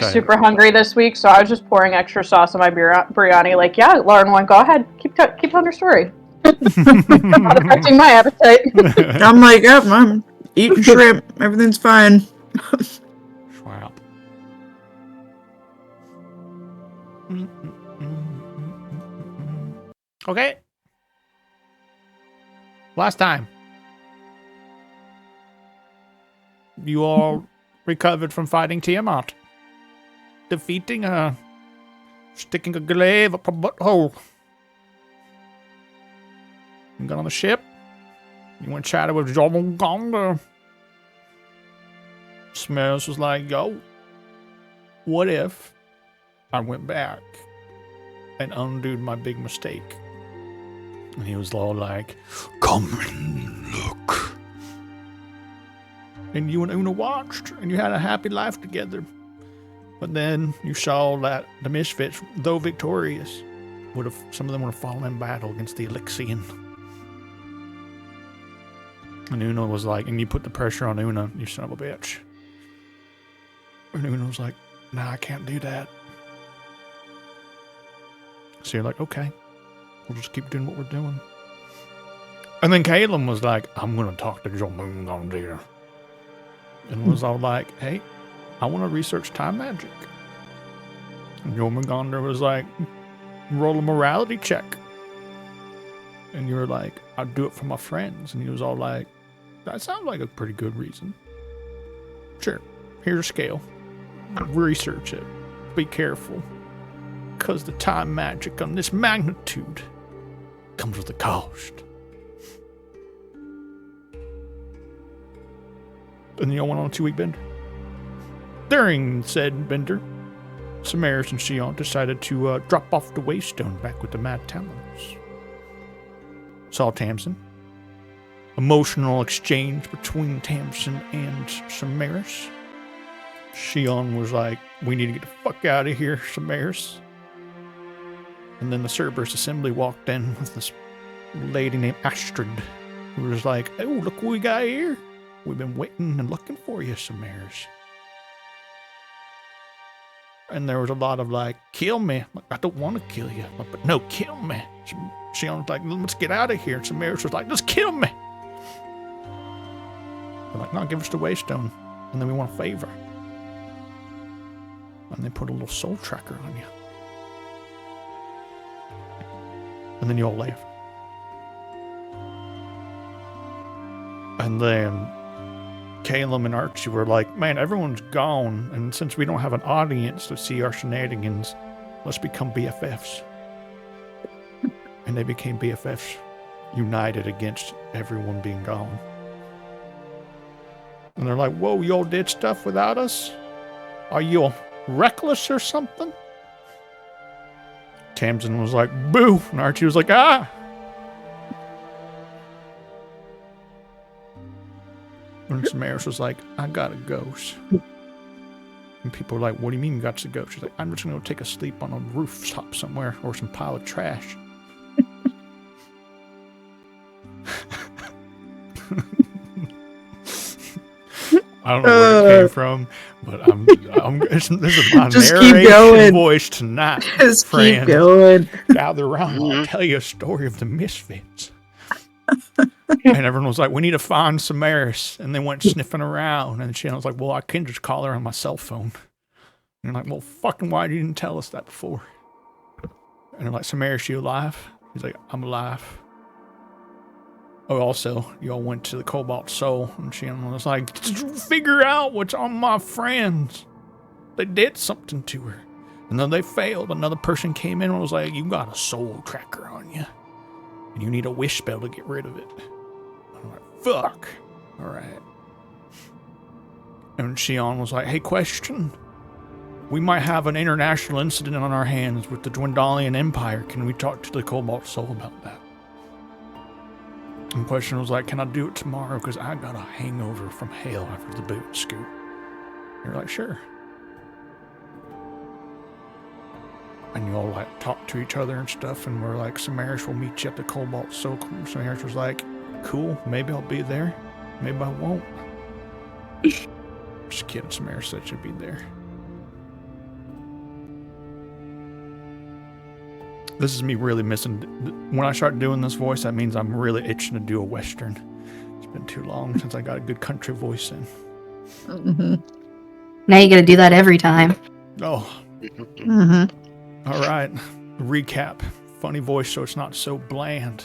super hungry this week, so I was just pouring extra sauce on my biryani. Like, yeah, Lauren went, go ahead, keep telling your story. Not affecting my appetite. I'm like, yep, I'm eating shrimp. Everything's fine. Shrimp. Okay. Last time, you all recovered from fighting Tiamat, defeating her, sticking a glaive up her butthole. You got on the ship. You went chatting with Jormungandr. Smash was like, yo, what if I went back and undid my big mistake? And he was all like, come and look. And you and Una watched, and you had a happy life together. But then you saw that the Misfits, though victorious, some of them would have fallen in battle against the Elixian. And Una was like, and you put the pressure on Una, you son of a bitch. And Una was like, nah, I can't do that. So you're like, okay, we'll just keep doing what we're doing. And then Caleb was like, I'm going to talk to Jormungandr. And was all like, hey, I want to research time magic. And Jormungandr was like, roll a morality check. And you were like, I'll do it for my friends. And he was all like, that sounds like a pretty good reason. Sure, here's a scale. Research it. Be careful. Because the time magic on this magnitude comes with a cost. And you all went on a 2-week bender. During said bender, Samaris and Sion decided to drop off the Waystone back with the Mad Talons. Saw Tamsin. Emotional exchange between Tamsin and Samaris. Sion was like, we need to get the fuck out of here, Samaris. And then the Cerberus Assembly walked in with this lady named Astrid, who was like, oh, look what we got here. We've been waiting and looking for you, Samaris. And there was a lot of like, kill me. Like, I don't want to kill you. But no, kill me. Sion was like, let's get out of here. And Samaris was like, just kill me. They're like, no, give us the Waystone. And then we want a favor. And they put a little soul tracker on you. And then you all left. And then Caleb and Archie were like, man, everyone's gone. And since we don't have an audience to see our shenanigans, let's become BFFs. And they became BFFs, united against everyone being gone. And they're like, whoa, y'all did stuff without us? Are you reckless or something? Tamsin was like, boo. And Archie was like, ah. And Samaris was like, I gotta go. And people were like, what do you mean you got to go? She's like, I'm just gonna go take a sleep on a rooftop somewhere or some pile of trash. I don't know where it came from, but this is my just narration voice tonight. Just friend. keep going. Gather around, I'll tell you a story of the Misfits. And everyone was like, we need to find Samaris. And they went sniffing around. And she was like, well, I can just call her on my cell phone. And they're like, well, fucking why you didn't tell us that before? And they're like, Samaris, you alive? He's like, I'm alive. Oh, also, you all went to the Cobalt Soul. And she was like, figure out what's on my friends. They did something to her. And then they failed. Another person came in and was like, you got a soul tracker on you. And you need a wish spell to get rid of it. I'm like, fuck. All right. And Sion was like, hey, question. We might have an international incident on our hands with the Dwendalian Empire. Can we talk to the Cobalt Soul about that? And question was like, can I do it tomorrow? Because I got a hangover from hell after the boot scoop. You're like, sure. And you all like talk to each other and stuff, and we're like, Samaris will meet you at the Cobalt Soul. Samaris was like, cool, maybe I'll be there, maybe I won't. Just kidding, Samaris said she'd be there. This is me really missing. When I start doing this voice, that means I'm really itching to do a Western. It's been too long since I got a good country voice in. Mm-hmm. Now you gotta do that every time. Oh, Mm-hmm. all right. Recap. Funny voice so it's not so bland.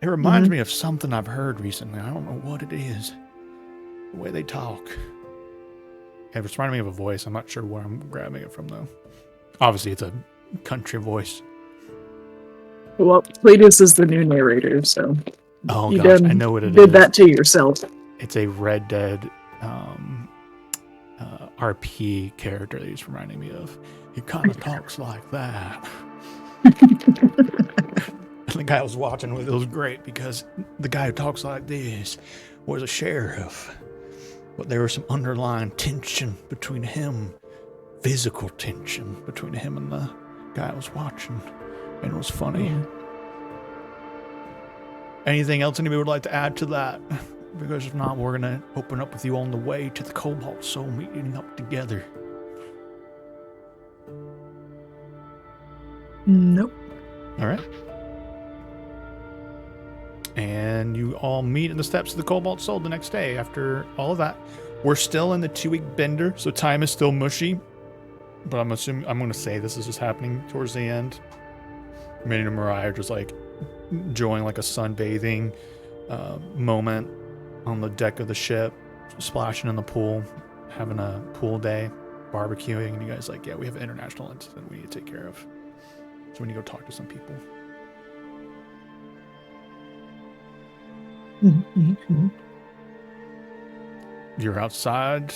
It reminds me of something I've heard recently. I don't know what it is. The way they talk. Yeah, it's reminding me of a voice. I'm not sure where I'm grabbing it from, though. Obviously, it's a country voice. Well, Cletus is the new narrator, so Oh, you gosh. done I know what it did is. that to yourself. It's a Red Dead RP character that he's reminding me of. He kind of talks like that. And the guy I was watching with, it was great because the guy who talks like this was a sheriff. But there was some underlying tension between him, physical tension between him and the guy I was watching. And it was funny. Anything else anybody would like to add to that? Because if not, we're going to open up with you on the way to the Cobalt Soul meeting up together. Nope. All right. And you all meet in the steps of the Cobalt Soul the next day after all of that. We're still in the 2-week bender, so time is still mushy. But I'm going to say this is just happening towards the end. Minnie and Mariah are just like enjoying like a sunbathing moment on the deck of the ship, splashing in the pool, having a pool day, barbecuing, and you guys like, yeah, we have an international incident we need to take care of. So we need to go talk to some people. Mm-hmm. You're outside.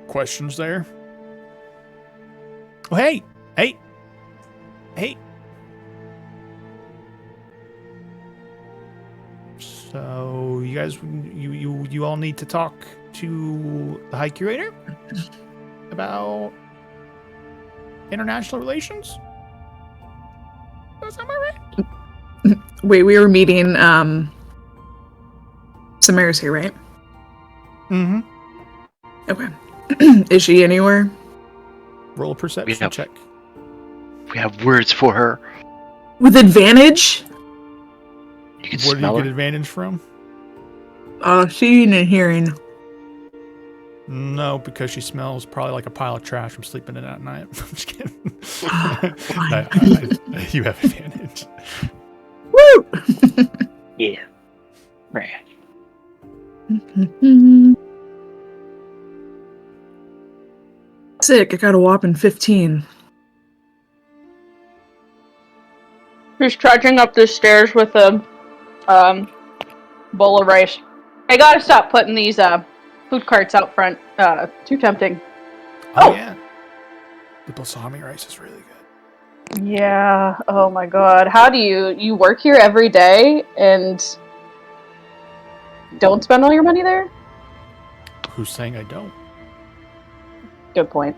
Questions there? Oh, hey! So you guys, you all need to talk to the High Curator about international relations? Does that sound right? Wait, we were meeting Samara's here, right? Mm-hmm. Okay. Is she anywhere? Roll a perception check. We have words for her. With advantage? You can Where do you smell get her. advantage from? Seeing and hearing. No, because she smells probably like a pile of trash from sleeping in it at night. I'm just kidding. You have advantage. Woo! Yeah. Right. Sick, I got a whopping 15. Who's trudging up the stairs with a bowl of rice. I gotta stop putting these food carts out front. Too tempting. Oh, yeah. The balsamic rice is really good. Yeah. Oh my god. How do you work here every day and don't spend all your money there? Who's saying I don't? Good point.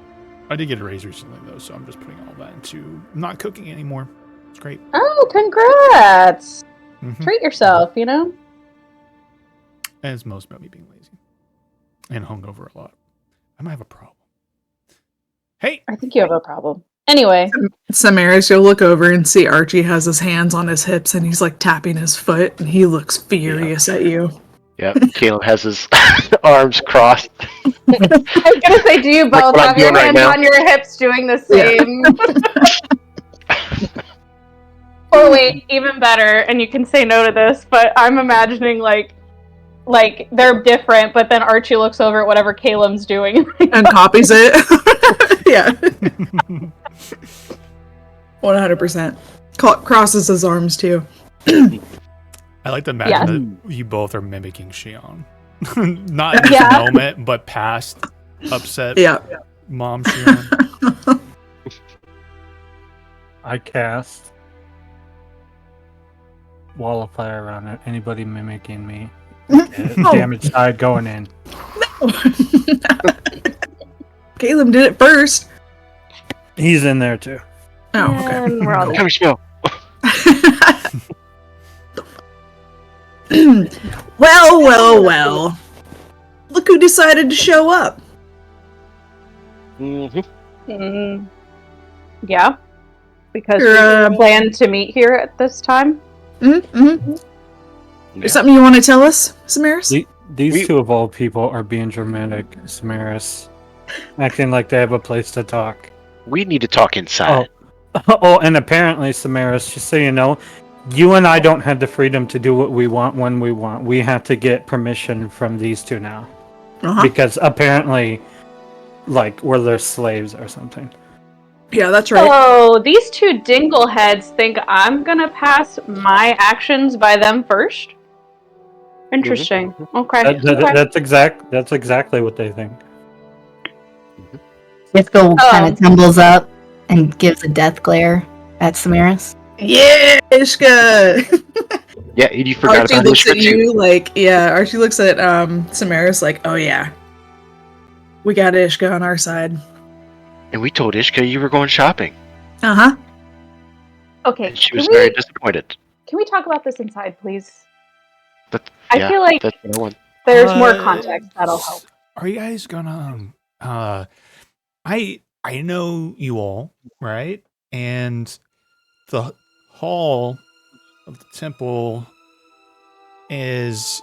I did get a raise recently, though, so I'm just putting all that into not cooking anymore. It's great. Oh, congrats! Mm-hmm. Treat yourself, you know? And it's most about me being lazy and hungover a lot. I might have a problem. Hey! I think you have a problem. Anyway. Samaras, you'll look over and see Archie has his hands on his hips and he's like tapping his foot and he looks furious at you. Yep. Caleb has his arms crossed. I was gonna say, do you Like both what I'm have your doing right hands now. on your hips doing the same? Or wait, even better, and you can say no to this, but I'm imagining like they're different, but then Archie looks over at whatever Caleb's doing. And copies it. Yeah. 100%. Crosses his arms too. I like to imagine that you both are mimicking Shion. Not in this Yeah. moment, but past upset Yeah. mom Shion. I cast Wall of Fire around it. Anybody mimicking me. Damage side going in. Caleb did it first. He's in there too. Oh, okay. And we're all How we smell? Well. Look who decided to show up. Mm-hmm. Yeah. Because You're, we planned to meet here at this time. mm-hmm. Yeah. There's something you want to tell us, Samaris? These two of all people are being dramatic, Samaris. Acting like they have a place to talk. We need to talk inside. Oh, and apparently, Samaris, just so you know, you and I don't have the freedom to do what we want when we want. We have to get permission from these two now. Uh-huh. Because apparently, like, we're their slaves or something. Yeah, that's right. So these two dingleheads think I'm gonna pass my actions by them first? Interesting. Okay. That's exactly what they think. Iskall kind of tumbles up and gives a death glare at Samaris. Yeah, Ishka! Yeah, you forgot Archie about looks Ishka at too. you like, Archie looks at Samaris like, oh yeah. We got Ishka on our side. And we told Ishka you were going shopping. Uh-huh. Okay. And she was very disappointed. Can we talk about this inside, please? But I feel like that's what I want. there's more context that'll help. Are you guys gonna? I know you all, right? And the hall of the temple is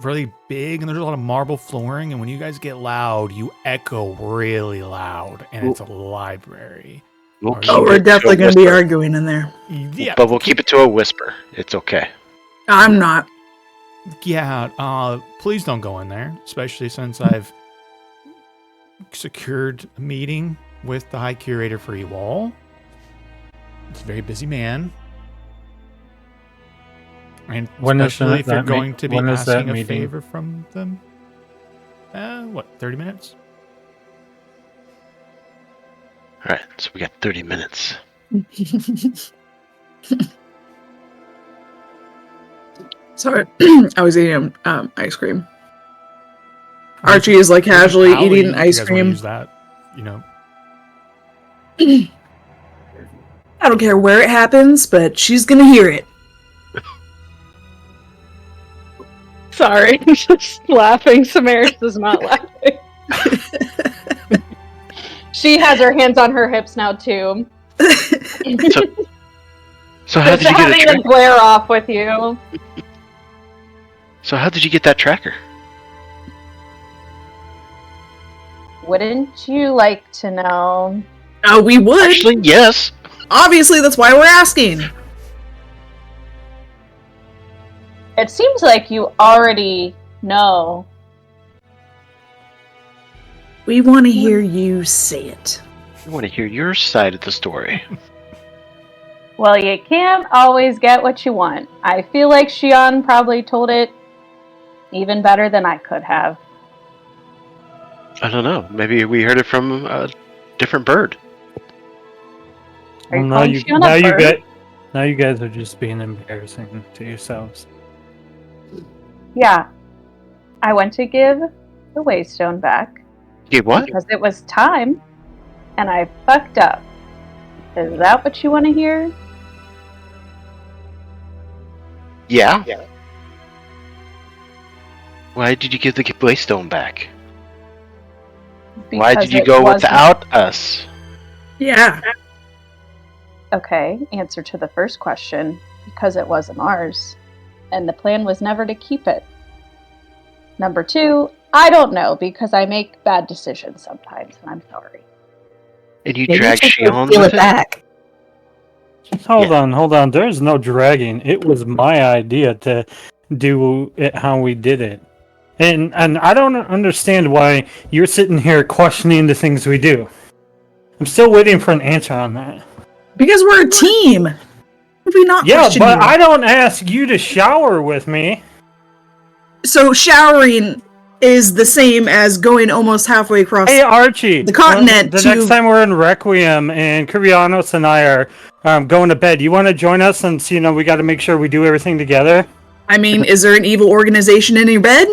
really big, and there's a lot of marble flooring. And when you guys get loud, you echo really loud, and it's a library. We'll Oh, keep We're it to definitely a going to be whisper. arguing in there. Yeah, But we'll keep it to a whisper. It's okay. I'm not. Yeah, please don't go in there, especially since I've secured a meeting with the High Curator for you all. It's a very busy man. And When is especially if you're that going to be when is that asking a meeting? favor from them. 30 minutes? Alright, so we got 30 minutes. Sorry, I was eating ice cream. Archie is like casually Alley, eating if you ice guys wanna cream. use that, you know. I don't care where it happens, but she's gonna hear it. Sorry, I'm just laughing. Samaris is not laughing. She has her hands on her hips now too. So how did you get a having tracker? them glare off with you. So how did you get that tracker? Wouldn't you like to know? Oh, we would. Actually, yes. Obviously, that's why we're asking. It seems like you already know. We want to hear you say it. We want to hear your side of the story. Well, you can't always get what you want. I feel like Shion probably told it even better than I could have. I don't know. Maybe we heard it from a different bird. Are you Well, calling Shion a bird? now you guys are just being embarrassing to yourselves. Yeah. I went to give the Waystone back. Yeah, what? Because it was time, and I fucked up. Is that what you want to hear? Yeah. Why did you give the Waystone back? Why did you it go wasn't- without us? Yeah. Okay, answer to the first question. Because it wasn't ours. And the plan was never to keep it. Number 2, I don't know, because I make bad decisions sometimes, and I'm sorry. And you Maybe dragged just Shion steal with it it? back. Hold on. There's no dragging. It was my idea to do it how we did it. And I don't understand why you're sitting here questioning the things we do. I'm still waiting for an answer on that. Because we're a team. Would we not Yeah, question but you? I don't ask you to shower with me. So showering is the same as going almost halfway across. Hey, Archie. The continent The to- next time we're in Requiem and Kyrianos and I are going to bed, you want to join us since, we got to make sure we do everything together? I mean, is there an evil organization in your bed?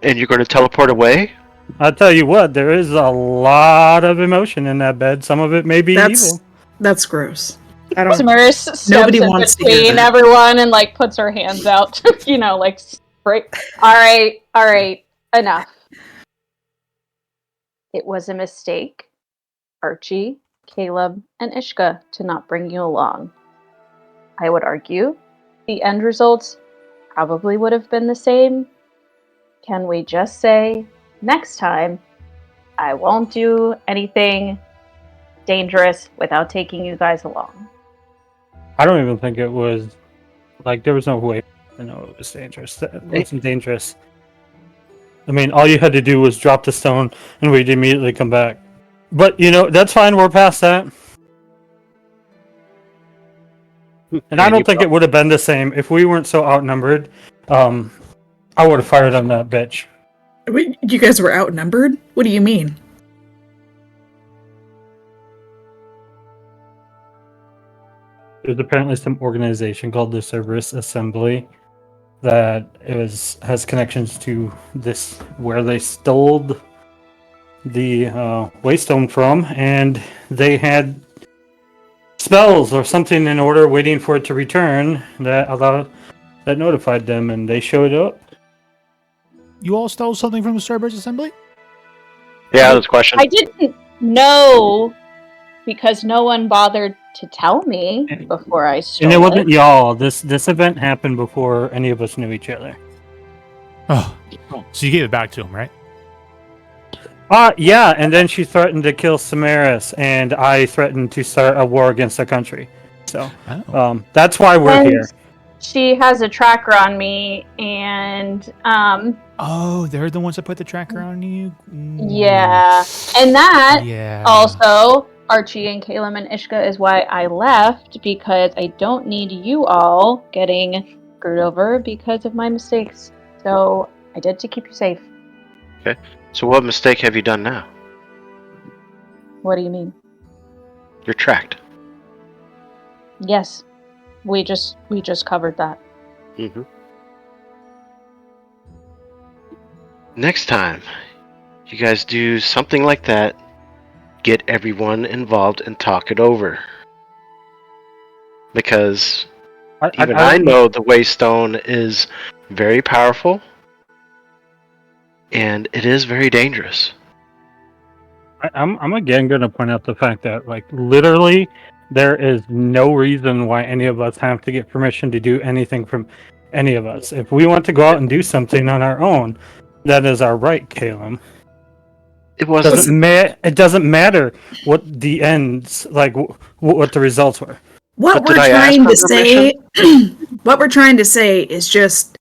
And you're going to teleport away? I'll tell you what, there is a lot of emotion in that bed. Some of it may be evil. That's gross. I don't. Samaris steps Nobody in wants to hear between that. everyone and puts her hands out, right. All right, enough. It was a mistake, Archie. Caleb, and Ishka to not bring you along. I would argue the end results probably would have been the same. Can we just say, next time, I won't do anything dangerous without taking you guys along? I don't even think it was like there was no way to know it was dangerous. That wasn't dangerous. I mean, all you had to do was drop the stone, and we'd immediately come back. But that's fine. We're past that. And I don't think it would have been the same if we weren't so outnumbered. I would have fired on that bitch. You guys were outnumbered? What do you mean? There's apparently some organization called the Cerberus Assembly that has connections to this where they stole the Waystone from, and they had spells or something in order waiting for it to return that notified them, and they showed up. You all stole something from the Cerberus Assembly? Yeah, that's a question. I didn't know because no one bothered to tell me before I stole And it wasn't y'all. This event happened before any of us knew each other. Oh, so you gave it back to him, right? Yeah, and then she threatened to kill Samaris, and I threatened to start a war against the country. So, that's why we're here. She has a tracker on me, and Oh, they're the ones that put the tracker on you? yeah. And that also, Archie and Caleb and Ishka, is why I left, because I don't need you all getting screwed over because of my mistakes. So I did to keep you safe. Okay. So what mistake have you done now? What do you mean? You're tracked. Yes. We just covered that. Mm-hmm. Next time you guys do something like that, get everyone involved and talk it over. Because I know the Waystone is very powerful, and it is very dangerous. I'm again going to point out the fact that, like, literally, there is no reason why any of us have to get permission to do anything from any of us. If we want to go out and do something on our own, that is our right, Caleb. It doesn't matter what the ends, like, what the results were. What we're trying to say is just,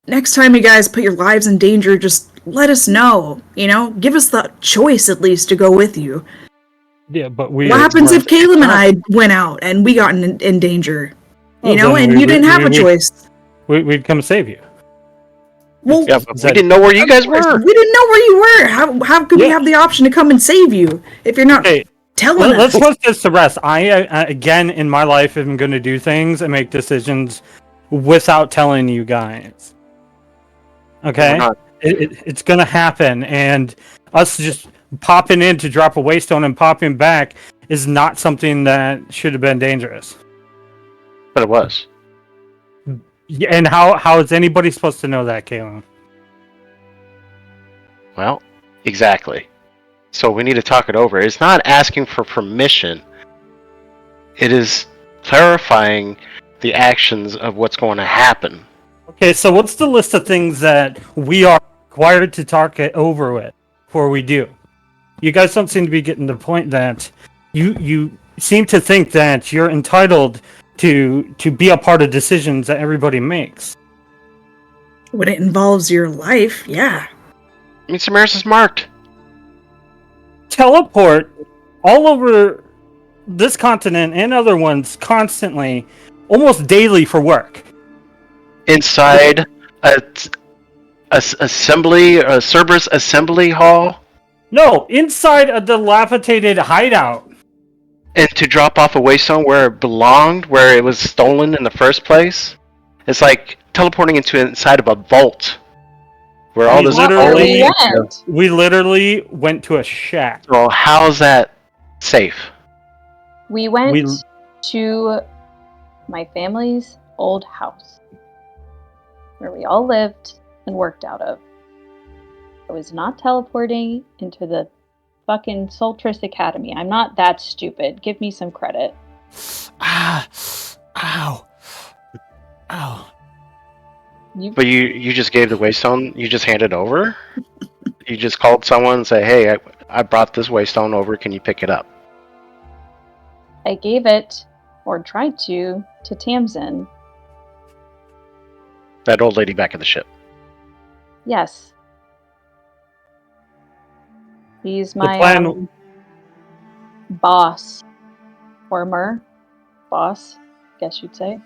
next time you guys put your lives in danger, just let us know. Give us the choice at least to go with you. Yeah, but what happens if Caleb and I went out and we got in danger? And you didn't have a choice. We'd come save you. Well, yeah, but we didn't know where you guys were. We didn't know where you were. How could we have the option to come and save you if you're not telling us? Let's put this to rest. I again in my life am going to do things and make decisions without telling you guys. Okay, it's going to happen, and us just popping in to drop a Waystone and popping back is not something that should have been dangerous. But it was. Yeah, and how is anybody supposed to know that, Caleb? Well, exactly. So we need to talk it over. It's not asking for permission. It is clarifying the actions of what's going to happen. Okay, so what's the list of things that we are required to talk it over with before we do? You guys don't seem to be getting the point that you seem to think that you're entitled to be a part of decisions that everybody makes. When it involves your life, yeah. I mean, Samaris is marked. Teleport all over this continent and other ones constantly, almost daily for work. Inside a Cerberus assembly hall? No, inside a dilapidated hideout. And to drop off a Waystone where it belonged, where it was stolen in the first place? It's like teleporting inside of a vault. Where all this we literally went to a shack. Well, how's that safe? We went to my family's old house, where we all lived and worked out of. I was not teleporting into the fucking Soltris Academy. I'm not that stupid. Give me some credit. Ah, ow, ow. But you just gave the waystone. You just handed over. You just called someone and say, "Hey, I brought this waystone over. Can you pick it up?" I gave it, or tried to Tamsin. That old lady back at the ship. Yes. He's The my plan- boss. Former boss, guess you'd say.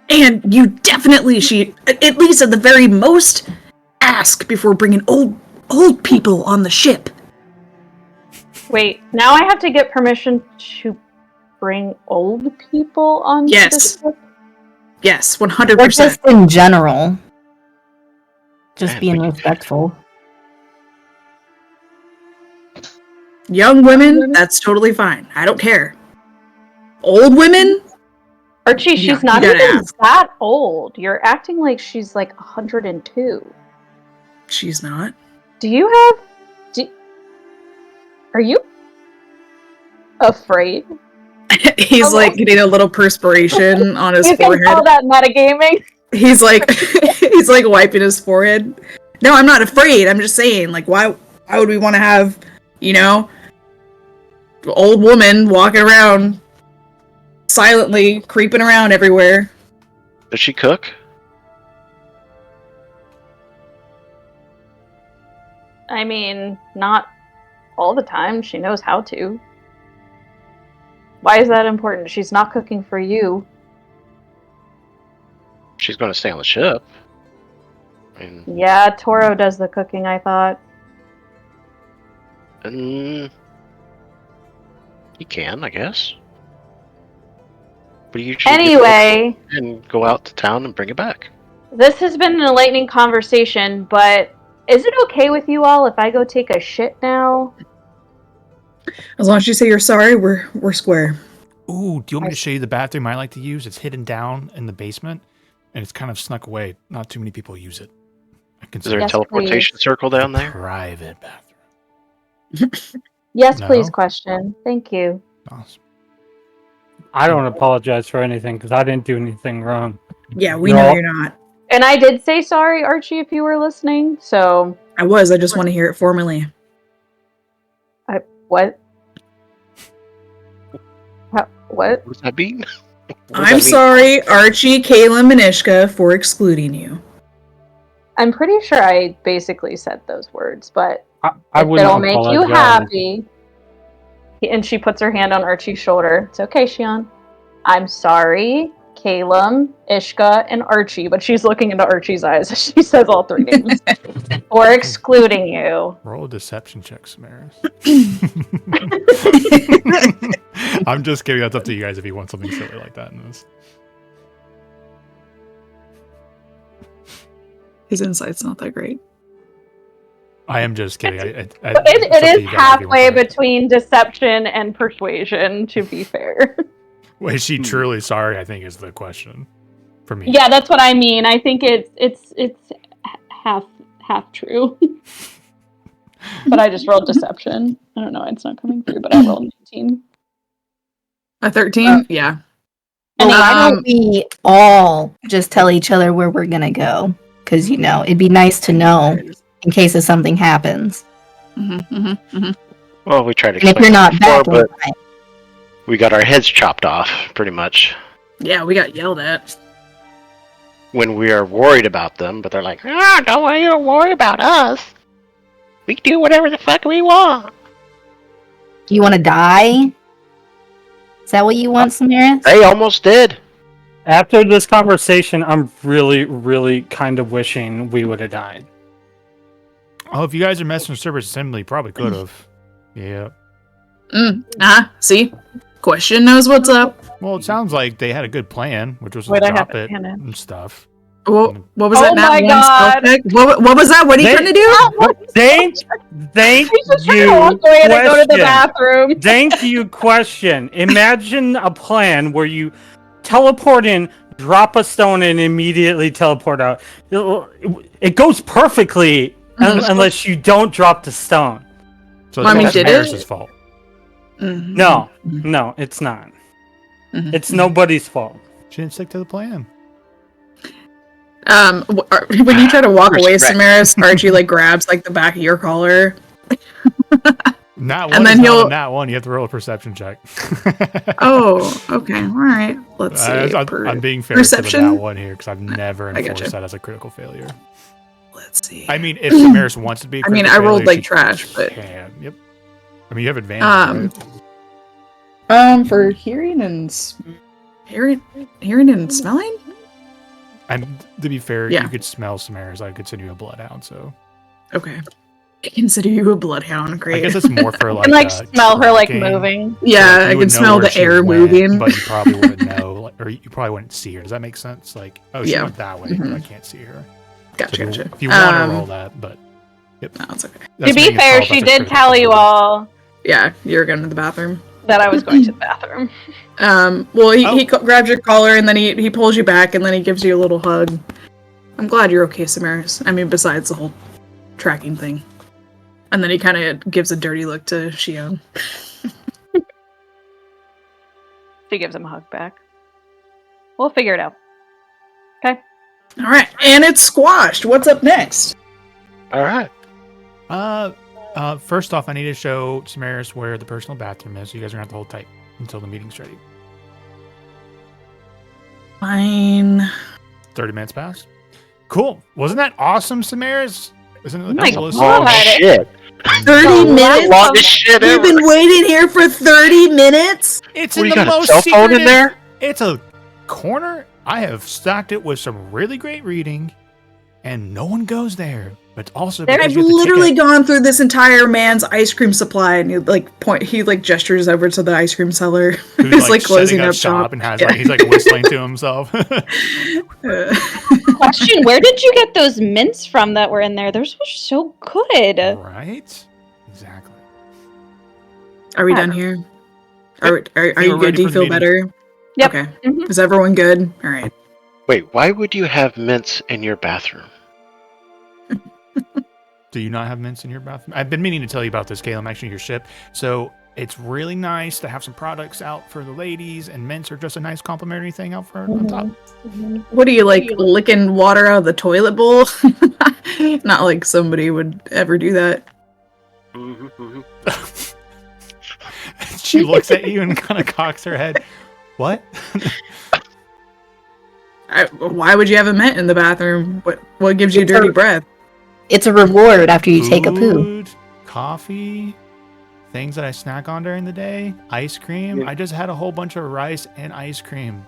And you definitely at least at the very most, ask before bringing old people on the ship. Wait, now I have to get permission to bring old people on the Yes. ship? Yes, Or 100%. just in general. Just Man, being we- respectful. Young women, that's totally fine. I don't care. Old women? Archie, Yeah, she's not you even gotta ask. that old. You're acting like she's like 102. She's not. Are you afraid? He's like getting a little perspiration on his You can forehead. call that metagaming. He's like he's like wiping his forehead. No, I'm not afraid. I'm just saying, like, why would we want to have, old woman walking around silently, creeping around everywhere? Does she cook? I mean, not all the time. She knows how to. Why is that important? She's not cooking for you. She's going to stay on the ship. I mean, Yeah, Toro does the cooking, I thought. he can, I guess. But you should Anyway, and go out to town and bring it back. this has been an enlightening conversation, but is it okay with you all if I go take a shit now? As long as you say you're sorry, we're square. Ooh, do you want me to show you the bathroom I like to use? It's hidden down in the basement, and it's kind of snuck away. Not too many people use it. I Is there a Yes, teleportation circle down there? Private bathroom. Yes, No? please, question. Thank you. Awesome. I don't apologize for anything because I didn't do anything wrong. Yeah, we No. know you're not. And I did say sorry, Archie, if you were listening, so... I just want to hear it formally. What? What? What does that mean? What does that I'm mean? sorry, Archie, Caleb, and Ishka, for excluding you. I'm pretty sure I basically said those words, but I if wouldn't it'll make you apologize. happy... And she puts her hand on Archie's shoulder. It's okay, Shion. I'm sorry, Caleb, Ishka, and Archie, but she's looking into Archie's eyes as she says all three names. For excluding you. Roll a deception check, Samaris. I'm just kidding. That's up to you guys if you want something silly like that in this. His insight's not that great. I am just kidding. It is halfway between deception and persuasion, to be fair. Is she truly sorry? I think is the question for me. Yeah, that's what I mean. I think it's half true. But I just rolled deception. I don't know why it's not coming through, but I rolled 19. A 13? Yeah. And why don't we all just tell each other where we're gonna go? Because, it'd be nice to know in case if something happens. Well, we tried to And if explain you're not it before, back in but time. we got our heads chopped off, pretty much, Yeah, we got yelled at. when we are worried about them, but they're like, don't want you to worry about us. We can do whatever the fuck we want. You want to die? Is that what you want, Samaris? They almost did. After this conversation, I'm really, really kind of wishing we would have died. Oh, if you guys are messing with service assembly, probably could have. Yeah. See? Question knows what's up. Well, it sounds like they had a good plan, which was to Wait, I drop have it, it Hannah. and stuff. What was Oh that? my Nat one God. spell check? What was that? What are you trying to do? Thank She's just trying you. to walk away and go to the Question. bathroom. Thank you, question. Imagine a plan where you teleport in, drop a stone, and immediately teleport out. It goes perfectly unless you don't drop the stone. So Well, I mean, that's did Maris' it? fault. Mhm. No, it's not. Mhm. It's nobody's fault. She didn't stick to the plan. When you try to walk away, Respect. Samaris, Archie like grabs like the back of your collar. Not one And is then not he'll- a nat one. You have to roll a perception check. Oh, okay, all right. Let's see. I'm being fair perception? to the nat one here because I've never I enforced gotcha. that as a critical failure. Let's see. I mean, if Samaris wants to be a I mean, critical I rolled failure, like she trash, but can. Yep. I mean, you have advantage, for hearing and hearing and smelling. And to be fair, Yeah. you could smell Samaris. I consider you a bloodhound, so Okay, I consider you a bloodhound. I Great. guess it's more for I like. can like smell her like tracking. moving. Yeah, So, like, I you would can know smell where the she air went, moving. but you probably wouldn't know, like, or you probably wouldn't see her. Does that make sense? Like, oh, she Yeah. went that way, but Mhm. I can't see her. Gotcha, So gotcha. if you want to roll that, but yep. No, it's okay. That's To be being fair, called, she that's a did critical tell you failure. all Yeah, you're going to the bathroom. that I was going to the bathroom. Well, he Oh. grabs your collar and then he pulls you back and then he gives you a little hug. I'm glad you're okay, Samaris. I mean, besides the whole tracking thing. And then he kind of gives a dirty look to Shion. She gives him a hug back. We'll figure it out. Okay. All right, and it's squashed. What's up next? All right. First off, I need to show Samaris where the personal bathroom is. So you guys are gonna have to hold tight until the meeting's ready. Fine. 30 minutes passed. Cool. Wasn't that awesome, Samaris? Isn't it Oh my coolest? God. Long shit. 30 The minutes? Longest shit We've ever. been waiting here for 30 minutes? It's What, in you the got a most cell phone in secretive- there? It's a corner. I have stocked it with some really great reading, and no one goes there. But also, because I've you have to literally ticket- gone through this entire man's ice cream supply, and he gestures over to the ice cream seller who's who's like closing setting up shop. and has Yeah. like he's like whistling to himself. Question: where did you get those mints from that were in there? Those were so good. Right? Exactly. Are we done here? Are think you we're good? ready Do you for the feel meeting. better? Yep. Okay. Mhm. Is everyone good? All right. Wait, why would you have mints in your bathroom? Do you not have mints in your bathroom? I've been meaning to tell you about this, Caleb. I'm actually your ship. So it's really nice to have some products out for the ladies, and mints are just a nice complimentary thing out for on top. What are you like licking water out of the toilet bowl? Not like somebody would ever do that. She looks at you and kind of cocks her head. What? Why would you have a mint in the bathroom? What gives you dirty breath? It's a reward after you take a poo. Food, coffee, things that I snack on during the day, ice cream. Yeah. I just had a whole bunch of rice and ice cream.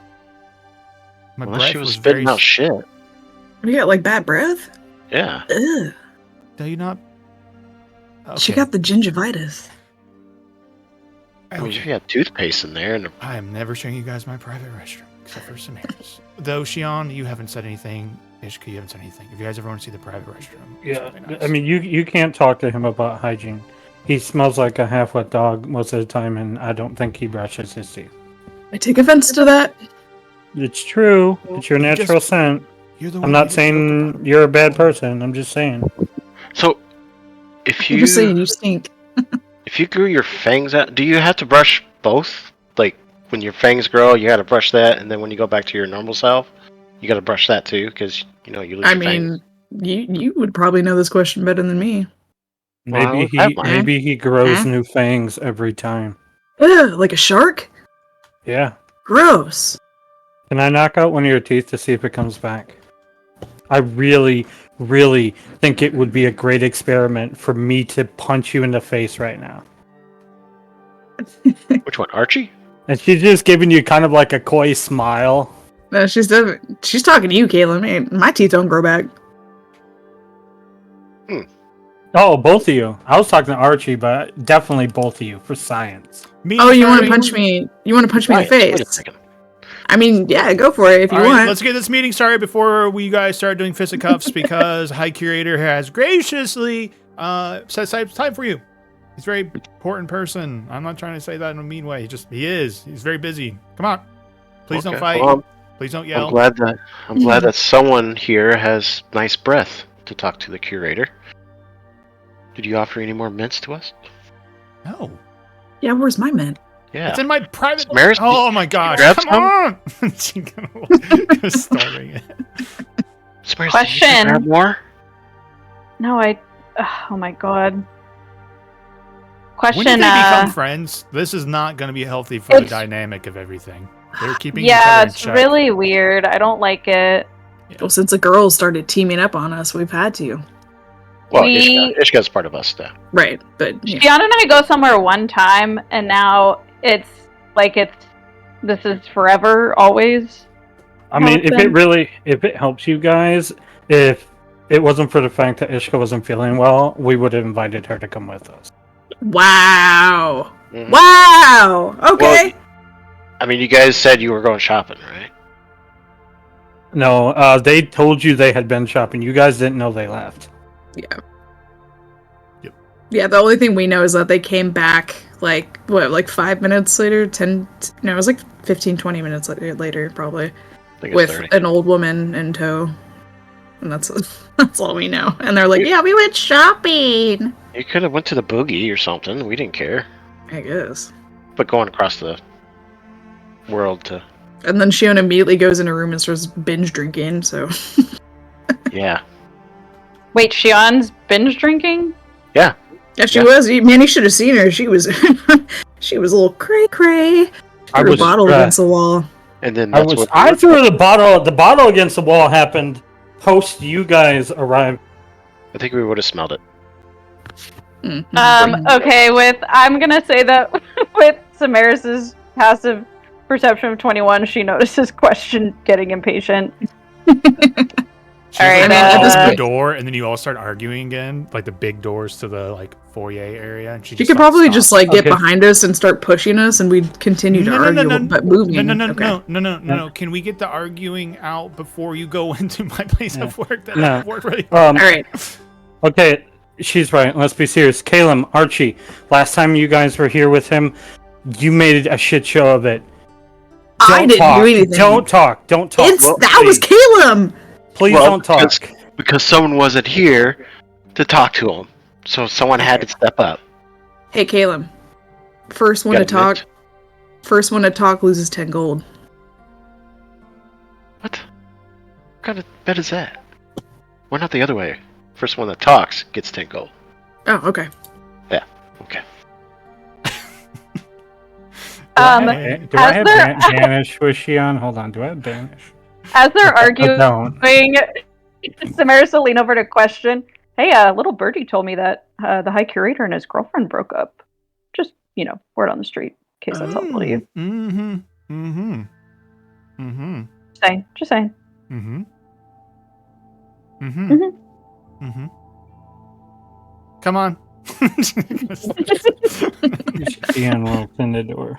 My Unless breath she was was spitting very. out shit. You got like bad breath? Yeah. Ugh. Do you not? She Okay. got the gingivitis. I mean, if Okay. you had toothpaste in there, and I am never showing you guys my private restroom, except for Samaris. Though, Shion, you haven't said anything. Ishka, you haven't said anything. If you guys ever want to see the private restroom, it's Yeah, really nice. I mean, you can't talk to him about hygiene. He smells like a half-wet dog most of the time, and I don't think he brushes his teeth. I take offense to that. It's true. It's your You natural just- scent. You're the one I'm who not just spoke saying about it. you're a bad person. I'm just saying. so if I'm you just saying you stink. if you grew your fangs out, do you have to brush both? Like when your fangs grow, you got to brush that, and then when you go back to your normal self, you got to brush that too, because you lose I your fangs. mean, you would probably know this question better than me. Well, I Maybe would have he mine. maybe he grows Huh? new fangs every time. Ugh, like a shark? Yeah. Gross. Can I knock out one of your teeth to see if it comes back? I really, really think it would be a great experiment for me to punch you in the face right now. Which one, Archie? And she's just giving you kind of like a coy smile. No, she's talking to you, Caitlin. Man, my teeth don't grow back. Oh, both of you. I was talking to Archie, but definitely both of you for science. Oh, you want to Meeting punch me? You want to punch me in the Wait a face? second. I mean, yeah, go for it if you All right, want. let's get this meeting started before we guys start doing fisticuffs because High Curator has graciously set aside time for you. He's a very important person. I'm not trying to say that in a mean way. He is. He's very busy. Come on. Please don't Okay, fight. well, Please don't I'm yell. glad that someone here has nice breath to talk to the curator. Did you offer any more mints to us? No. Yeah, where's my mint? Yeah. It's in my private. Samaris, Oh my gosh! grab Come some? on! She goes storming it. Samaris, Question. did you grab more? No, oh my god. When Question. did they become friends? This is not going to be healthy for the It's- dynamic of everything. They're keeping each Yeah, other in it's check. really weird. I don't like it. Well, since the girls started teaming up on us, we've had to. Well, We- Ishka's part of us, though. Right, but yeah. Shion and I go somewhere one time, and now it's like this is forever, always. I mean, Happened. if it helps you guys, if it wasn't for the fact that Ishka wasn't feeling well, we would have invited her to come with us. Wow. Mhm. Wow. Okay. I mean, you guys said you were going shopping, right? No, they told you they had been shopping. You guys didn't know they left. Yeah, the only thing we know is that they came back like 5 minutes later, 10 no, it was like 15 20 minutes later probably, I think it's with 30. an old woman in tow. And that's all we know. And they're like, "Yeah, we went shopping." You could have went to the boogie or something. We didn't care. I guess. But going across the world to... And then Shion immediately goes in a room and starts binge drinking, so Yeah. Wait, Shion's binge drinking? yeah, she Yeah. was. Man, you should have seen her. She was she was a little cray cray. I Threw a was bottle stressed. against the wall. And then I that's what... I threw the bottle against the wall happened post you guys arrived. I think we would have smelled it. Mhm. Okay, I'm gonna say that with Samaris's passive perception of 21, she notices Question getting impatient. She's Alright, like, at this open the point- door, and then you all start arguing again, like the big doors to the like foyer area. And She could probably just like get behind us and start pushing us, and we'd continue to argue, but moving. No. Can we get the arguing out before you go into my place of work that Yeah. I've worked really? All right. Okay, she's right. Let's be serious. Caleb, Archie, last time you guys were here with him, you made a shit show of it. I didn't talk. do anything. Don't talk. Don't talk. That was Caleb. Please Well, don't talk. Because someone wasn't here to talk to him. So someone had to step up. Hey, Caleb. First one to Gotta admit. talk. First one to talk loses 10 gold. What kind of bet is that? Why not the other way? First one that talks gets 10 gold. Oh, okay. Okay. Do I as have they're- banish with Shion? Hold on. Do I have banish? As they're I arguing, don't. Samaris will lean over to Question. Hey, little birdie told me that the High Curator and his girlfriend broke up. Just, word on the street, in case that's helpful to you. Just saying. Come on. Shion walks in the door.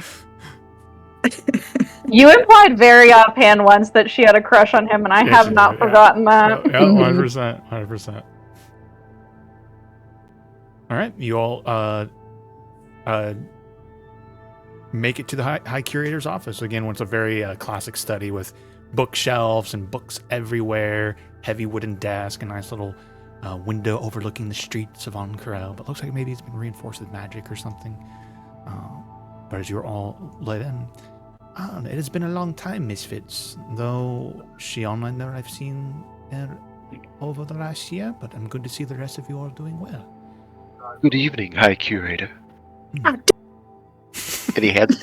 You implied very offhand once that she had a crush on him, and I Yeah, have she not did, yeah. forgotten that. Yeah, 100%. 100%. All right, you all make it to the High Curator's office. Again, it's a very classic study with bookshelves and books everywhere, heavy wooden desk, a nice little window overlooking the streets of Ankara. But looks like maybe it's been reinforced with magic or something. But as you're all let in, it has been a long time, Misfits. Though Shion and I've seen over the last year, but I'm good to see the rest of you all doing well. Good evening, High Curator. Oh, And he hands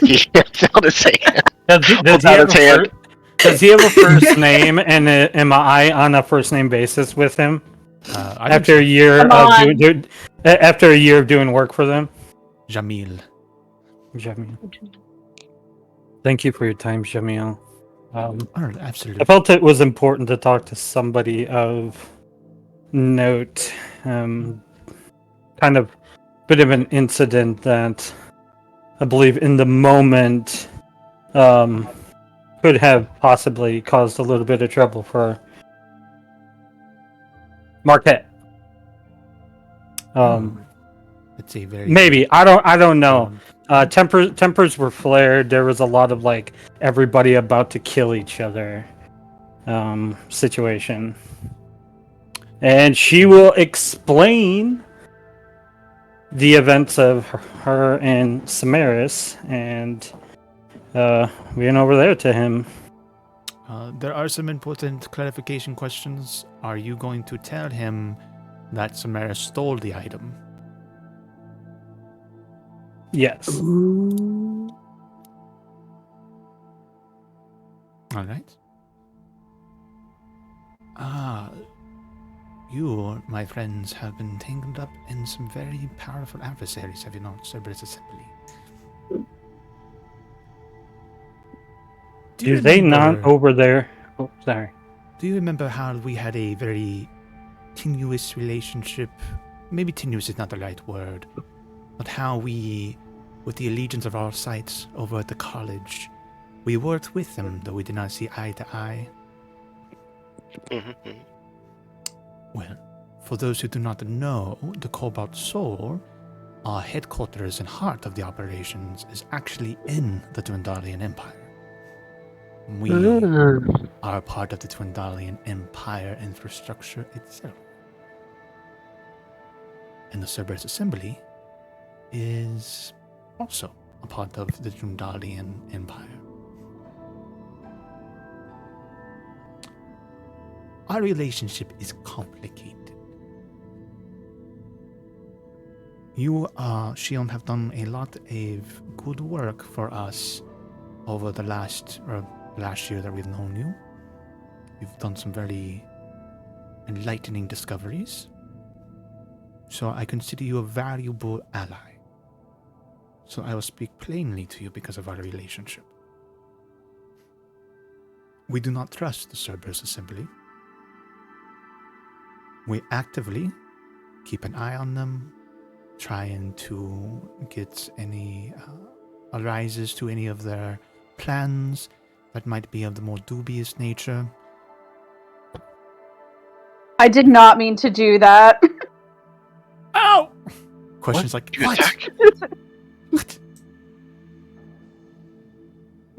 out his hand. Does he have a first name, and am I on a first name basis with him after a year of doing work for them? Jamil. Jamil. Thank you for your time, Jamil. Absolutely. I felt it was important to talk to somebody of note. Kind of bit of an incident that I believe in the moment could have possibly caused a little bit of trouble for Marquette. It's a very Maybe I don't know. Tempers were flared. There was a lot of like everybody about to kill each other situation, and she will explain the events of her and Samaris, and being over there to him. There are some important clarification questions. Are you going to tell him that Samara stole the item? Yes. All right. You, my friends, have been tangled up in some very powerful adversaries, have you not, Cerberus Assembly? Do they not over there? Oh, sorry. Do you remember how we had a very tenuous relationship? Maybe tenuous is not the right word, but how we, with the allegiance of our sites over at the college, we worked with them, though we did not see eye to eye. Well, for those who do not know, the Cobalt Soul, our headquarters and heart of the operations, is actually in the Dwendalian Empire. We are part of the Dwendalian Empire infrastructure itself. And the Cerberus Assembly is also a part of the Dwendalian Empire. Our relationship is complicated. You, Shion, have done a lot of good work for us over the last year that we've known you. You've done some very enlightening discoveries. So I consider you a valuable ally. So I will speak plainly to you because of our relationship. We do not trust the Cerberus Assembly. We actively keep an eye on them, trying to get any arises to any of their plans that might be of the more dubious nature. I did not mean to do that. Ow! Questions like, You what? attack? What?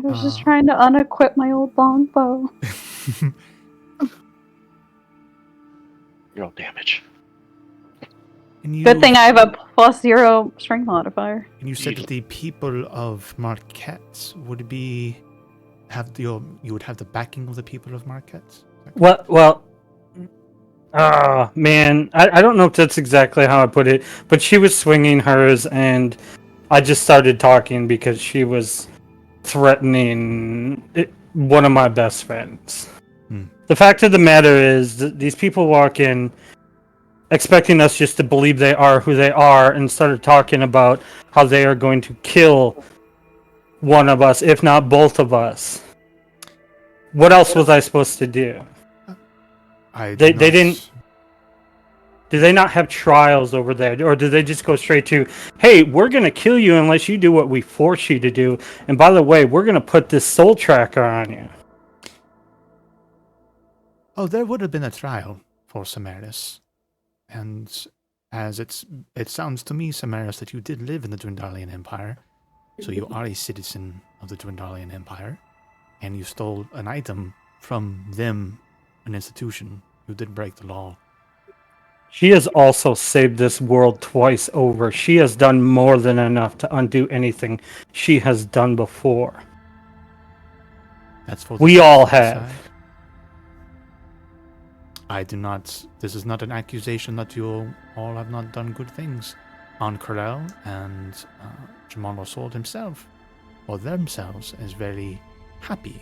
I was just trying to unequip my old longbow. Roll damage. Good thing I have a +0 strength modifier. And you said that the people of Marquette would be you would have the backing of the people of Marquette? Well, man, I don't know if that's exactly how I put it, but she was swinging hers, and I just started talking because she was threatening one of my best friends. The fact of the matter is that these people walk in expecting us just to believe they are who they are, and started talking about how they are going to kill one of us, if not both of us. What else was I supposed to do? They didn't. Do they not have trials over there, or do they just go straight to, "Hey, we're gonna kill you unless you do what we force you to do"? And by the way, we're gonna put this soul tracker on you. Oh, there would have been a trial for Samaris. And as it sounds to me, Samaris, that you did live in the Dwendalian Empire, so you are a citizen of the Dwendalian Empire, and you stole an item from them, an institution. You did break the law. She has also saved this world twice over. She has done more than enough to undo anything she has done before. That's for we all have. Side. I do not. This is not an accusation that you all have not done good things. An Corel and Jamal Rasold himself, or themselves, is very happy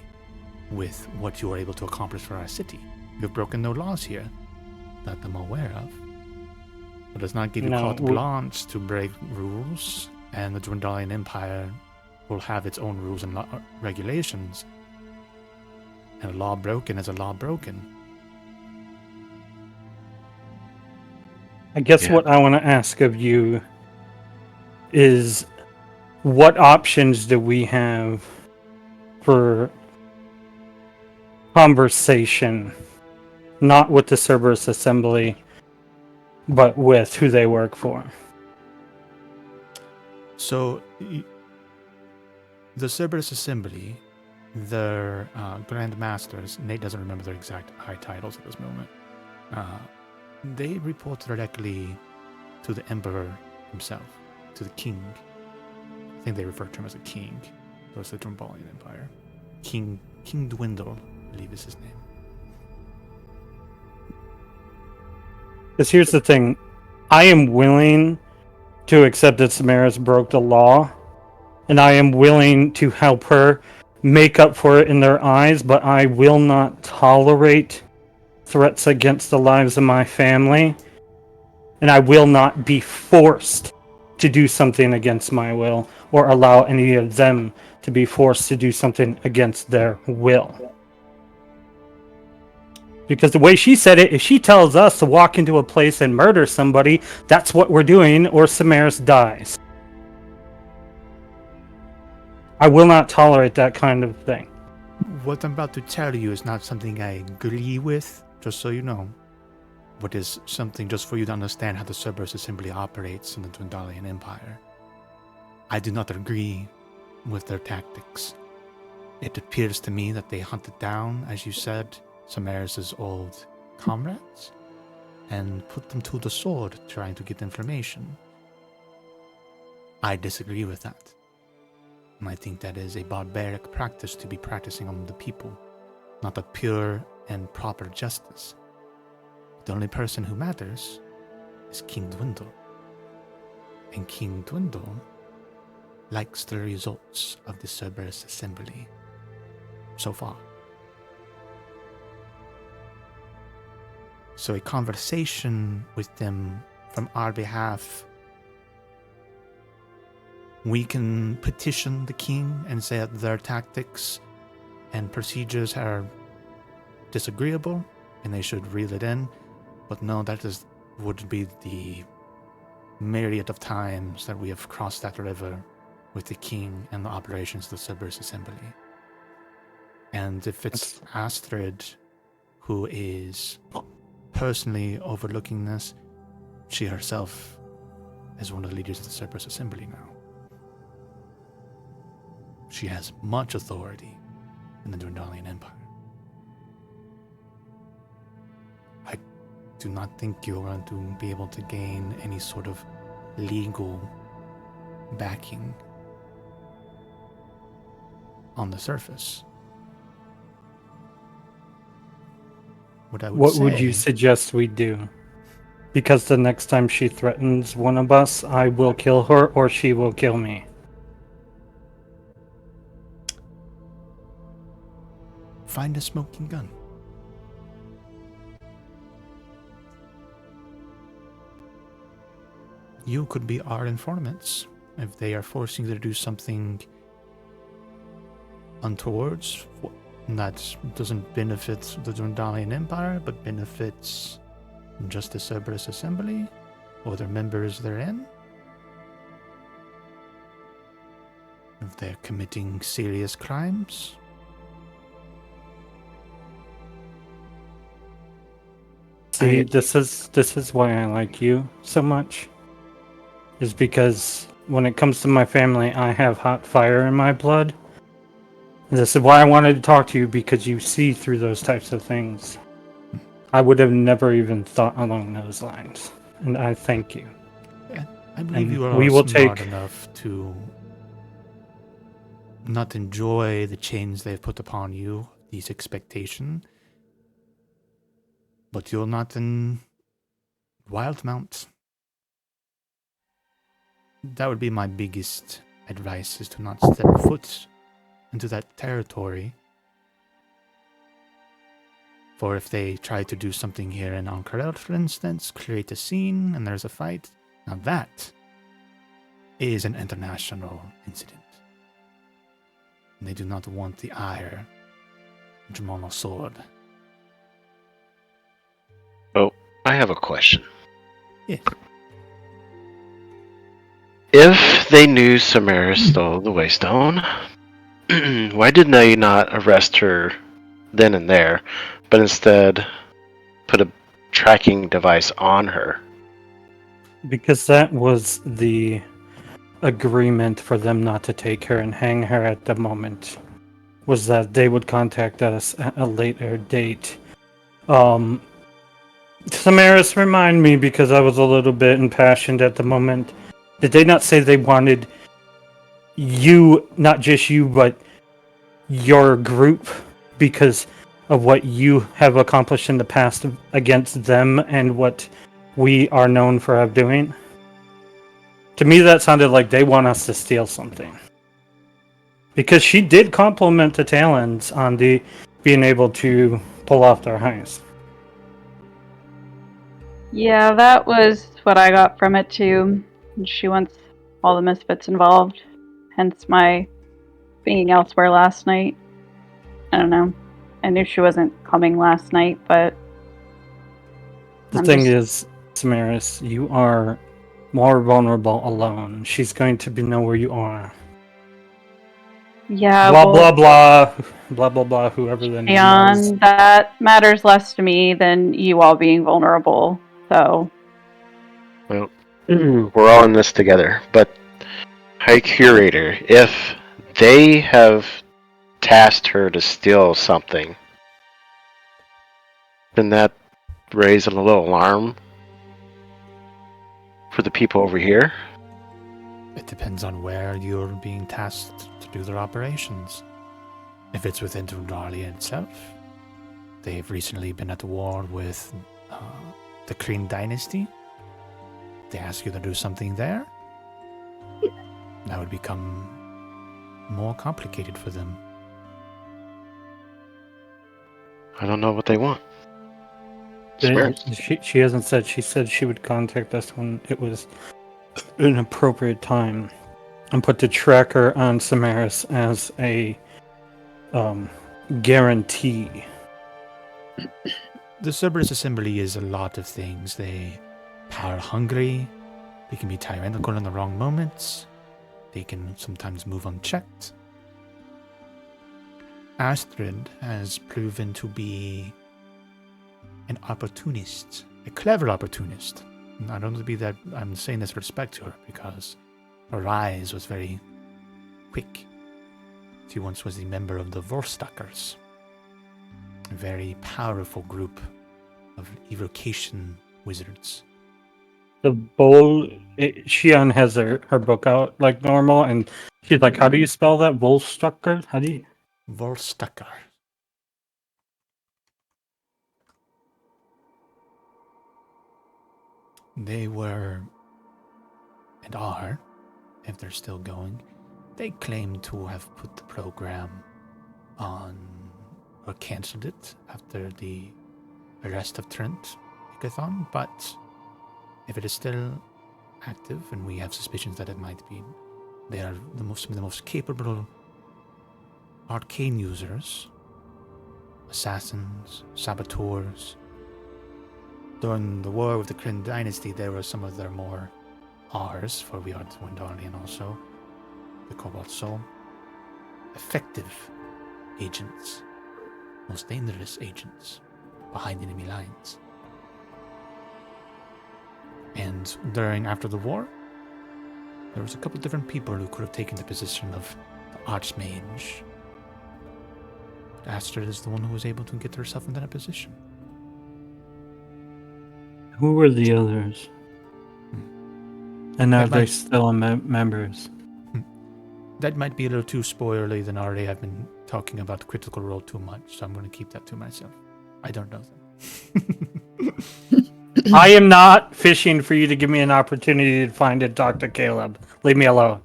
with what you were able to accomplish for our city. You've broken no laws here that I'm aware of. It does not give you carte blanche to break rules, and the Dwendalian Empire will have its own rules and regulations. And a law broken is a law broken. I guess what I want to ask of you is, what options do we have for conversation, not with the Cerberus Assembly, but with who they work for? So, the Cerberus Assembly, their Grand Masters, Nate doesn't remember their exact high titles at this moment, they report directly to the Emperor himself, to the king. I think they refer to him as a king. So it's the Drumbalian Empire. King Dwindle, I believe is his name. Because here's the thing. I am willing to accept that Samaras broke the law, and I am willing to help her make up for it in their eyes, but I will not tolerate threats against the lives of my family, and I will not be forced to do something against my will, or allow any of them to be forced to do something against their will. Because the way she said it, if she tells us to walk into a place and murder somebody, that's what we're doing, or Samaras dies. I will not tolerate that kind of thing. What I'm about to tell you is not something I agree with, just so you know. But is something just for you to understand how the Cerberus Assembly operates in the Dwendalian Empire. I do not agree with their tactics. It appears to me that they hunted down, as you said, Samaras' old comrades and put them to the sword trying to get information. I disagree with that. And I think that is a barbaric practice to be practicing on the people, not a pure and proper justice. The only person who matters is King Dwindle. And King Dwindle likes the results of the Cerberus Assembly so far. So a conversation with them from our behalf, we can petition the king and say that their tactics and procedures are disagreeable and they should reel it in. But no, would be the myriad of times that we have crossed that river with the king and the operations of the Cerberus Assembly. And if it's Astrid who is personally overlooking this, she herself is one of the leaders of the Cerberus Assembly now. She has much authority in the Dwendalian Empire. I do not think you're going to be able to gain any sort of legal backing on the surface. What would you suggest we do? Because the next time she threatens one of us, I will kill her or she will kill me. Find a smoking gun. You could be our informants if they are forcing you to do something untowards that doesn't benefit the Dwendalian Empire, but benefits just the Cerberus Assembly or their members therein. If they're committing serious crimes. See, this is why I like you so much. Is because when it comes to my family, I have hot fire in my blood. This is why I wanted to talk to you, because you see through those types of things. I would have never even thought along those lines. And I thank you. Yeah, I believe you are smart enough to not enjoy the chains they've put upon you, these expectations. But you're not in Wildmount. That would be my biggest advice, is to not step foot into that territory. For if they try to do something here in Ank'Harel, for instance, create a scene and there's a fight, now that is an international incident. And they do not want the ire of Jamal Sword. Oh, I have a question. Yes. If they knew Samaras stole the Waystone, why did they not arrest her then and there, but instead put a tracking device on her? Because that was the agreement for them not to take her and hang her at the moment. Was that they would contact us at a later date. Samaras, remind me, because I was a little bit impassioned at the moment. Did they not say they wanted you, not just you, but your group, because of what you have accomplished in the past against them and what we are known for doing? To me, that sounded like they want us to steal something. Because she did compliment the Talons on the being able to pull off their heist. Yeah, that was what I got from it too. She wants all the Misfits involved, hence my being elsewhere last night. I don't know. I knew she wasn't coming last night, but The thing is, Samaris, you are more vulnerable alone. She's going to know where you are. yeah, Blah, blah, blah. Blah, blah, blah, whoever the name was. and that matters less to me than you all being vulnerable. So, Well, we're all in this together. But, High Curator, if they have tasked her to steal something, then that raise a little alarm for the people over here? It depends on where you're being tasked to do their operations. If it's within Dundalia itself, they've recently been at war with the Kryn dynasty. They ask you to do something there. That would become more complicated for them. I don't know what they want. She hasn't said. She said she would contact us when it was an appropriate time, and put the tracker on Samaris as a guarantee. The Cerberus Assembly is a lot of things. They power hungry. They can be tyrannical in the wrong moments. They can sometimes move unchecked. Astrid has proven to be an opportunist, a clever opportunist. And I don't want to be that. I'm saying this with respect to her because her rise was very quick. She once was a member of the Vorstackers, a very powerful group of evocation wizards. The bowl. Shion has her book out like normal, and she's like, "How do you spell that? Volstucker? How do you?" Vorstacker. They were, and are, if they're still going, they claim to have put the program on, or cancelled it after the arrest of Trent Hackathon, but if it is still active, and we have suspicions that it might be, they are some of the most capable arcane users, assassins, saboteurs. During the war with the Kryn dynasty, there were some of their more R's, for we are Wendalian also, the Cobalt Soul. Effective agents, most dangerous agents, behind enemy lines. And after the war, there was a couple different people who could have taken the position of the Archmage. But Astrid is the one who was able to get herself into that position. Who were the others? And are That they might- still members? That might be a little too spoilerly, than already I've been talking about the Critical Role too much, so I'm going to keep that to myself. I don't know them. I am not fishing for you to give me an opportunity to find a Dr. Caleb. Leave me alone.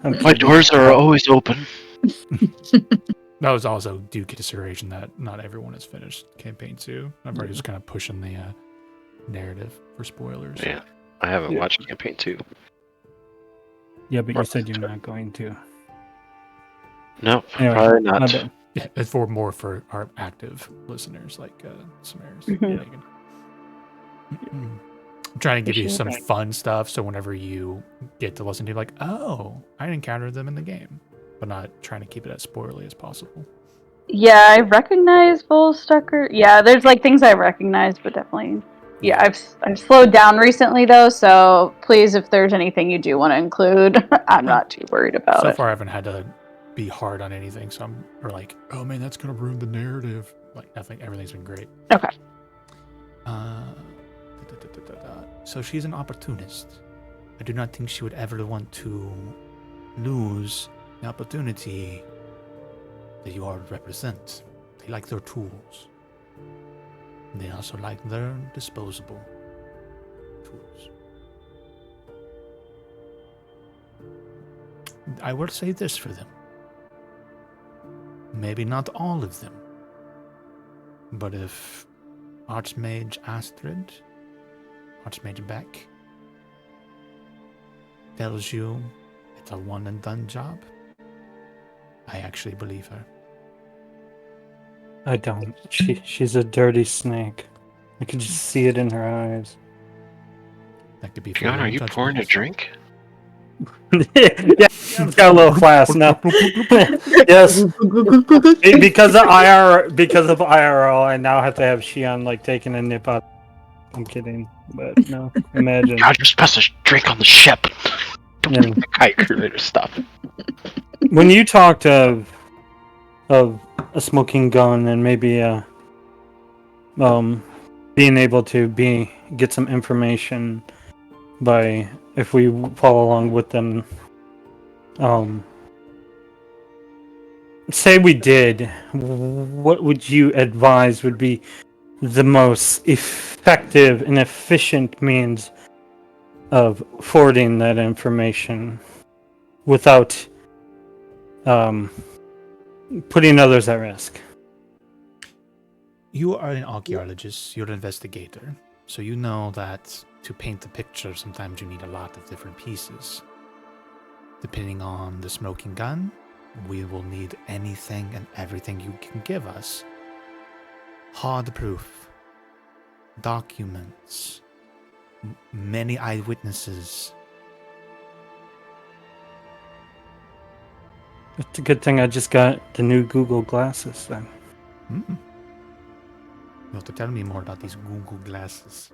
My doors are always open. That was also due consideration that not everyone has finished Campaign 2. Everybody was kind of pushing the narrative for spoilers. Yeah, I haven't watched Campaign 2. Yeah, but you said you're not going to. No, Anyway, probably my not. bad. Yeah, it's for our active listeners like Samaris. Mhm. I'm trying to give you some Appreciate fun stuff, so whenever you get to listen to it, like, oh, I encountered them in the game, but not trying to keep it as spoilerly as possible. yeah, I recognize Volstucker. Yeah, there's like things I recognize, but definitely. Yeah, I've slowed down recently though, so please, if there's anything you do want to include, I'm not too worried about So it. far, I haven't had to be hard on anything, so or like, oh man, that's gonna ruin the narrative. Like nothing, everything's been great. Okay. So she's an opportunist. I do not think she would ever want to lose the opportunity that you all represent. They like their tools. They also like their disposable tools. I will say this for them. Maybe not all of them. But if Archmage Astrid, Archmage Beck, tells you it's a one and done job, I actually believe her. I don't. She's a dirty snake. I can just see it in her eyes. That could be. John, are you pouring a drink? Yeah, it's got a little class now. Yes, because of IRL, I now have to have Shion like taking a nip out. I'm kidding, but no, imagine. God, you're supposed to drink on the ship. Don't Yeah. kite creator stuff. When you talked of a smoking gun and maybe being able to get some information by if we follow along with them, say we did, what would you advise would be the most effective and efficient means of forwarding that information without putting others at risk? You are an archaeologist, you're an investigator, so you know that to paint the picture, sometimes you need a lot of different pieces. Depending on the smoking gun, we will need anything and everything you can give us. Hard proof, documents, many eyewitnesses. It's a good thing I just got the new Google glasses then. You have to tell me more about these Google glasses.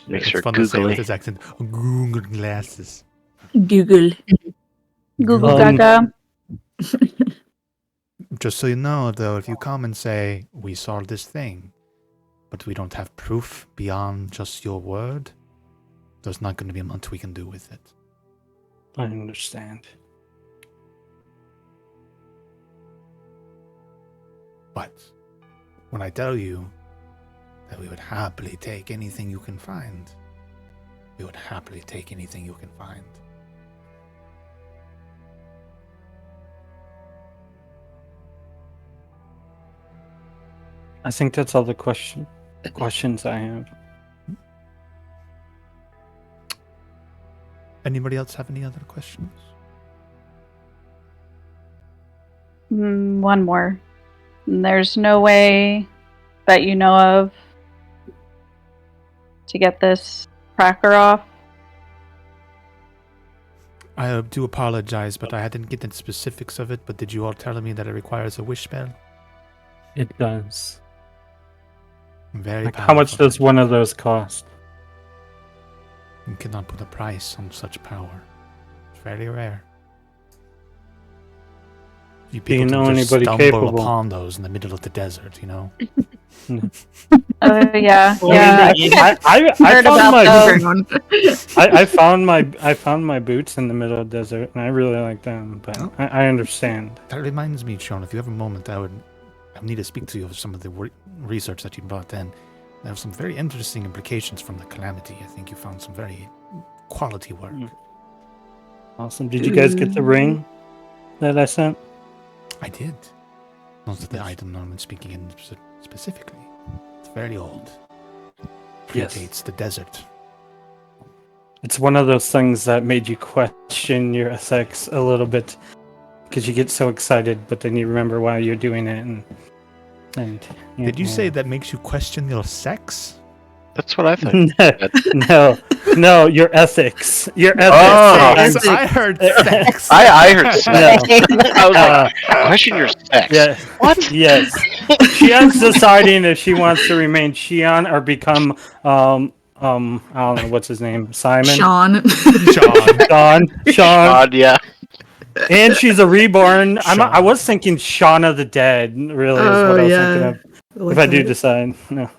Makes It's her fun to say with googly. his accent. Google glasses. Google. Google Um, Gaga. Just so you know, though, if you come and say, we saw this thing, but we don't have proof beyond just your word, there's not going to be much we can do with it. I understand. But when I tell you that we would happily take anything you can find, we would happily take anything you can find. I think that's all the questions I have. Anybody else have any other questions? One more. There's no way that you know of to get this cracker off? I do apologize, but I didn't get the specifics of it, but did you all tell me that it requires a wish spell? It does. Very Like, how much powerful. does one of those cost? You cannot put a price on such power. It's very rare. You Do you people know can just anybody stumble capable? upon those in the middle of the desert, you know? Oh yeah, Well, yeah. indeed. I Heard found about my I found my boots in the middle of the desert, and I really like them. But Oh. I understand. That reminds me, Sean, if you have a moment, I need to speak to you of some of the research that you brought in. There have some very interesting implications from the calamity. I think you found some very quality work. Awesome. Did you guys get the ring that I sent? I did. Not the item I'm speaking in specifically. It's very old. Yes. Predates the desert. It's one of those things that made you question your ethics a little bit because you get so excited, but then you remember why you're doing it. And Did you say that makes you question your sex? That's what I thought. no, your ethics. Your ethics. Oh, Ethics. I heard sex. I heard sex. No. I was like, question your sex. Yeah. What? Yes. Shion's deciding if she wants to remain Shion or become I don't know what's his name. Simon. Sean. Sean. Sean. God, yeah. And she's a reborn. I Sean. was thinking Shaun of the Dead, really, is what I was thinking of. If I do decide. No.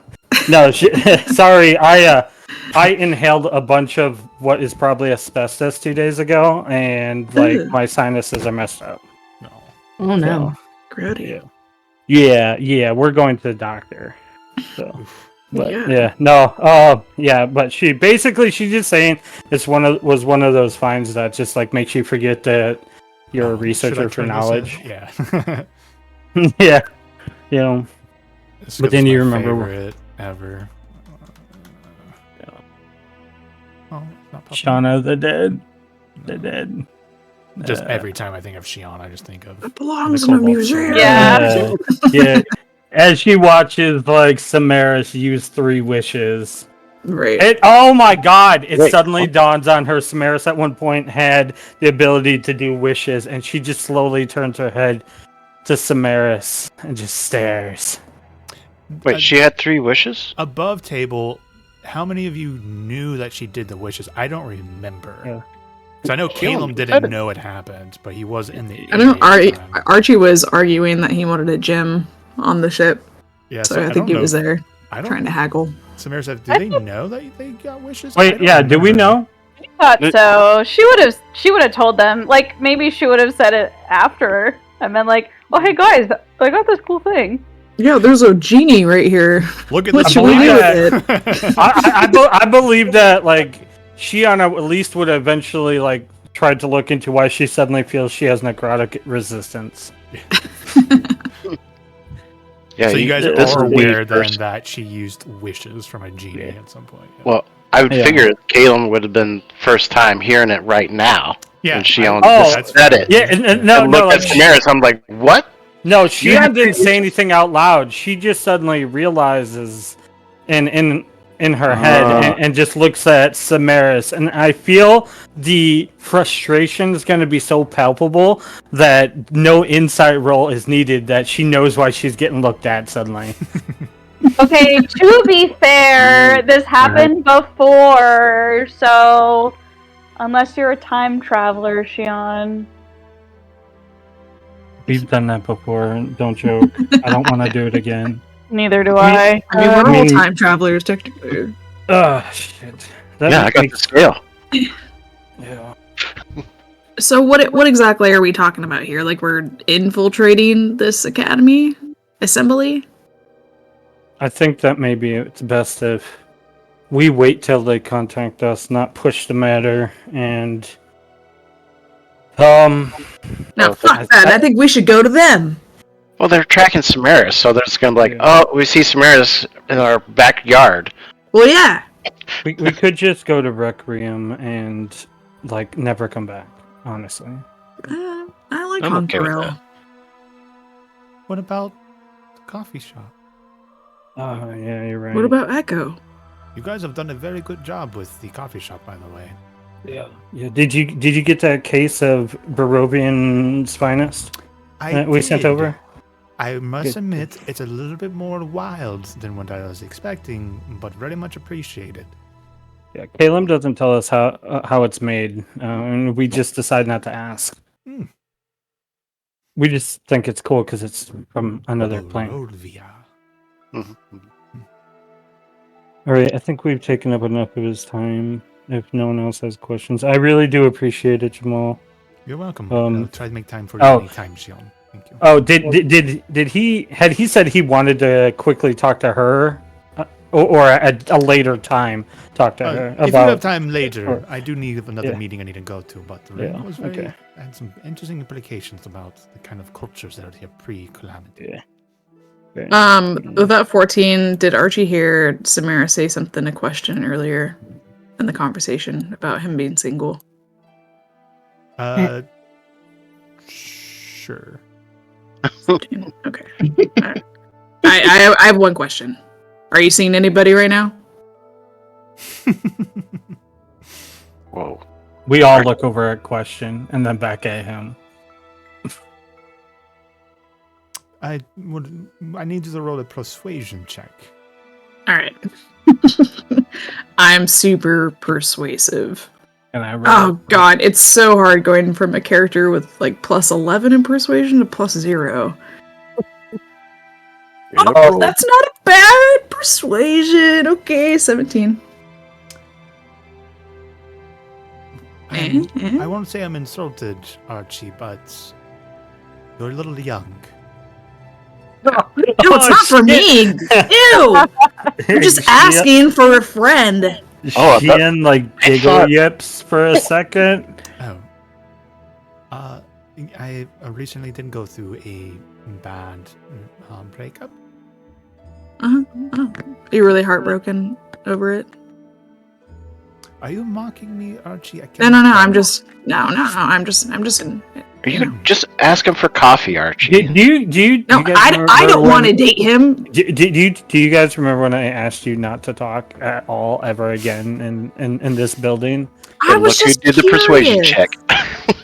No, sorry. I inhaled a bunch of what is probably asbestos 2 days ago, and like Ugh. my sinuses are messed up. No. Oh no. Grody. Yeah. We're going to the doctor. So, Oof. but Yeah. but she just saying was one of those finds that just like makes you forget that you're a Oh, should I researcher for turn this in? knowledge. Yeah. Yeah, you know. This But was then my you remember- favorite ever. Oh, it's not popping up. Shauna the dead. Just every time I think of Shion, I just think of It belongs in a Cobalt museum. Sword. Yeah. Yeah. As she watches like Samaris use 3 wishes. Right. Oh my god! It Wait, suddenly what? dawns on her. Samaris at one point had the ability to do wishes, and she just slowly turns her head to Samaris and just stares. Wait, she had 3 wishes? Above table, how many of you knew that she did the wishes? I don't remember. Yeah. Because I know Caleb didn't know it happened, but he was in the. I know area at the time. Archie was arguing that he wanted a gym on the ship, Yeah, so I think don't he know was if- there I don't. trying to haggle. Samara said, "Do they know that they got wishes?" I Wait, don't yeah, do we remember. know? I thought so. She would have told them. Like maybe she would have said it after and been like, "Oh hey guys, I got this cool thing." Yeah, there's a genie right here. Look at What this. should we do believe with it? I believe that like Shiana at least would eventually like try to look into why she suddenly feels she has necrotic resistance. Yeah, So you guys this are is the aware then first- that she used wishes from a genie at some point. Yeah. Well, I would Yeah. figure Caleb would have been first time hearing it right now. Yeah, And she I- only Oh, just said it. Yeah, no, And no, looked like, at Samaris, I'm like, what? no, You Shiana have didn't say anything out loud. She just suddenly realizes in her head and just looks at Samaris, and I feel the frustration is going to be so palpable that no insight roll is needed. That she knows why she's getting looked at suddenly. Okay, to be fair, this happened before, so unless you're a time traveler, Shion. We've done that before. Don't joke. I don't want to do it again. Neither do I. I mean, we're all mean- time travelers, technically. Oh shit. That Yeah, I got the scale. yeah. So what exactly are we talking about here? Like we're infiltrating this academy assembly? I think that maybe it's best if we wait till they contact us, not push the matter, and No, Well, fuck that. I think we should go to them. Well, they're tracking Samaris, so they're just going to be like, Yeah. oh, we see Samaris in our backyard. Well, yeah. we could just go to Requiem and like never come back. Honestly, I like I'm okay with Honkarel. that. What about the coffee shop? yeah, you're right. What about Echo? You guys have done a very good job with the coffee shop, by the way. Yeah, did you get that case of Barovian's finest that we sent did. over? I must Good. admit, it's a little bit more wild than what I was expecting, but very much appreciated. Yeah, Caleb doesn't tell us how it's made, and we just decide not to ask. Hmm. We just think it's cool because it's from another planet. Barovia. Mhm. All right, I think we've taken up enough of his time. If no one else has questions, I really do appreciate it, Jamal. You're welcome. Um, I'll try to make time for you oh. anytime, Shion. Thank you. Oh, did he said he wanted to quickly talk to her, or at a later time talk to her If you have about? time later, Or- I do need another Yeah. meeting I need to go to, but Yeah, it was very, okay. had some interesting implications about the kind of cultures that are here pre-calamity. Yeah. With that 14, did Archie hear Samara say something to question earlier in the conversation about him being single? Sure. Okay. Alright. I have one question. Are you seeing anybody right now? Whoa. We all look over at question and then back at him. I need you to roll a persuasion check. Alright. I'm super persuasive. And I Oh god, it's so hard going from a character with like plus 11 in persuasion to plus 0. Oh, that's not a bad persuasion. Okay, 17. I won't say I'm insulted, Archie, but you're a little young. No, it's not for me. Ew. I'm just asking for a friend. Sheehan giggle yips for a second. Oh. I recently did go through a bad breakup. Oh. Are you really heartbroken over it? Are you mocking me, Archie? No. I'm just in. Are you just asking for coffee, Archie? Do you No, guys I don't want to date him. Do you guys remember when I asked you not to talk at all ever again in this building? I was just did the persuasion check.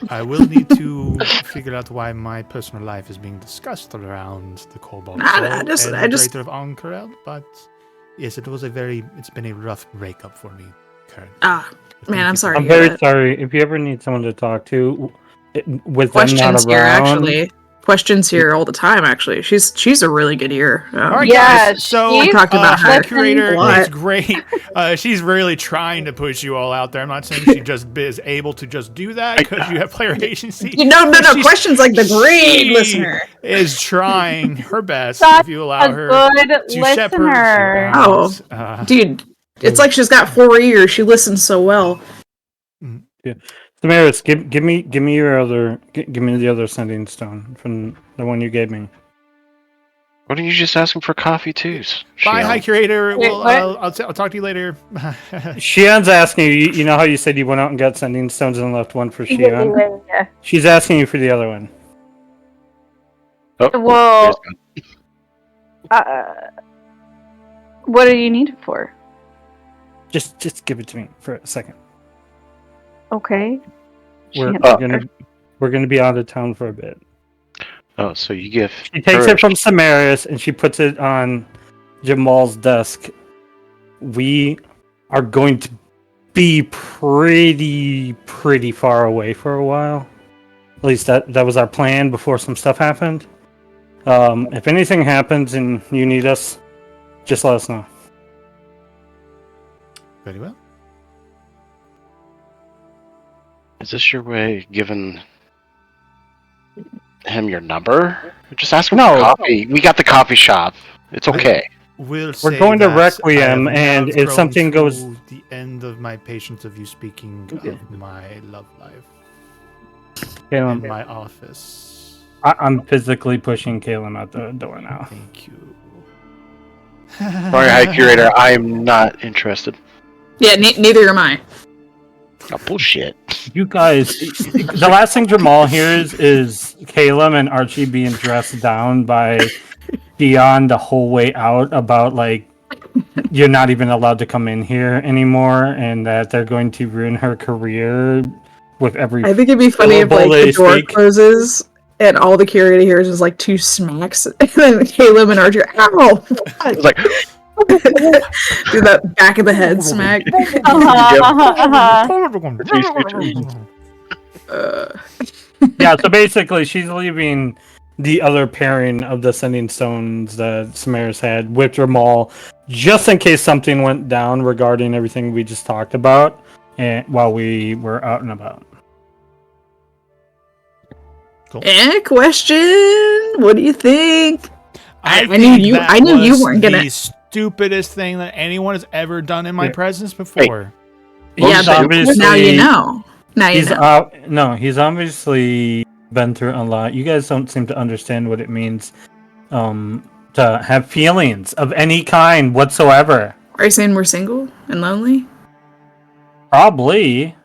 I will need to figure out why my personal life is being discussed around the Cobalt Soul and the Greater of Ankarel, but yes, it's been a rough breakup for me currently. Man, I'm sorry. I'm very sorry. If you ever need someone to talk to, with questions them not around, here, actually. Questions here all the time. Actually, she's a really good ear. All right, Yeah, guys. So I talked about her. Curator What? is great. She's really trying to push you all out there. I'm not saying she just is able to just do that because you have player agency. No. Questions like the great She listener is trying her best Such if you allow a her good to shepherd you listener. out. Oh. Dude. It's like she's got 4 ears. She listens so well. Yeah. Damaris, give me the other sending stone from the one you gave me. Why don't you just ask him for coffee too? Bye, High Curator. Wait, Well, what? I'll talk to you later. Sheehan's asking you. You know how you said you went out and got sending stones and left one for Sheehan? Yeah. She's asking you for the other one. Oh, Well, what do you need it for? Just give it to me for a second. Okay. We're Can't- gonna be out of town for a bit. oh, so you give. She takes her- it from Samaris and she puts it on Jamal's desk. We are going to be pretty far away for a while. At least that was our plan before some stuff happened. If anything happens and you need us, just let us know. Very well. Is this your way of giving him your number? Just ask him for coffee. We got the coffee shop. It's okay. We're going to Requiem, and if something goes, the end of my patience of you speaking of my love life in my office. I'm physically pushing Caleb out the door now. Thank you. Sorry, High Curator. I am not interested. Yeah, neither am I. Oh, bullshit. You guys, the last thing Jamal hears is Caleb and Archie being dressed down by Dion the whole way out about you're not even allowed to come in here anymore, and that they're going to ruin her career with every. I think it'd be funny if syllable the they door speak. closes and all the curator hears is 2 smacks, and then Caleb and Archie, ow! It's like, Do that back of the head smack. Yeah, so basically, she's leaving the other pairing of the sending stones that Samaris had with Jamal, just in case something went down regarding everything we just talked about, and while we were out and about. Cool. Question. What do you think? I think knew you. that I knew you was weren't gonna. the stupidest thing that anyone has ever done in my presence before. Yeah, Most but obviously- now you know. Now you He's know. no, he's obviously been through a lot. You guys don't seem to understand what it means to have feelings of any kind whatsoever. Are you saying we're single and lonely? Probably.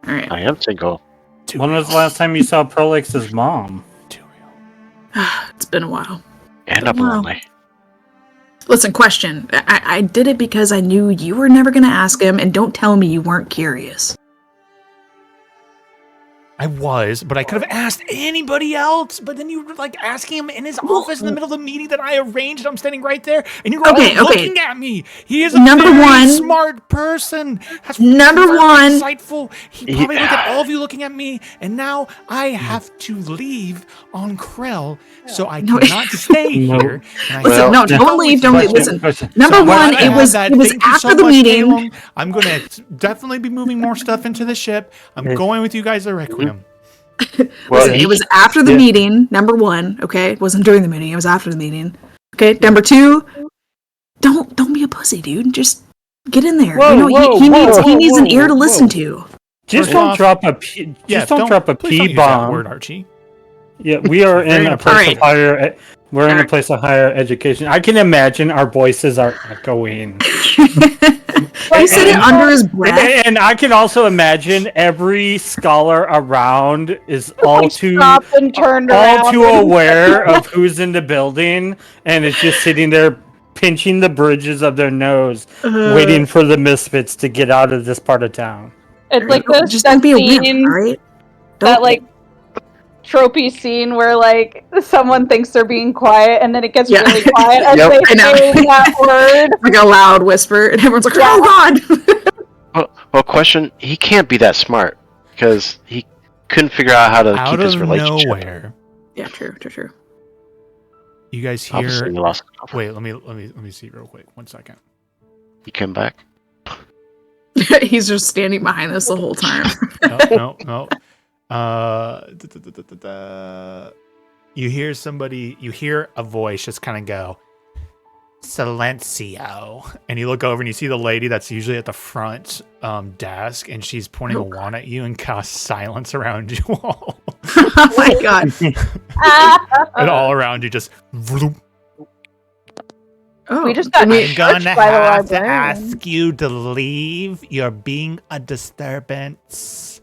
All right. I am single. When was the last time you saw Prolix's mom? Too real. It's been a while. And I'm Wow. lonely. Listen, question. I did it because I knew you were never going to ask him, and don't tell me you weren't curious. I was, but I could have asked anybody else. But then you were like asking him in his office in the middle of the meeting that I arranged. I'm standing right there, and you're all looking at me. He is a very smart person. That's insightful. He probably looked at all of you looking at me, and now I have to leave on Krell, so I cannot stay here. Listen, don't leave. Listen. Number one, it was after the meeting. Caleb. I'm gonna definitely be moving more stuff into the ship. I'm going with you guys to Requiem. Listen, it was after the meeting. Number one, okay, it wasn't during the meeting. It was after the meeting. Okay, number two, don't be a pussy, dude. Just get in there. He needs an ear to listen to. Just don't drop a P bomb. Word, Archie. Yeah, we are in a place of higher. We're in a place of higher education. I can imagine our voices are echoing. He said it under his breath. And I can also imagine every scholar around is all too aware of who's in the building, and it's just sitting there pinching the bridges of their nose, waiting for the Misfits to get out of this part of town. It's like those just don't be a wimp, right? That like tropey scene where like someone thinks they're being quiet and then it gets really quiet as they say that word. Like a loud whisper, and everyone's like, "Oh God!" Well, question: he can't be that smart because he couldn't figure out how to keep his relationship. Nowhere. Yeah, true. You guys hear? Obviously, you lost. Wait, let me see real quick. 1 second. He came back. He's just standing behind us the whole time. No. You hear a voice just kind of go, Silencio. And you look over and you see the lady that's usually at the front desk, and she's pointing a wand at you and casts silence around you all. Oh my God. And all around you just... Vroom. Oh, we just got I'm gonna have to ask you to leave. You're being a disturbance.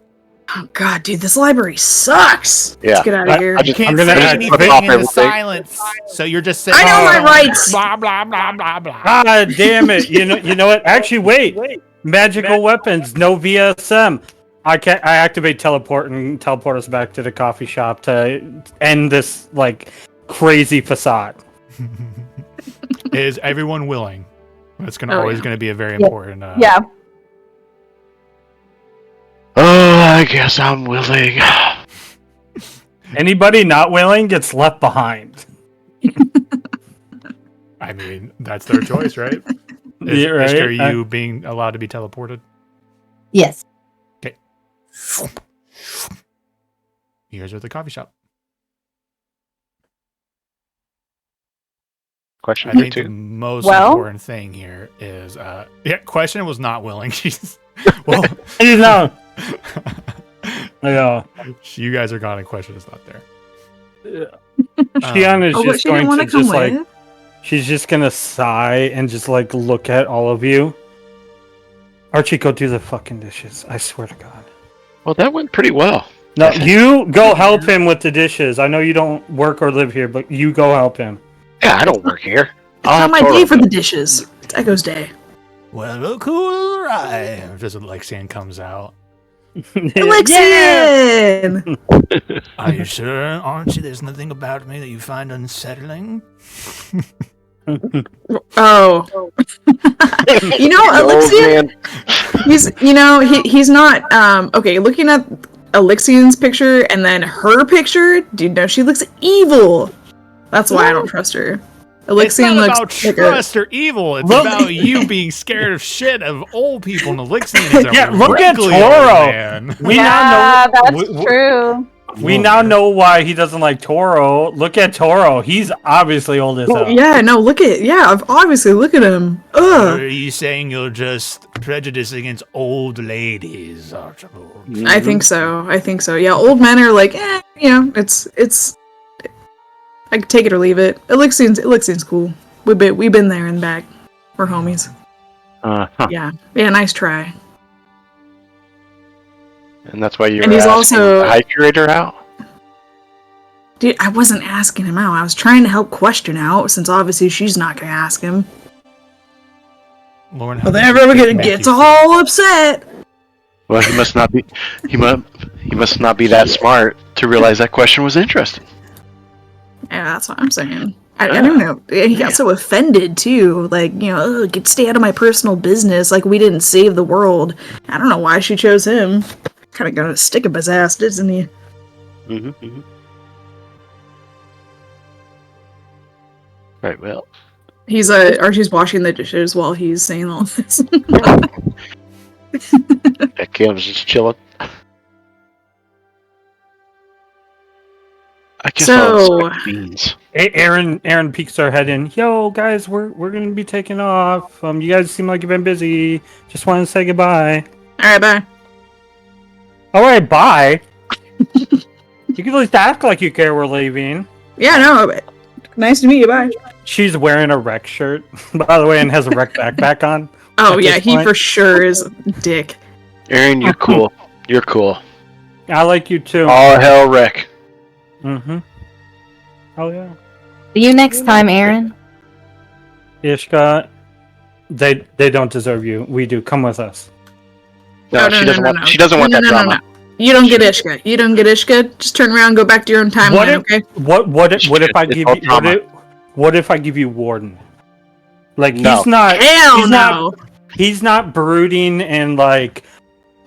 Oh God, dude, this library sucks. Yeah. Let's get out of here. You can't say anything in the silence, so you're just saying. I know my rights. Blah blah blah blah blah. Ah, damn it! You know what? Actually, wait. Magical weapons, no VSM. I activate teleport and teleport us back to the coffee shop to end this like crazy facade. Is everyone willing? That's always going to be a very important. Yeah. Oh, I guess I'm willing. Anybody not willing gets left behind. I mean, that's their choice, right? Are you being allowed to be teleported? Yes. Okay. You guys are at the coffee shop. Question I think the most important thing here is, question was not willing. She's no. Yeah. You guys are gone and question is not there. Shiana's just going to just like, she's just gonna sigh and just like look at all of you. Archie, go do the fucking dishes. I swear to God. Well, that went pretty well. No, you go help him with the dishes. I know you don't work or live here, but you go help him. Yeah, I don't work here. It's not my day for the dishes. It's Echo's day. Well, look who arrived. Just Alexian comes out. Alexian! Are you sure, Archie? There's nothing about me that you find unsettling? Oh. Alexian, he's not, okay, looking at Alexian's picture and then her picture, dude, no, she looks evil. That's why I don't trust her. Alexian looks about trust or evil. It's about you being scared of shit of old people. And Alexian is a look at Toro. Man. That's true. We now know why he doesn't like Toro. Look at Toro. He's obviously old as hell. Yeah, no, obviously look at him. Ugh. Are you saying you're just prejudiced against old ladies, Archibald? I think so. Yeah, old men are like, it's. I can take it or leave it. Alexian's cool. We've been there and back. We're homies. Yeah, nice try. And that's why and he's also the high curator out? Dude, I wasn't asking him out. I was trying to help Question out, since obviously she's not going to ask him. Lauren, then everyone gets all upset. Well, he must not be. He You must not be that smart to realize that question was interesting. Yeah, that's what I'm saying. I don't know. He got so offended too. Like, stay out of my personal business. Like, we didn't save the world. I don't know why she chose him. Kind of got a stick up his ass, doesn't he? Mm-hmm. Right. Well, Archie's washing the dishes while he's saying all this. Caleb's just chilling. I guess So, I'll beans. Hey, Aaron peeks her head in. Yo, guys, we're gonna be taking off. You guys seem like you've been busy. Just wanted to say goodbye. Alright, bye. Alright, bye. You can at least act like you care we're leaving. Yeah, no, but nice to meet you, bye. She's wearing a Rec shirt, by the way, and has a Rec backpack on. Oh, yeah, he for sure is a dick. Aaron, you're cool. You're cool. I like you too. All hell wreck. Mm-hmm. Oh, yeah. See you next time, Aaron. Ishka, they don't deserve you. We do. Come with us. No, she doesn't want. She doesn't want that drama. No. You don't get Ishka. You don't get Ishka. Just turn around, and go back to your own timeline, okay? What if I give you what if I give you Warden? Like No. he's not. Hell no. He's not brooding and like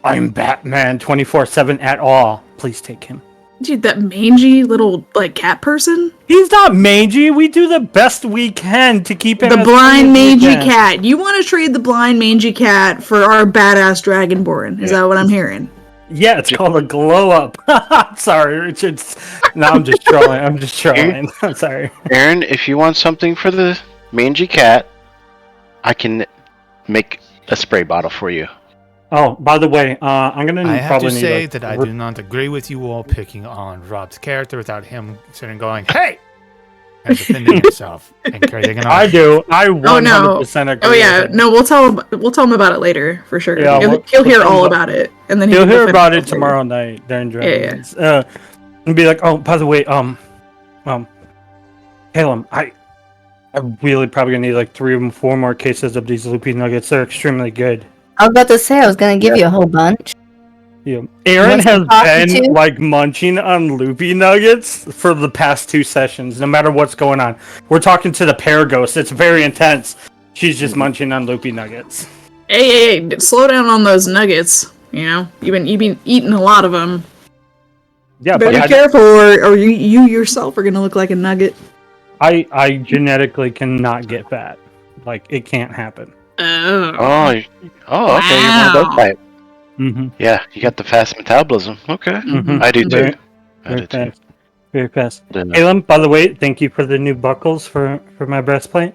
I'm Batman 24/7 at all. Please take him. Dude, that mangy little cat person? He's not mangy. We do the best we can to keep him. The as blind clean as we mangy can. cat. You want to trade the blind mangy cat for our badass dragonborn? Is that what I'm hearing? Yeah, it's called a glow up. Sorry, Richard. No, I'm just trolling. I'm sorry. Aaron, if you want something for the mangy cat, I can make a spray bottle for you. Oh, by the way, I'm gonna I have probably to need say like, that I do not agree with you all picking on Rob's character without him sitting and going, "Hey!" and defending himself and creating an I do. I 100% agree. Oh yeah. with him. No, we'll tell him about it later for sure. Yeah, he'll hear all about it, and then He'll can hear defend about it himself later. tomorrow night during Dragons. And be like, oh, by the way, Caleb, I really probably gonna need like 3 or 4 more cases of these loopy nuggets. They're extremely good. I was about to say I was gonna give you a whole bunch. Yeah. Aaron Want has some coffee been too? like munching on loopy nuggets for the past 2 sessions, no matter what's going on. We're talking to the Paraghost. It's very intense. She's just munching on loopy nuggets. Hey, slow down on those nuggets. You've been eating a lot of them. Yeah, But but be careful, or you yourself are gonna look like a nugget. I genetically cannot get fat. Like, it can't happen. Oh. Oh, okay. Wow. You're one of those type. Mm-hmm. Yeah, you got the fast metabolism. Okay, Mhm. I do too. Very- I do too. Very fast. Then, Caleb, by the way, thank you for the new buckles for my breastplate.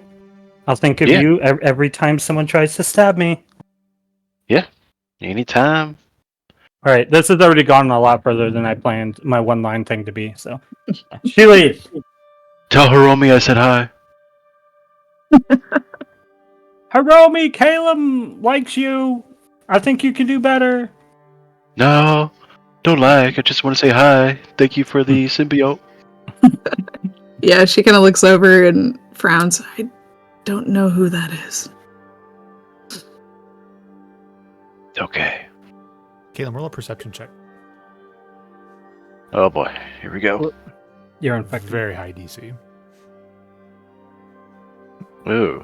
I'll think of Yeah. you every time someone tries to stab me. anytime. All right, this has already gone a lot further than I planned my one-line thing to be. So, she leaves. Tell Hiromi I said hi. Hiromi, Caleb likes you. I think you can do better. No, don't like. I just want to say hi. Thank you for the symbiote. Yeah, she kind of looks over and frowns. I don't know who that is. Okay. Caleb, roll a perception check. Oh boy, here we go. You're infected. Very high DC. Ooh,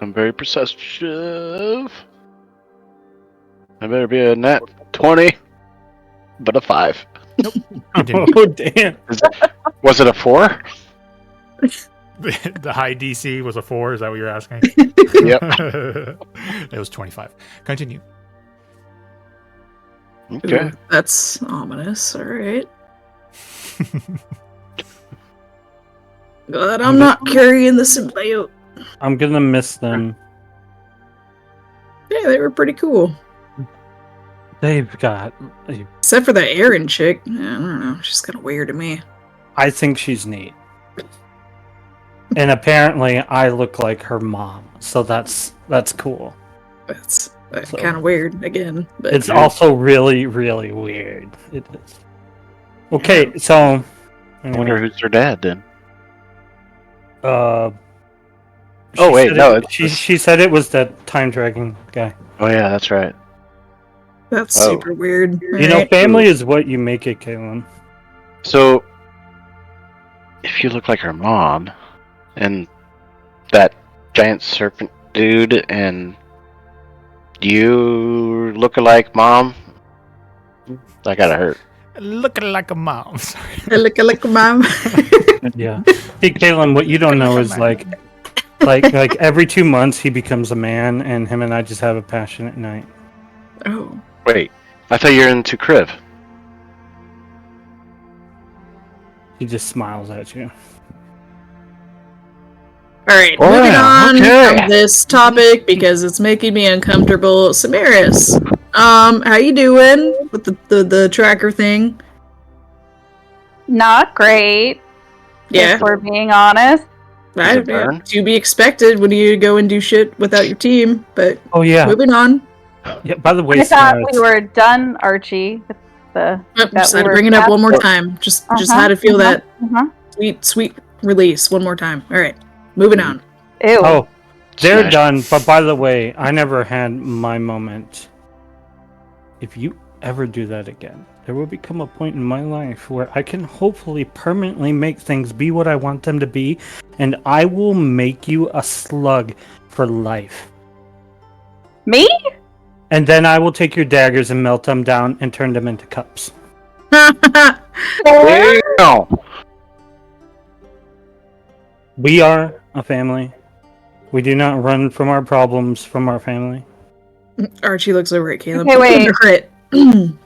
I'm very perceptive. I better be a nat 20, but a 5. Continue. Oh, damn. Was it a 4? The high DC was a 4. Is that what you're asking? Yep. It was 25. Continue. Okay. Ooh, that's ominous. All right. Glad I'm not carrying the symbiote. I'm gonna miss them. Yeah, they were pretty cool. They've got. Except for the Aaron chick. I don't know. She's kind of weird to me. I think she's neat. And apparently, I look like her mom, so that's cool. That's So- kind of weird again. But It's also really, really weird. It is. Okay, so. I wonder who's their dad then. Oh wait, no, it's she said it was that time dragging guy. Oh yeah, that's right. That's super weird. You know, family is what you make it, Caitlin. So, if you look like her mom, and that giant serpent dude, and you look alike mom, that gotta hurt. Looking like a mom. I look like a mom. Yeah. Hey, Caitlin, what you don't know is like every 2 months he becomes a man, and him and I just have a passionate night. Oh. Wait, I thought you were into Kriv. He just smiles at you. All right, moving on from this topic because it's making me uncomfortable. Samaris, how you doing with the tracker thing? Not great. Yeah, If we're being honest. To be expected when you go and do shit without your team. But moving on. Yeah. By the way, I thought we were done, Archie. With the just had to bring it up one more time. Just had to feel that sweet release one more time. All right, moving on. Ew. Oh, they're done. But by the way, I never had my moment. If you ever do that again, there will become a point in my life where I can hopefully permanently make things be what I want them to be, and I will make you a slug for life. Me? And then I will take your daggers and melt them down and turn them into cups. Damn. We are a family. We do not run from our problems from our family. Archie looks over at Caleb. Okay, wait.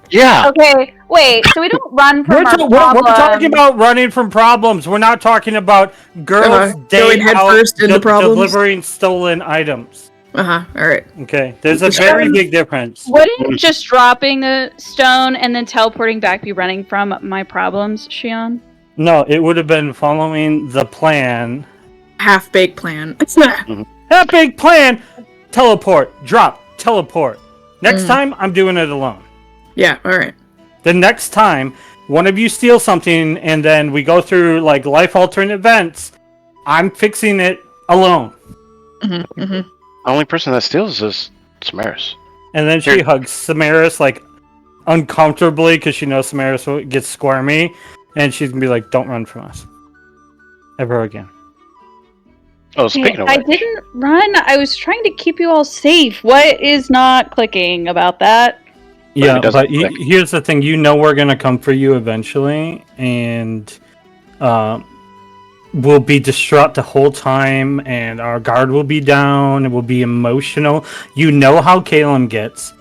Yeah. Okay, wait. So we don't run from our problems. We're talking about running from problems. We're not talking about girls going head first into problems. Delivering stolen items. All right. Okay, there's a very big difference. Wouldn't just dropping the stone and then teleporting back be running from my problems, Shion? No, it would have been following the plan. Half-baked plan. Half-baked plan. Teleport. Drop. Teleport. Next time, I'm doing it alone. Yeah, all right. The next time, one of you steals something, and then we go through like life-altering events, I'm fixing it alone. The only person that steals is Samaris. And then she hugs Samaris like uncomfortably because she knows Samaris gets squirmy, and she's gonna be like, "Don't run from us ever again." Oh, speaking of which, I didn't run. I was trying to keep you all safe. What is not clicking about that? Yeah, but here's the thing. You know we're going to come for you eventually, and we'll be distraught the whole time, and our guard will be down, and we'll be emotional. You know how Caleb gets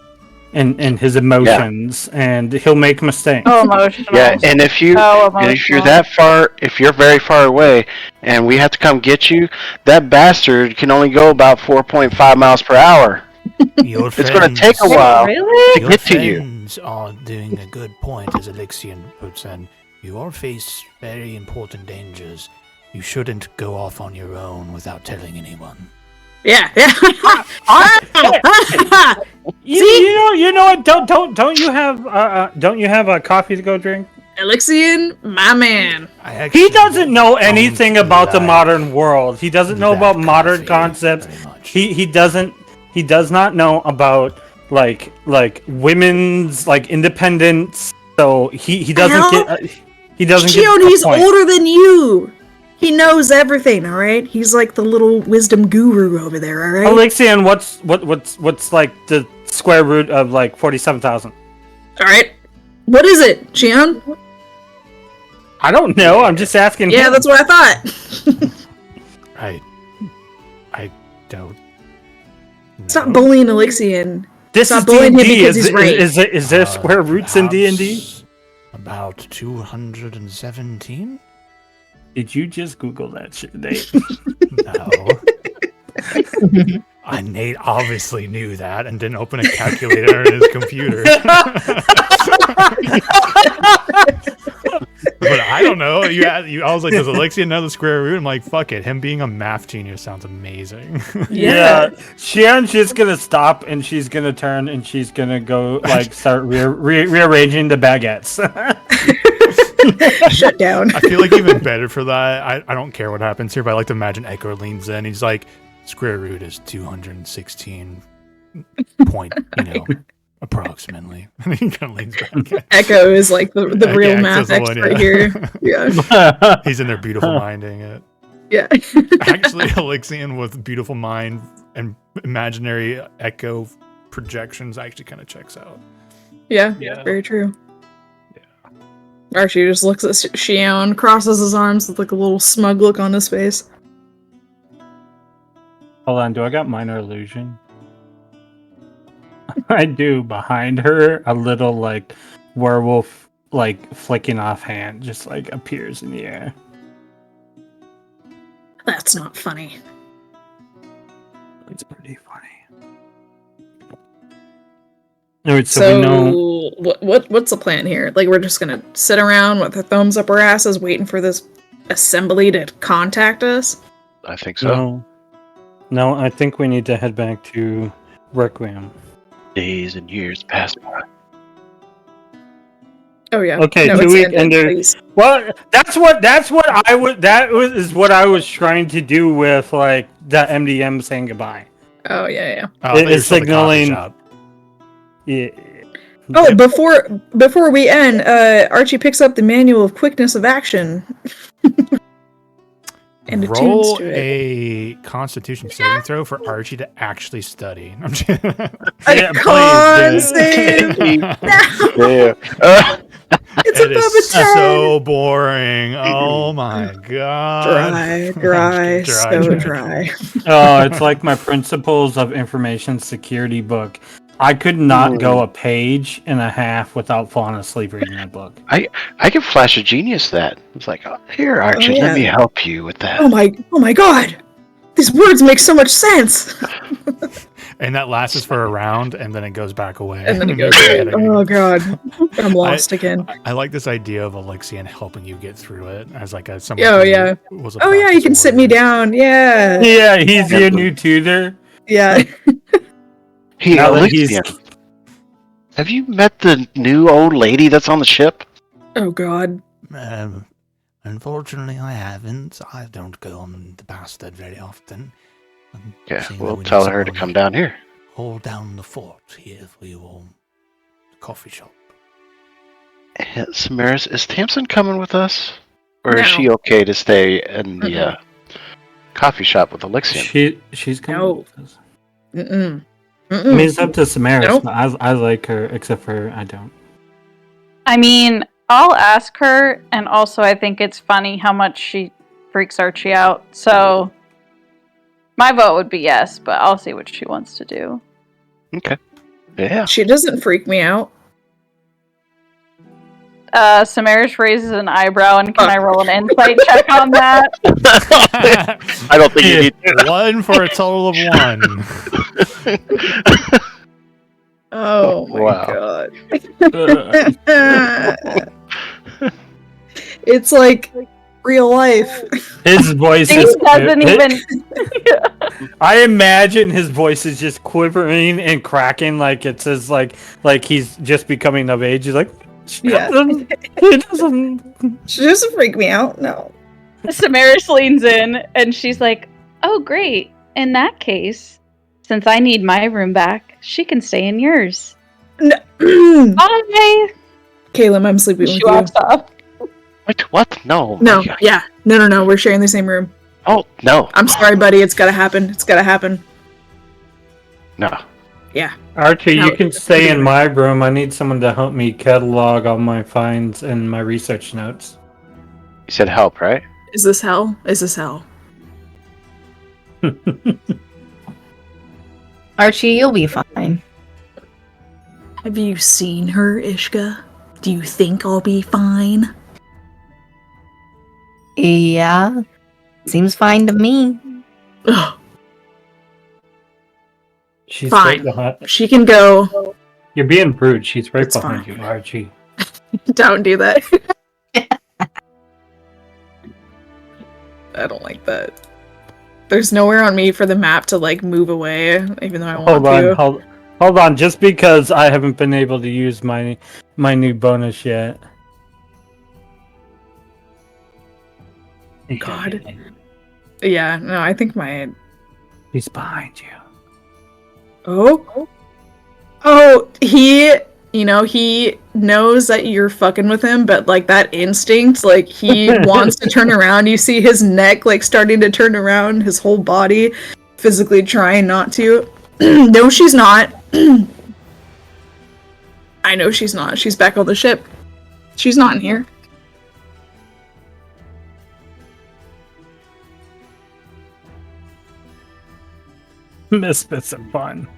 and his emotions, and he'll make mistakes. Oh, emotional. Yeah, and if you're that far, if you're very far away, and we have to come get you, that bastard can only go about 4.5 miles per hour. It's going to take a while to get to you. Your friends are doing a good point, as Alexian puts in. You all face very important dangers. You shouldn't go off on your own without telling anyone. Yeah. You know what? Don't you have a coffee to go drink? Alexian, my man. He doesn't know anything about the modern world. He doesn't know about modern concepts. He does not know about like women's like independence. So he doesn't get Shion, he's older than you. He knows everything, all right? He's like the little wisdom guru over there, all right? Alexian, what's like the square root of like 47,000? All right. What is it, Shion? I don't know. I'm just asking. Yeah, that's what I thought. I don't know. Stop bullying Alexian. This Stop is bullying him D&D. because he's right. Is there square roots in D&D? About 217? Did you just Google that shit, Nate? No. Nate obviously knew that and didn't open a calculator in his computer. But I don't know. I was like, does Alexia know the square root? I'm like, fuck it. Him being a math genius sounds amazing. Yeah. Shannon's just going to stop and she's going to turn and she's going to go like start rearranging the baguettes. Shut down. I feel like even better for that. I don't care what happens here, but I like to imagine Echo leans in. He's like, square root is 216 point, approximately. And he kind of leans back. Echo is like the real Yeah, math Echo's the one, expert here. Yeah. He's in there beautiful minding it. Yeah. Actually, Elixian with beautiful mind and imaginary echo projections actually kind of checks out. Yeah, Yeah. very true. Archie just looks at Xion, crosses his arms with like a little smug look on his face. Hold on, do I got minor illusion? I do. Behind her, a little like werewolf, like flicking off hand, just like appears in the air. That's not funny. It's pretty funny. Alright, so we know. What's the plan here? Like, we're just gonna sit around with our thumbs up our asses, waiting for this assembly to contact us? I think so. No, I think we need to head back to Requiem. Days and years pass by. Oh yeah. Okay, no, 2 it's week ended, ender. please. Well, that's what is what I was trying to do with like that MDM saying goodbye. Oh yeah. Oh, It is signaling. Yeah. Oh, before we end, Archie picks up the manual of quickness of action. And attunes Roll to it. a Constitution saving throw for Archie to actually study. I'm just- Yeah, Con please, save! Yeah. It's It above is a 10! so boring. Oh my god. Dry, so dry. Oh, it's like my principles of information security book. I could not go a page and a half without falling asleep reading that book. I can flash a genius that. It's like, oh, here, Archie, yeah. let me help you with that. Oh my god! These words make so much sense! And that lasts for a round, and then it goes back away. And then it goes away. Oh god. I'm lost again. I like this idea of Alexian helping you get through it as like a someone Oh who yeah. was a Oh yeah, you practice can sit me warrior. down. Yeah. Yeah, he's your new tutor. Yeah. Hey, Now that Alexian, have you met the new old lady that's on the ship? Oh god. Unfortunately, I haven't. I don't go on the bastard very often. Yeah, Seeing we'll that we need tell her to someone come down here. Hold down the fort here for your coffee shop. Samaris, is Tamsin coming with us? Or is No. she okay to stay in the coffee shop with Alexian? She's coming No. with us. Mm-mm. I mean, it's up to Samaris. Nope. But I like her, except for I don't. I mean, I'll ask her, and also I think it's funny how much she freaks Archie out. So my vote would be yes, but I'll see what she wants to do. Okay. Yeah. She doesn't freak me out. Samaris raises an eyebrow, and can I roll an insight check on that? I don't think you need to. One for a total of 1. Oh my Wow. god. It's like real life. His voice He is. doesn't even. I imagine his voice is just quivering and cracking, like it says, like he's just becoming of age. He's like, Yeah. He doesn't. She doesn't freak me out, no. Samaris leans in, and she's like, "Oh, great! In that case, since I need my room back, she can stay in yours." No. Bye. Caleb, I'm sleeping with She you. walks off. Wait, what? No. No, my God. yeah. No. We're sharing the same room. Oh, no. I'm sorry, buddy. It's gotta happen. It's gotta happen. No. Yeah. Archie, No. you can stay in my room. I need someone to help me catalog all my finds and my research notes. You said help, right? Is this hell? Is this hell? Archie, you'll be fine. Have you seen her, Ishka? Do you think I'll be fine? Yeah. Seems fine to me. Ugh, She's Fine. right behind. she can go. You're being rude. She's right It's behind fine. you, Archie. Don't do that. I don't like that. There's nowhere on me for the map to like move away, even though I want to. Hold on. Just because I haven't been able to use my new bonus yet. God. Yeah, no, I think my. He's behind you. Oh, Oh, he knows that you're fucking with him, but like that instinct, like he wants to turn around. You see his neck like starting to turn around, his whole body physically trying not to. No, she's not. I know she's not. She's back on the ship. She's not in here. Misfits are fun.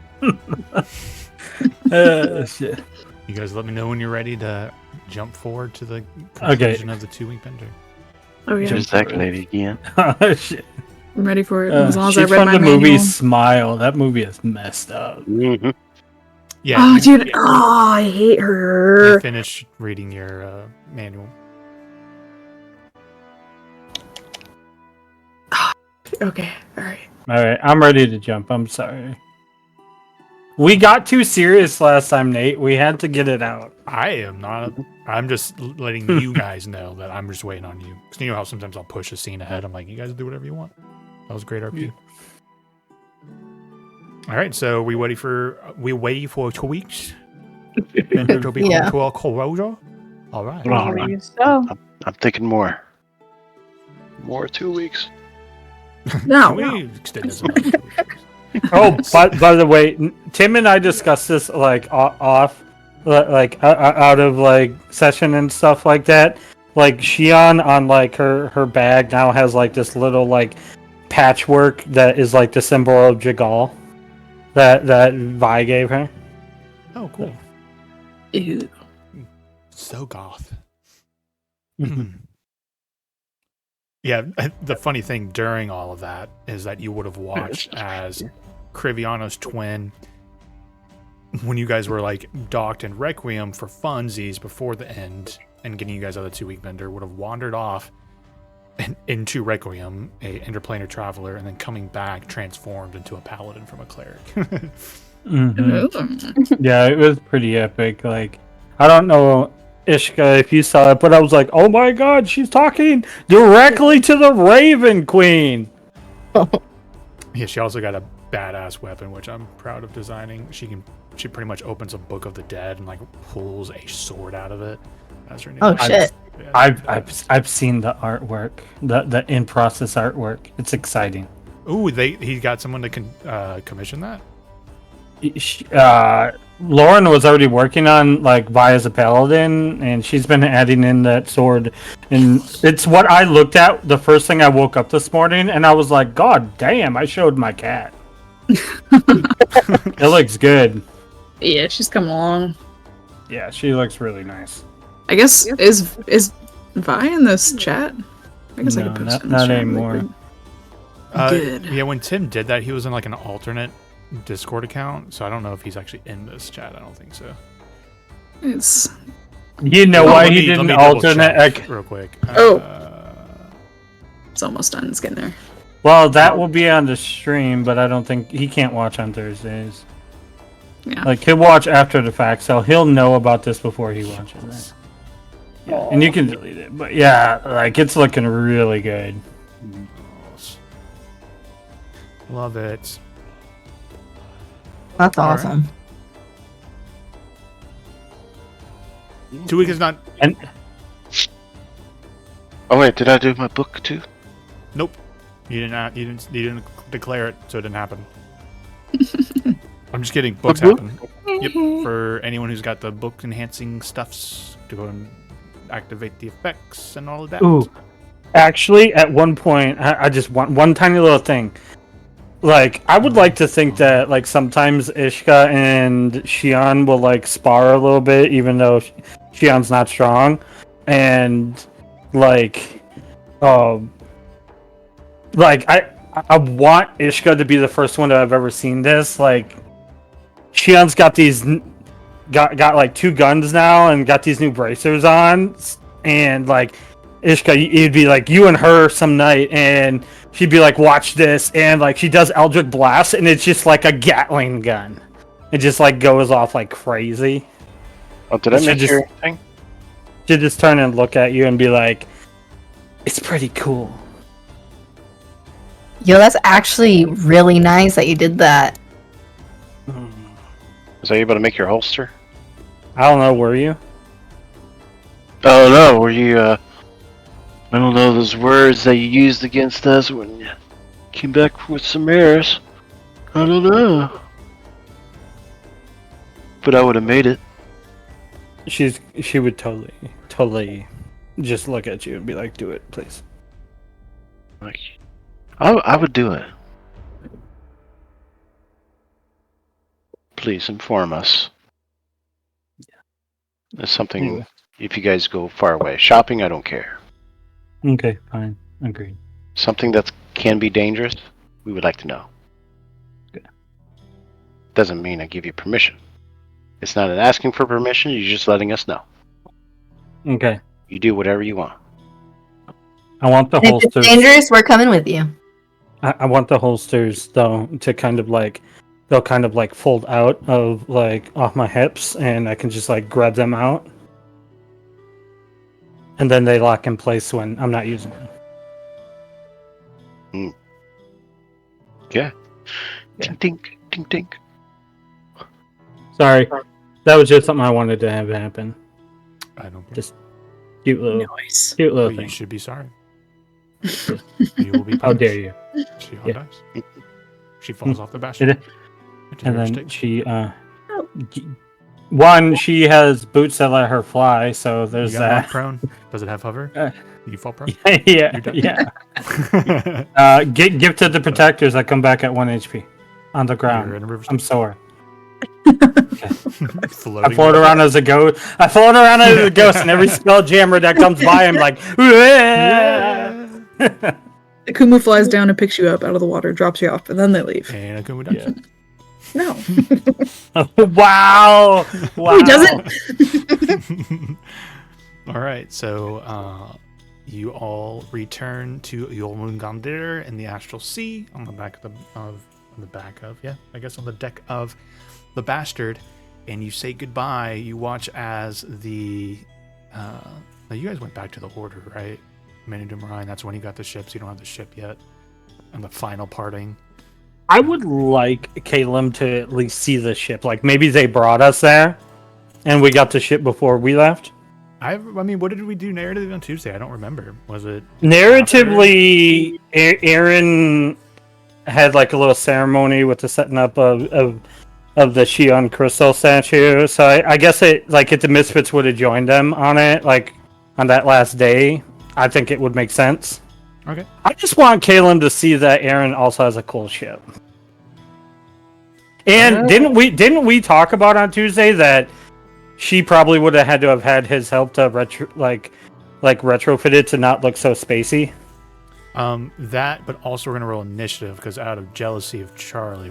Shit. You guys let me know when you're ready to jump forward to the conclusion of the 2-week bender. Oh yeah. There's that lady again. Oh, shit. I'm ready for it. As long as I She's read from my the manual. movie Smile. That movie is messed up. Mm-hmm. Yeah. Oh, dude. Oh, I hate her. Finish reading your manual. Okay. All right. All right, I'm ready to jump. I'm sorry. We got too serious last time, Nate. We had to get it out. I am not. I'm just letting you guys know that I'm just waiting on you. Because you know how sometimes I'll push a scene ahead. I'm like, you guys do whatever you want. That was great RP. All right, so we waiting for 2 weeks. To be Yeah. to a closure. All right. Well, I believe so. I'm thinking more. More 2 weeks. No. Can we extend this another 2 weeks? Oh, by the way, Tim and I discussed this like off, like out of like session and stuff like that. Like Xion on like her bag now has like this little like patchwork that is like the symbol of Jagal that Vi gave her. Oh, cool. Ew. So goth. Yeah, the funny thing during all of that is that you would have watched as Criviano's twin, when you guys were like docked in Requiem for funsies before the end and getting you guys out of the 2-week bender, would have wandered off and into Requiem, a interplanar traveler, and then coming back transformed into a paladin from a cleric. Yeah, it was pretty epic. Like, I don't know, Ishka, if you saw it, but I was like, oh my god, she's talking directly to the Raven Queen. Yeah, she also got a badass weapon, which I'm proud of designing. She pretty much opens a book of the dead and like pulls a sword out of it. That's her name. Oh shit! I've seen the artwork, the in process artwork. It's exciting. Ooh, he got someone to commission that. Lauren was already working on like Vi as a paladin, and she's been adding in that sword. And it's what I looked at the first thing I woke up this morning, and I was like, God damn! I showed my cat. It looks good. Yeah, she's coming along. Yeah, she looks really nice. I guess is Vi in this chat? I guess I No, could post it in not this chat anymore. really quick. Good. Yeah, when Tim did that, he was in like an alternate Discord account, so I don't know if he's actually in this chat. I don't think so. It's You know Well, why let he me didn't double alternate? check real quick. it's almost done. It's getting there. Well, that will be on the stream, but I don't think he can't watch on Thursdays. Yeah. Like he'll watch after the fact, so he'll know about this before he watches it. Yeah, and you can delete it, but yeah, like it's looking really good. Love it. That's All awesome. 2 weeks is not. And Oh wait, did I do my book too? Nope. You didn't declare it, so it didn't happen. I'm just kidding. Books happen. Yep. For anyone who's got the book enhancing stuffs to go and activate the effects and all of that. ooh, actually, at one point, I just want one tiny little thing. Like, I would like to think that, like, sometimes Ishka and Xion will, like, spar a little bit, even though Xion's not strong. And, like, I want Ishka to be the first one that I've ever seen this. Like, Xion's got these, got like 2 guns now and got these new bracers on. And, like, Ishka, it'd be like you and her some night, and she'd be like, watch this, and like she does Eldritch Blast, and it's just like a Gatling gun. It just like goes off like crazy. Oh, did I Should miss just- your thing? She'd just turn and look at you and be like, it's pretty cool. Yo, that's actually really nice that you did that. Was I able to make your holster? I don't know. Were you? Oh no, were you? I don't know those words that you used against us when you came back with Samaris. I don't know. But I would have made it. She would totally just look at you and be like, "Do it, please." Like, I would do it. Please inform us. It's something. If you guys go far away, shopping, I don't care. Okay, fine, agreed. Something that can be dangerous, we would like to know. Okay. Doesn't mean I give you permission. It's not an asking for permission. You're just letting us know. Okay. You do whatever you want. I want the If it's holsters. dangerous, we're coming with you. I want the holsters though to kind of like they'll kind of like fold out of like off my hips, and I can just like grab them out, and then they lock in place when I'm not using them. Yeah. Yeah. Tink, tink, tink, tink. Sorry, that was just something I wanted to have happen. I don't. Just cute little Nice. Well, you thing. should be sorry. You will be. How punished. dare you? She Yeah. dies. She falls off the bastion. It- Into And the then stick. she one, she has boots that let her fly, so You there's got knocked that. prone. Does it have hover? You fall prone. yeah, You're done. yeah. Give to the protectors that come back at 1 HP on the You're ground. in a river. I'm sore. Floating. I float around as a ghost. And every spell jammer that comes by, I'm like, Akumu flies down and picks you up out of the water, drops you off, and then they leave. And Akumu dies. Yeah. No. wow. He doesn't. All right, so you all return to Yolmungandir in the Astral Sea on the back of on the deck of the Bastard, and you say goodbye. You watch as the now you guys went back to the Order, right? Manu Dumarine, that's when you got the ships. You don't have the ship yet. And the final parting. I would like Caleb to at least see the ship. Like maybe they brought us there, and we got the ship before we left. I mean, what did we do narratively on Tuesday? I don't remember. Was it Narratively, Aaron had like a little ceremony with the setting up of the Shion Crystal statue. So I guess if the Misfits would have joined them on it, like on that last day, I think it would make sense. Okay. I just want Caleb to see that Aaron also has a cool ship. And didn't we talk about on Tuesday that she probably would have had to have had his help to retrofit it to not look so spacey? That, but also we're gonna roll initiative because out of jealousy of Charlie,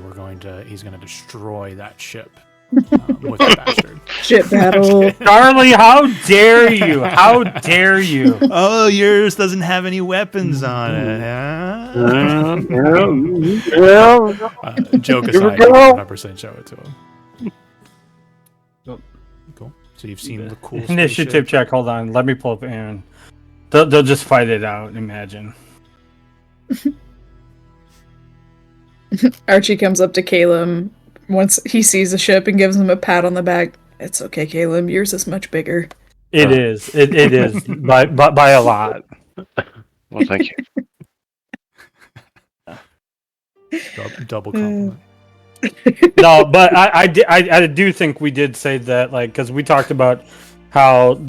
he's gonna destroy that ship with the Bastard. Ship battle. Charlie, how dare you? How dare you? Oh, yours doesn't have any weapons on it, huh? Joke aside, 100% show it to him. Cool. So you've seen the cool Initiative spaceship. check. Hold on. Let me pull up Aaron. They'll just fight it out. Imagine. Archie comes up to Caleb once he sees the ship and gives him a pat on the back. It's okay, Caleb. Yours is much bigger. It is. It is by a lot. Well, thank you. Double compliment. No, but I do think we did say that, like, because we talked about how,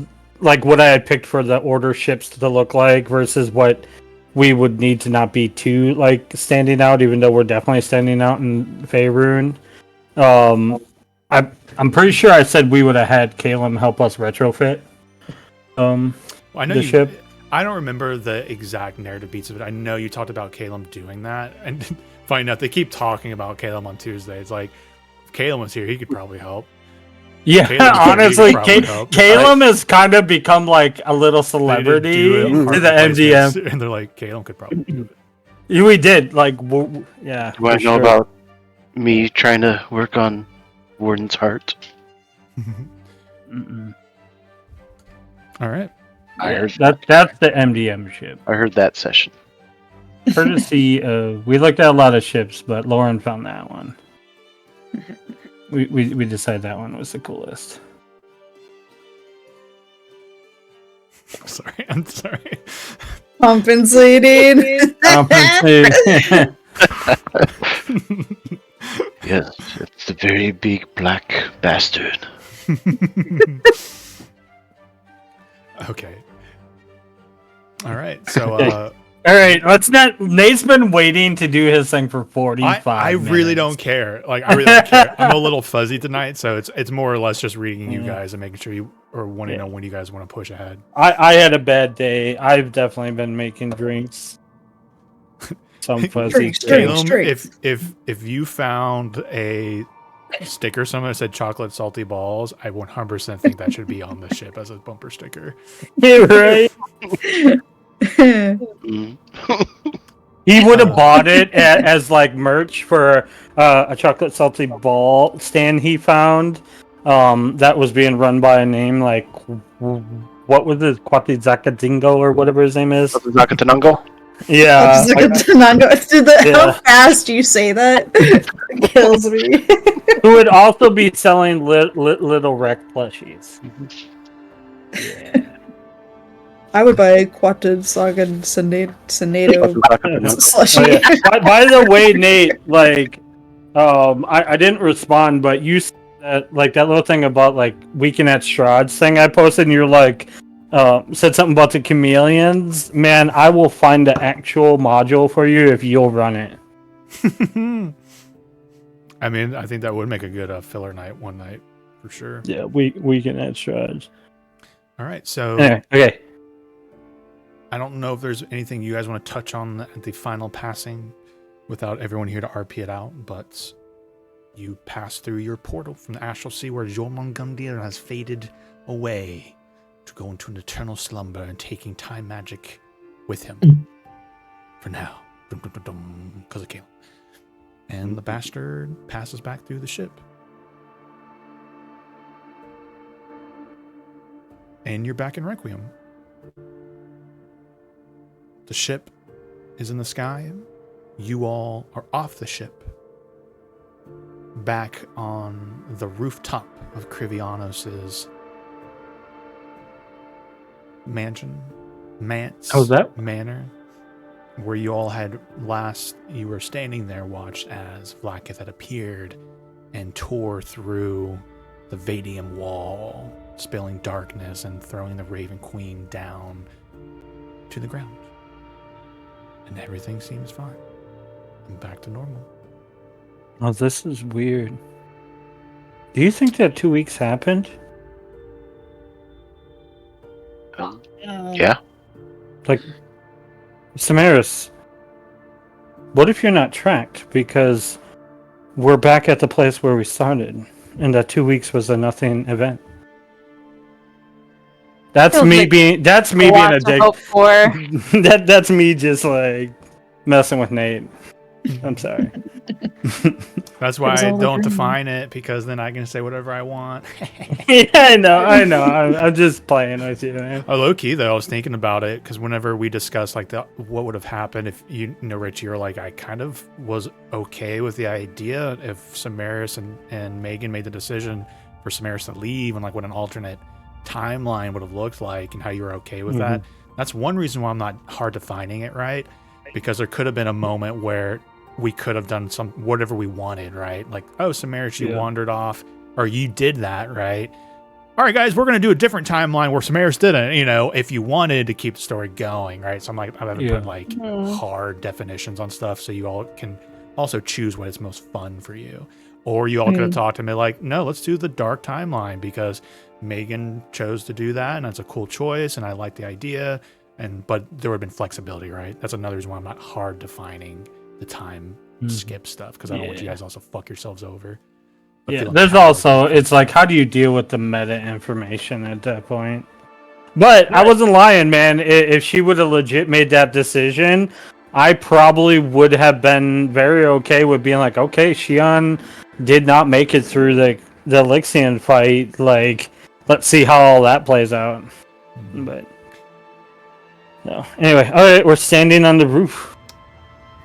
like, what I had picked for the Order ships to look like versus what we would need to not be too, like, standing out, even though we're definitely standing out in Faerun. I'm pretty sure I said we would have had Caleb help us retrofit Well, I know the ship. I don't remember the exact narrative beats of it. I know you talked about Caleb doing that, and find out they keep talking about Caleb on Tuesday. It's like, if Caleb was here, he could probably help. Yeah, Caleb's honestly, probably help. Caleb has kind of become like a little They celebrity didn't do it to in the hard places, MDM. and they're like, Caleb could probably do it. We did, like, yeah. Do I for know sure. about me trying to work on Warden's heart? Mm-mm. All right. I heard That's the MDM ship. I heard that session. Courtesy of, we looked at a lot of ships, but Lauren found that one. we decided that one was the coolest. I'm sorry. Compensating. Yes, it's the very big black bastard. Okay. All right. So, all right. Let's not. Nate's been waiting to do his thing for 45. I really don't care. Like, I really don't care. I'm a little fuzzy tonight, so it's more or less just reading you guys and making sure you want to know when you guys want to push ahead. I had a bad day. I've definitely been making drinks. Some fuzzy Caleb, if you found a sticker somewhere that said chocolate salty balls, I 100% think that should be on the ship as a bumper sticker. You're right. He would have bought it as like merch for a chocolate salty ball stand he found that was being run by a name like what was it, Quatizakadingo or whatever his name is. Zakatanungo? Yeah. How fast you say that kills me. Who would also be selling little wreck plushies. Yeah. I would buy Quatid Sagan Senato slushy. Oh, yeah. by the way, Nate, like, I didn't respond, but you said that, like, that little thing about, like, Weekend at Strahd's thing I posted, and you're like, said something about the chameleons. Man, I will find the actual module for you if you'll run it. I mean, I think that would make a good filler night one night, for sure. Yeah, Weekend at Strahd's. All right, so... Anyway, okay. I don't know if there's anything you guys want to touch on at the final passing without everyone here to RP it out, but you pass through your portal from the Astral Sea where Jormungandr has faded away to go into an eternal slumber and taking time magic with him. For now. Because of Caleb. And the bastard passes back through the ship. And you're back in Requiem. The ship is in the sky. You all are off the ship. Back on the rooftop of Krivianos' mansion. Manor. Where you all had you were standing there, watched as Vlaakith had appeared and tore through the Vadium wall, spilling darkness and throwing the Raven Queen down to the ground. And everything seems fine. And back to normal. Oh, this is weird. Do you think that 2 weeks happened? Yeah. Like, Samaris, what if you're not tracked? Because we're back at the place where we started, and that 2 weeks was a nothing event. That's me being a dick. That's me just like messing with Nate. I'm sorry. That's why I don't define it, because then I can say whatever I want. Yeah, I know. I'm just playing with you, man. Oh, low key though, I was thinking about it because whenever we discussed like what would have happened if you know, Rich, you're like, I kind of was okay with the idea if Samaris and Megan made the decision for Samaris to leave, and like what an alternate timeline would have looked like and how you were okay with that. That's one reason why I'm not hard defining it, right? Because there could have been a moment where we could have done whatever we wanted, right? Like, oh, Samaris, you wandered off, or you did that, right? All right, guys, we're going to do a different timeline where Samaris didn't, if you wanted to keep the story going, right? So I haven't put like hard definitions on stuff so you all can also choose what is most fun for you. Or you all could have talked to me like, no, let's do the dark timeline because Megan chose to do that, and that's a cool choice, and I like the idea. But there would have been flexibility, right? That's another reason why I'm not hard defining the time skip stuff, because I don't want you guys also fuck yourselves over. But there's also, it's like, how do you deal with the meta information at that point? But I wasn't lying, man. If she would have legit made that decision, I probably would have been very okay with being like, okay, Shion did not make it through the Lixian fight. Like, let's see how all that plays out. But no. Anyway, all right, we're standing on the roof.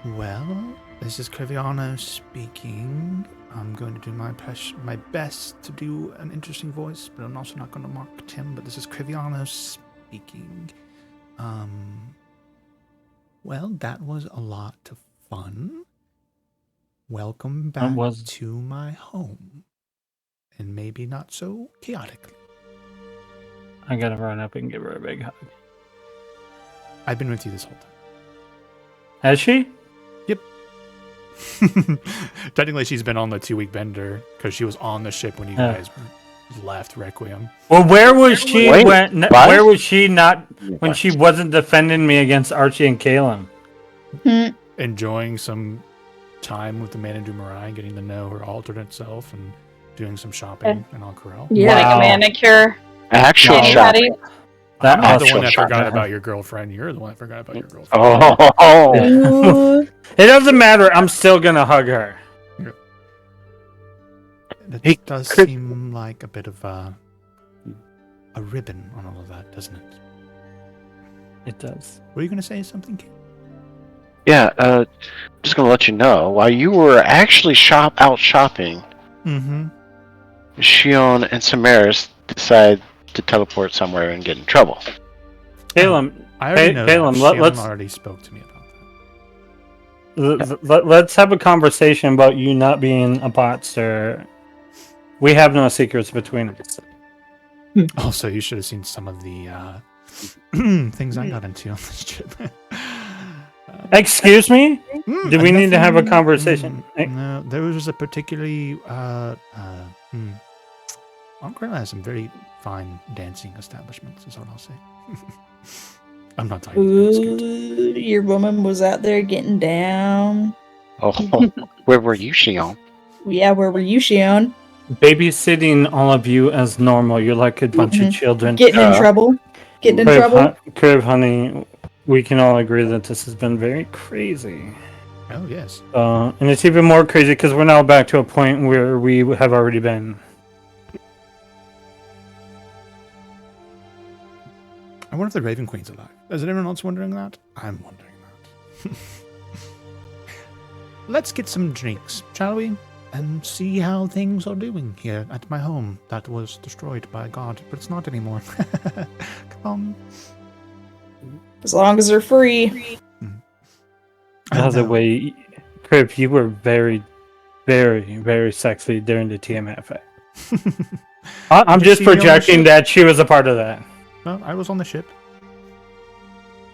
Well, This is Creviano speaking. I'm going to do my best to do an interesting voice, but I'm also not going to mock Tim. But this is Creviano speaking. Well, that was a lot of fun. Welcome back to my home. And maybe not so chaotically. I gotta run up and give her a big hug. I've been with you this whole time. Has she? Yep. Technically, she's been on the 2-week bender because she was on the ship when you guys left Requiem. Well, where was she where was she not when she wasn't defending me against Archie and Caleb? Enjoying some time with the Manitou Marai and getting to know her alternate self and doing some shopping in Alcorel. Yeah, like a manicure. Actual shopping. I'm not the one that forgot about your girlfriend. You're the one that forgot about your girlfriend. Oh. It doesn't matter. I'm still gonna hug her. It does seem like a bit of a ribbon on all of that, doesn't it? It does. Were you going to say something, Kate? Yeah, just going to let you know, while you were actually out shopping, Shion and Samaris decided to teleport somewhere and get in trouble. Caleb, I already know Shion already spoke to me about that. Let's have a conversation about you not being a pot stir. We have no secrets between us. Also, you should have seen some of the things I got into on this trip. Excuse me? Do we need to have a conversation? No, there was a particularly... Alcorel has some very fine dancing establishments, is what I'll say. I'm not talking about your woman was out there getting down. Oh, where were you, Shion? Yeah, where were you, Shion? Babysitting all of you as normal. You're like a bunch of children. Getting in trouble. Crib, honey, we can all agree that this has been very crazy. Oh, yes. And it's even more crazy because we're now back to a point where we have already been. I wonder if the Raven Queen's alive. Is anyone else wondering that? I'm wondering that. Let's get some drinks, shall we? And see how things are doing here at my home that was destroyed by God, but it's not anymore. Come on. As long as they're free. By the way, Crib, you were very, very, very sexy during the TMF. I'm just projecting that she was a part of that. Well, I was on the ship.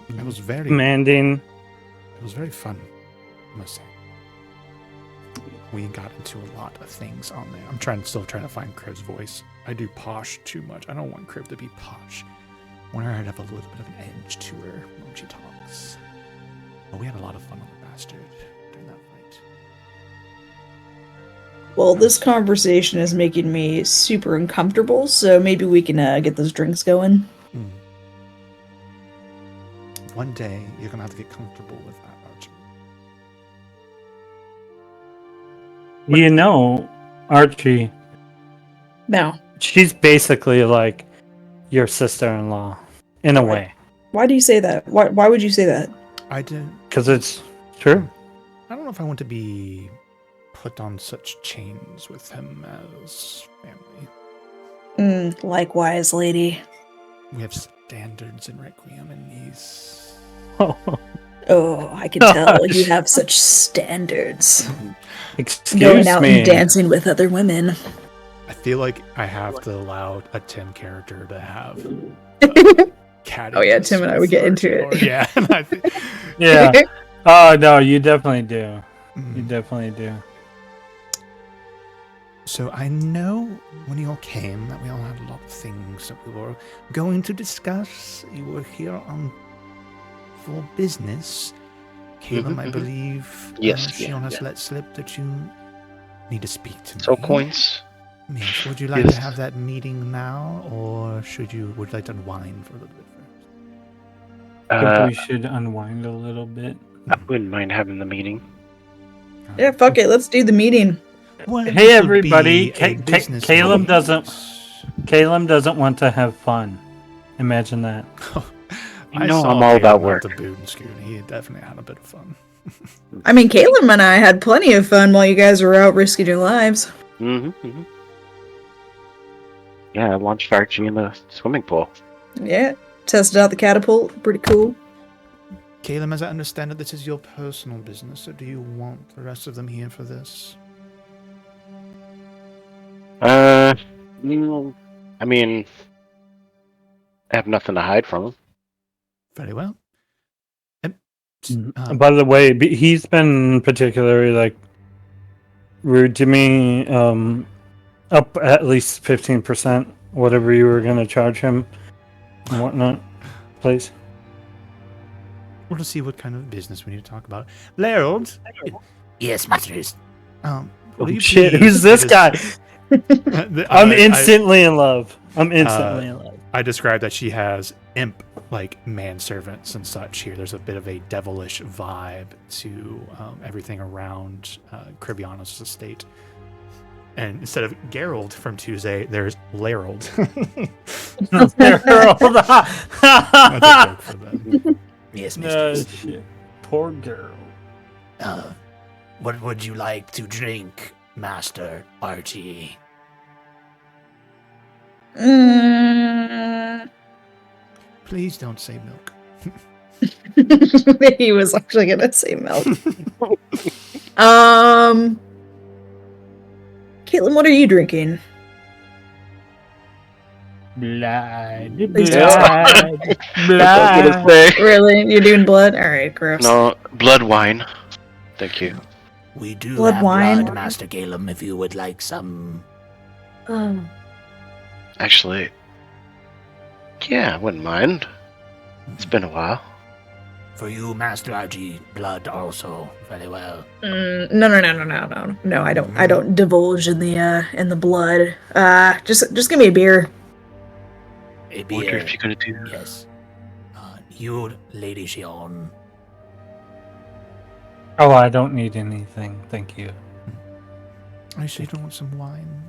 It was very demanding. It was very fun, I must say. We got into a lot of things on there. I'm still trying to find Crib's voice. I do posh too much. I don't want Crib to be posh. I want her to have a little bit of an edge to her when she talks. But we had a lot of fun on the bastard during that fight. Well, this conversation is making me super uncomfortable, so maybe we can get those drinks going. One day, you're going to have to get comfortable with that, Archie. You know, Archie. No. She's basically like your sister-in-law, in a way. Why do you say that? Why would you say that? I do. Because it's true. I don't know if I want to be put on such chains with him as family. Likewise, lady. We have standards in Requiem, and he's... Oh, I can tell you have such standards. Excuse Going out me. and dancing with other women. I feel like I have to allow a Tim character to have cat. Oh yeah, Tim and I would get into it. Yeah. Yeah. Oh no, you definitely do. You definitely do. So I know when you all came that we all had a lot of things that we were going to discuss. You were here on for business. Caleb, I believe Shion has let slip that you need to speak to me. So coins. Yes. Would you like to have that meeting now, or would you like to unwind for a little bit first? I think we should unwind a little bit. I wouldn't mind having the meeting. Yeah, fuck it. Let's do the meeting. Well, hey everybody, Caleb doesn't want to have fun. Imagine that. I know I'm all about work. The boot and scoot. He definitely had a bit of fun. I mean, Caleb and I had plenty of fun while you guys were out risking your lives. Mm-hmm. Yeah, I launched Archie in the swimming pool. Yeah, tested out the catapult. Pretty cool. Caleb, as I understand it, this is your personal business, so do you want the rest of them here for this? I mean, I have nothing to hide from him. Very well. By the way, he's been particularly rude to me. Up at least 15%, whatever you were gonna charge him and whatnot, please. We'll just see what kind of business we need to talk about. Lerald. Yes, masters. Will you Shit, please who's this get guy? us- I'm instantly in love. I'm instantly in love. I described that she has imp manservants and such here. There's a bit of a devilish vibe to everything around Cribianos' estate. And instead of Geralt from Tuesday, there's Lerald. That's a joke for them. Yes, No mistress. shit. Poor girl. What would you like to drink, Master Archie? Please don't say milk. He was actually gonna say milk. Caitlin, what are you drinking? Blood. Please Blood. That's what I was gonna say. Really? You're doing blood? Alright, gross. No, blood wine. Thank you. We do Blood have wine? blood, Master Galen, if you would like some. Actually, yeah, I wouldn't mind. It's been a while. For you, Master Archie, blood also. Very well. No, I don't divulge in the blood. Just give me a beer. A Wonder beer. if you're gonna do. Yes. You, Lady Shion. Oh, I don't need anything. Thank you. I sure don't want some wine.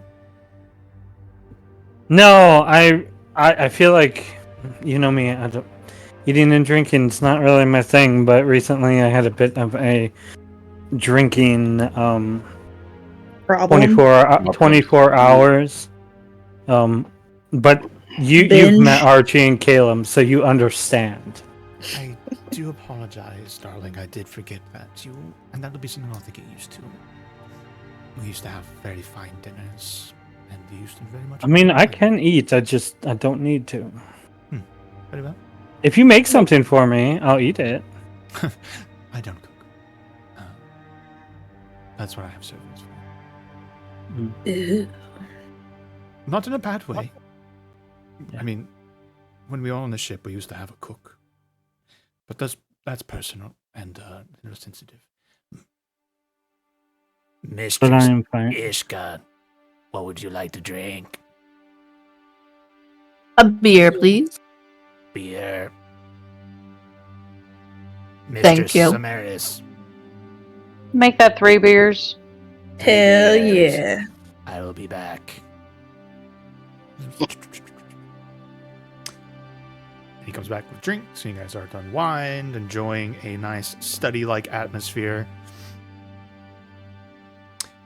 No, I feel like, you know me, eating and drinking is not really my thing, but recently I had a bit of a drinking Problem. 24 hours. But you've Binge. met Archie and Caleb, so you understand. I do apologize, darling. I did forget that and that'll be something I'll have to get used to. We used to have very fine dinners, and you used to very much. I mean, I can eat, I don't need to. Very well. If you make something for me, I'll eat it. I don't cook. That's what I have servants for. Ew. Not in a bad way. Yeah. I mean, when we were on the ship, we used to have a cook. But that's personal and sensitive. But Mistress I'm fine. Ishka, what would you like to drink? A beer, please. Beer. Thank Mistress you. Samaris, Make that 3 beers. Hell yeah. I will be back. He comes back with drinks, and you guys are to unwind, enjoying a nice study-like atmosphere.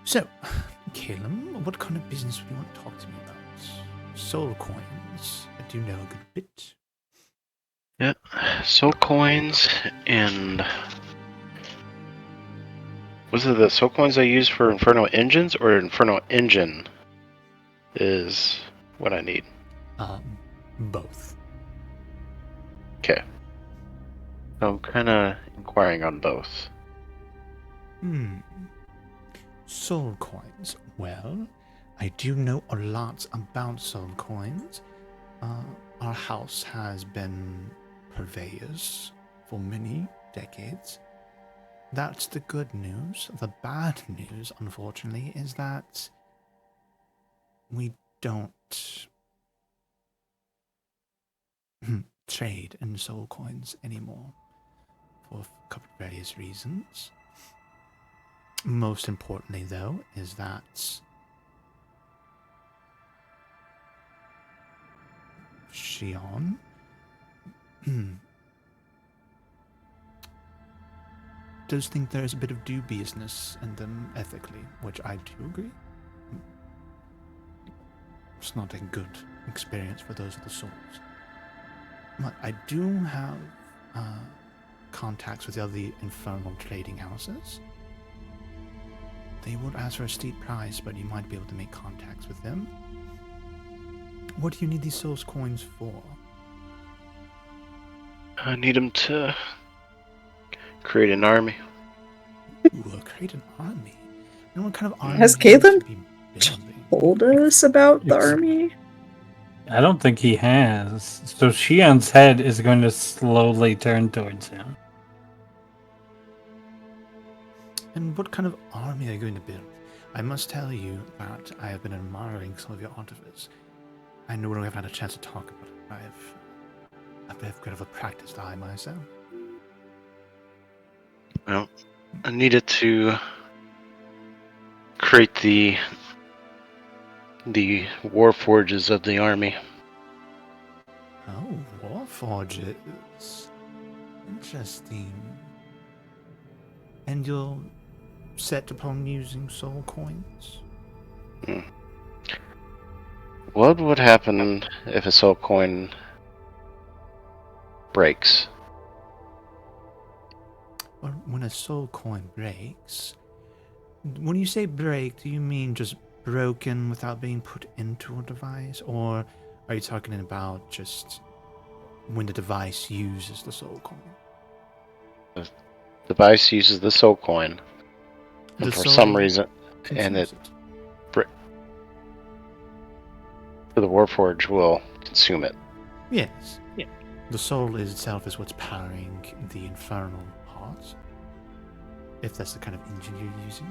So, Caleb, what kind of business would you want to talk to me about? Soul coins. I do know a good bit. Yeah, soul coins and was it the soul coins I use for Inferno engines, or Inferno engine is what I need? Both. Okay. So I'm kind of inquiring on both. Soul coins. Well, I do know a lot about soul coins. Our house has been purveyors for many decades. That's the good news. The bad news, unfortunately, is that we don't trade in soul coins anymore for a couple of various reasons. Most importantly, though, is that Shion does think there is a bit of dubiousness in them ethically, which I do agree. It's not a good experience for those of the souls. But I do have contacts with the other infernal trading houses. They would ask for a steep price, but you might be able to make contacts with them. What do you need these souls coins for? I need them to create an army. Ooh, create an army? And what kind of army Has do you Caitlin be building? told us about the army? I don't think he has. So Shion's head is going to slowly turn towards him. And what kind of army are you going to build? I must tell you that I have been admiring some of your artifice. I know we haven't had a chance to talk about it. I have a bit of a practiced eye myself. Well, I needed to create the war forges of the army. Oh, war forges. Interesting. And you're set upon using soul coins? What would happen if a soul coin breaks? Well, when a soul coin breaks, when you say break, do you mean just broken without being put into a device? Or are you talking about just when the device uses the soul coin? The device uses the soul coin, and for some reason, and the Warforge will consume it. Yes. Yeah. The soul itself is what's powering the infernal hearts, if that's the kind of engine you're using.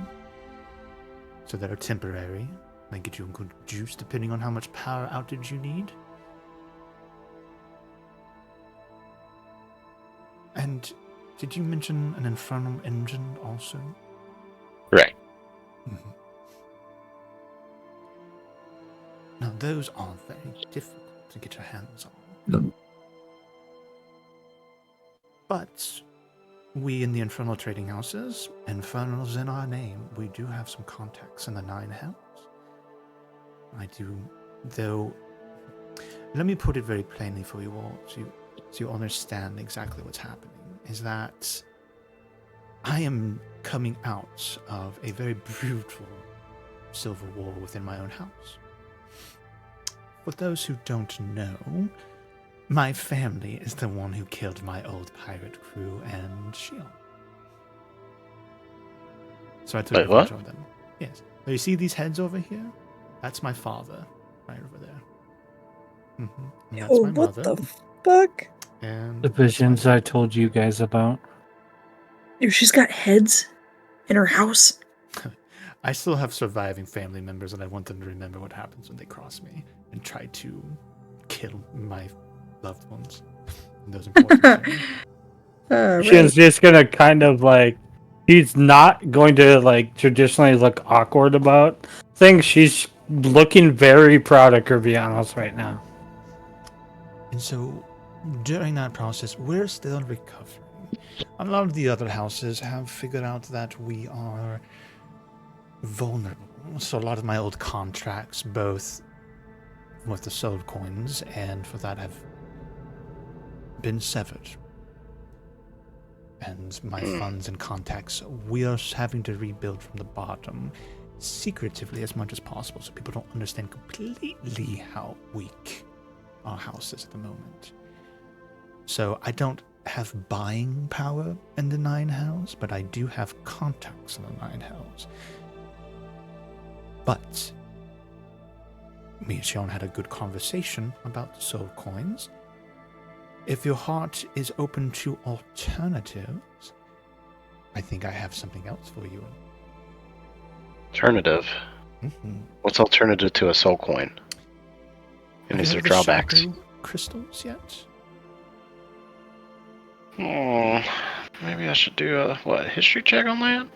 So that are temporary. They get you a good juice depending on how much power outage you need. And did you mention an infernal engine also? Right. Mm-hmm. Now, those are very difficult to get your hands on. But we in the infernal trading houses, infernal's in our name, we do have some contacts in the Nine Hells. I do, though. Let me put it very plainly for you all, so you understand exactly what's happening. Is that I am coming out of a very brutal civil war within my own house. For those who don't know, my family is the one who killed my old pirate crew and Shion. So I took revenge on them. Yes. So you see these heads over here? That's my father, right over there. Mm-hmm. And that's my mother. What the fuck? And the visions I told you guys about. Dude, she's got heads in her house. I still have surviving family members, and I want them to remember what happens when they cross me and try to kill my loved ones. Those important to me. She's just gonna kind of like, she's not going to like traditionally look awkward about things. She's looking very proud of Kirbianos right now. And so, during that process, we're still recovering. A lot of the other houses have figured out that we are vulnerable. So a lot of my old contracts, both with the soul coins and for that, have been severed. And my funds and contacts, we are having to rebuild from the bottom, secretively as much as possible, so people don't understand completely how weak our house is at the moment. So I don't have buying power in the Nine Hells, but I do have contacts in the Nine Hells. But me and Shion had a good conversation about the soul coins. If your heart is open to alternatives, I think I have something else for you. Alternative? Mm-hmm. What's alternative to a soul coin? And is there drawbacks? Shadow crystals yet? Maybe I should do a history check on that?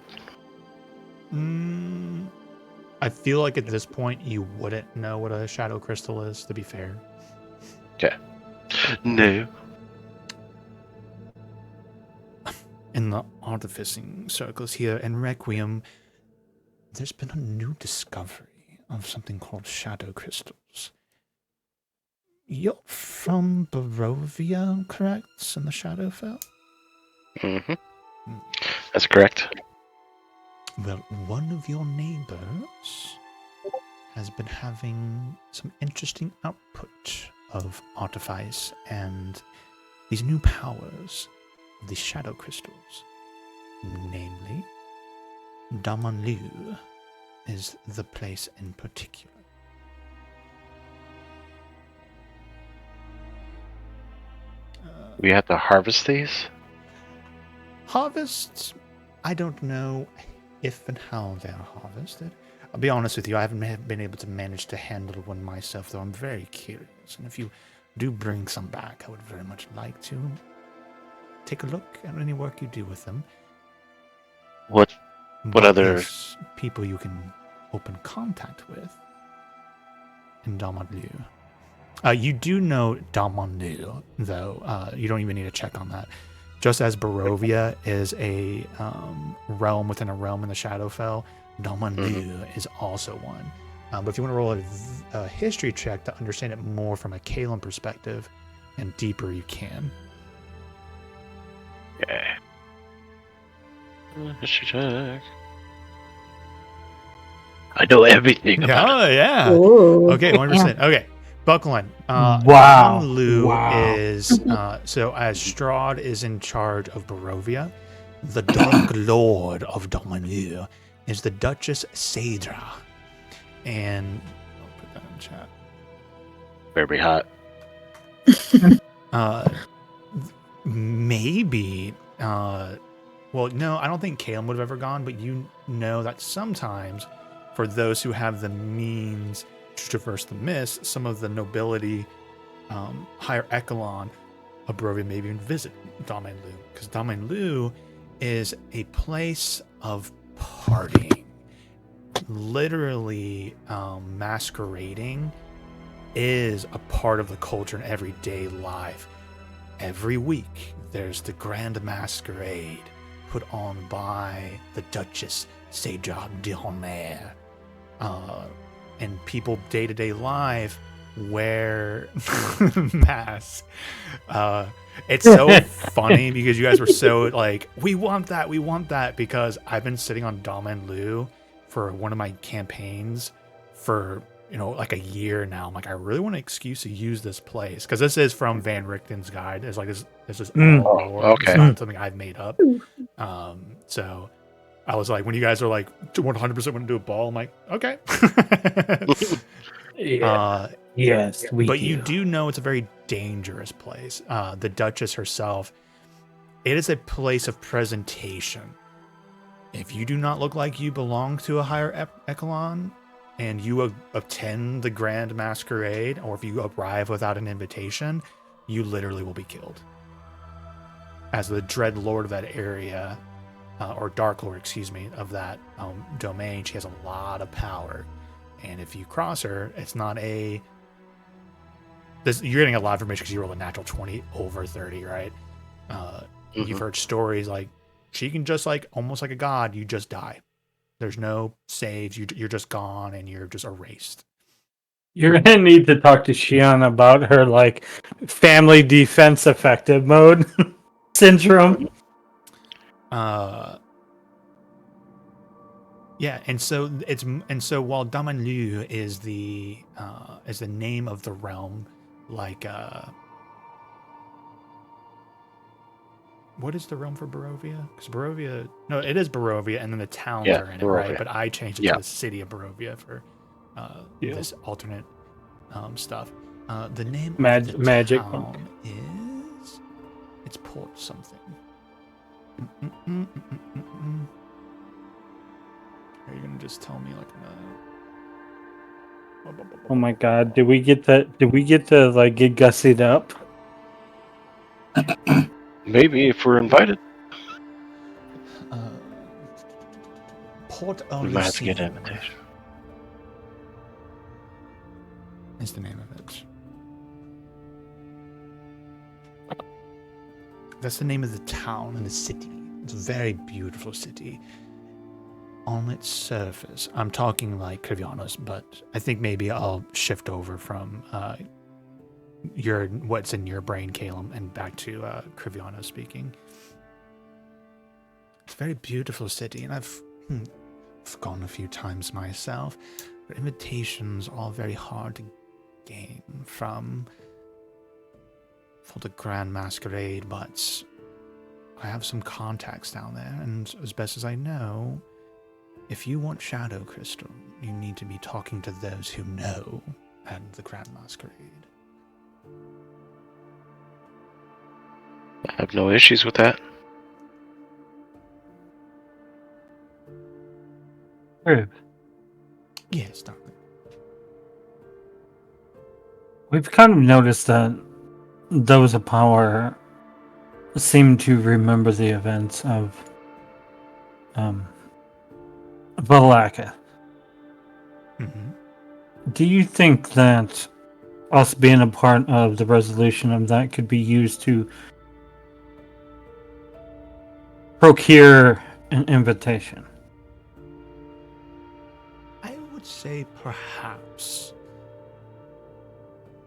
I feel like at this point you wouldn't know what a shadow crystal is, to be fair. Okay. No. in the artificing circles here in Requiem, there's been a new discovery of something called shadow crystals. You're from Barovia, correct? In the Shadowfell? Mm-hmm. That's correct. Well, one of your neighbors has been having some interesting output of artifice and these new powers of the shadow crystals. Namely, Damanlu is the place in particular. We have to harvest these? Harvests, I don't know if and how they're harvested. I'll be honest with you, I haven't been able to manage to handle one myself, though I'm very curious. And if you do bring some back, I would very much like to take a look at any work you do with them. What other... There's people you can open contact with in Damanlu. You do know Damanlu, though. You don't even need to check on that. Just as Barovia is a realm within a realm in the Shadowfell, Damanlu is also one. But if you want to roll a history check to understand it more from a Kalen perspective and deeper, you can. Okay. History check. I know everything about it. Oh, yeah. Ooh, Okay, 100%. Okay. Buckland. Wow. Damanlu is, so as Strahd is in charge of Barovia, the Dark Lord of Damanlu is the Duchess Saedra. And I'll put that in chat. Very hot. Maybe, well, no, I don't think Caleb would have ever gone, but you know that sometimes for those who have the means to traverse the mist, some of the nobility, higher echelon of Barovia maybe even visit Damanlu, because Damanlu is a place of partying. Literally, masquerading is a part of the culture in everyday life. Every week, there's the Grand Masquerade put on by the Duchess Saedra de Honor. And people day-to-day life wear masks. It's so funny because you guys were so like, we want that, because I've been sitting on Damanlu for one of my campaigns for, like a year now. I'm like, I really want an excuse to use this place, because this is from Van Richten's guide. It's like this is all lore. Okay. It's not something I've made up. So I was like, when you guys are like 100% want to do a ball, I'm like, okay. Yes, but you do know it's a very dangerous place. The Duchess herself, it is a place of presentation. If you do not look like you belong to a higher echelon, and you attend the Grand Masquerade, or if you arrive without an invitation, you literally will be killed. As the Dread Lord of that area, or Dark Lord, excuse me, of that domain, she has a lot of power. And if you cross her, it's not a... you're getting a lot of information because you roll a natural 20 over 30, right? You've heard stories like, she can just like, almost like a god, you just die. There's no saves. You're just gone, and you're just erased. You're gonna need to talk to Shion about her like family defense effective mode syndrome. Yeah, and so while Damanlu is the name of the realm, like what is the realm for Barovia? Because Barovia, no, it is Barovia, and then the towns are in Barovia. it, right? But I changed it to the city of Barovia for this alternate stuff. The name of the Magic town is, it's Port something. Are you gonna just tell me like Oh my god, did we get to like get gussied up? Maybe if we're invited. Port We might have to get an Elysium invitation. is the name of it. That's the name of the town and the city, It's a very beautiful city. On its surface, I'm talking like Krivianos, but I think maybe I'll shift over from what's in your brain, Calum, and back to Krivianos speaking. It's a very beautiful city, and I've gone a few times myself. But invitations are very hard to gain for the Grand Masquerade, but I have some contacts down there, and as best as I know, if you want Shadow Crystal, you need to be talking to those who know at the Grand Masquerade. I have no issues with that. Yes, darling. We've kind of noticed that those of power seem to remember the events of Valaka. Mm-hmm. Do you think that us being a part of the resolution of that could be used to procure an invitation? I would say perhaps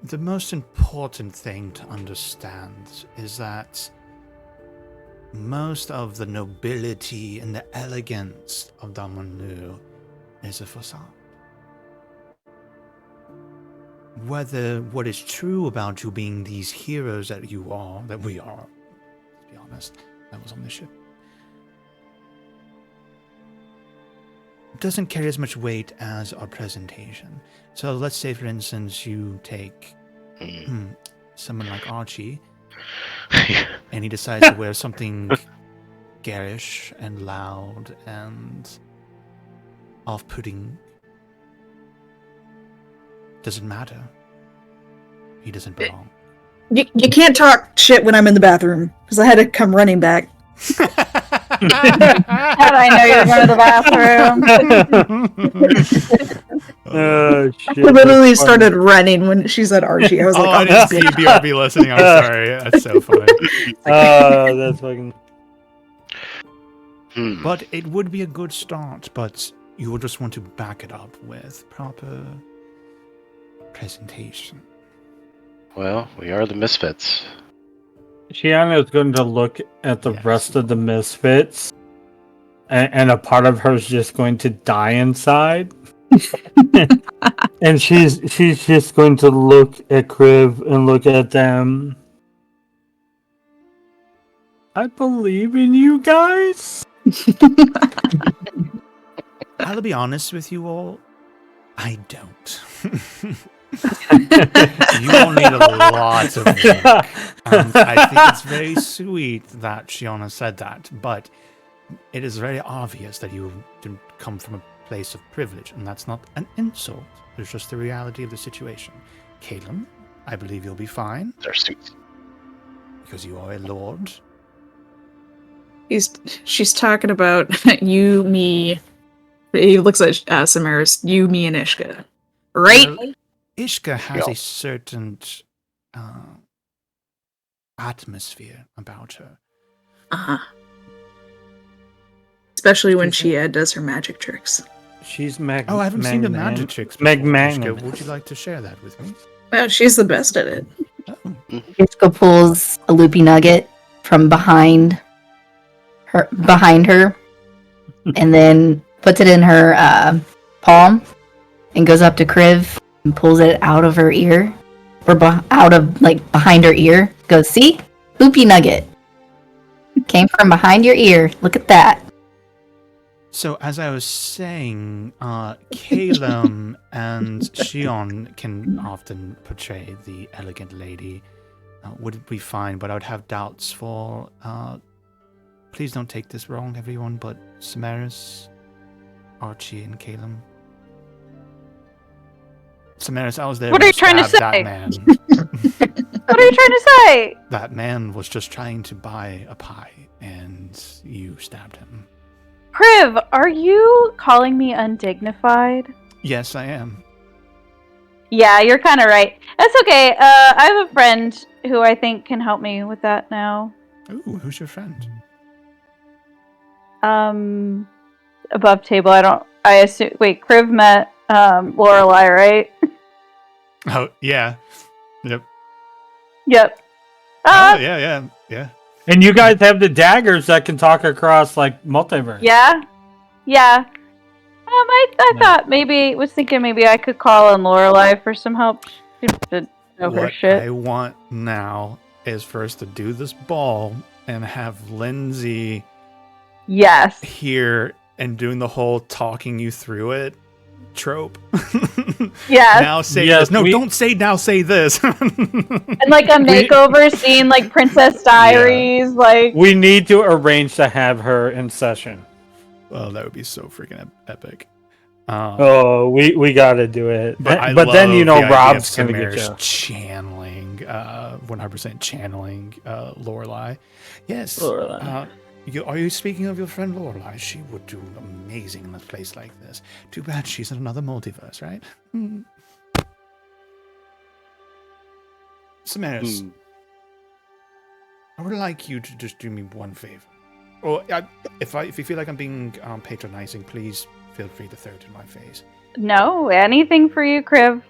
the most important thing to understand is that most of the nobility and the elegance of Damanlu is a facade. Whether what is true about you being these heroes that we are, to be honest, that was on the ship, doesn't carry as much weight as our presentation. So let's say, for instance, you take someone like Archie, and he decides to wear something garish and loud and off-putting. Doesn't matter. He doesn't belong. You can't talk shit when I'm in the bathroom, because I had to come running back. How did I know you were going to the bathroom? Shit, I literally started running when she said Archie. I was like, I didn't see BRB listening. I'm sorry. That's so funny. That's fucking... But it would be a good start, but you will just want to back it up with proper presentation. Well, we are the Misfits. Shiana is going to look at the rest of the Misfits, and a part of her is just going to die inside. And she's just going to look at Kriv and look at them. I believe in you guys. I'll be honest with you all, I don't. You all need a lot of work. I think it's very sweet that Shiona said that, but it is very obvious that you didn't come from a place of privilege, and that's not an insult. It's just the reality of the situation. Caleb, I believe you'll be fine. They're suits. Because you are a lord. She's talking about you, me. He looks at Samaris. You, me, and Ishka. Right? Well, Ishka has a certain atmosphere about her. Uh-huh. Especially when she does her magic tricks. She's I haven't seen the magic tricks before. Ishka, would you like to share that with me? Well, she's the best at it. Oh. Ishka pulls a loopy nugget from behind her, and then puts it in her palm, and goes up to Kriv and pulls it out of her ear, or behind her ear. Goes, see, loopy nugget came from behind your ear. Look at that. So, as I was saying, Calum and Shion can often portray the elegant lady. Would be fine, but I would have doubts for... please don't take this wrong, everyone, but Samaris, Archie, and Calum. Samaris, I was there. What are you trying to say? That man. What are you trying to say? That man was just trying to buy a pie, and you stabbed him. Kriv, are you calling me undignified? Yes, I am. Yeah, you're kind of right. That's okay. I have a friend who I think can help me with that now. Ooh, who's your friend? Above table. I assume. Wait, Kriv met Lorelai, right? Oh yeah. Yep. Yep. Oh yeah. And you guys have the daggers that can talk across like multiverse. Yeah. I was thinking maybe I could call on Lorelai for some help. She should know her What shit. I want now is for us to do this ball and have Lindsay Yes. here and doing the whole talking you through it trope. Yes. Now say this. No, don't say now say this. And like a makeover scene, like Princess Diaries, like we need to arrange to have her in session. Well, that would be so freaking epic. We gotta do it. But then you know Rob's gonna get you. Channeling, 100% channeling Lorelai. Yes. Lorelai. Are you speaking of your friend Lorelai? She would do amazing in a place like this. Too bad she's in another multiverse, right? Samaris, I would like you to just do me one favor. Or if you feel like I'm being patronizing, please feel free to throw it in my face. no, anything for you, Kriv.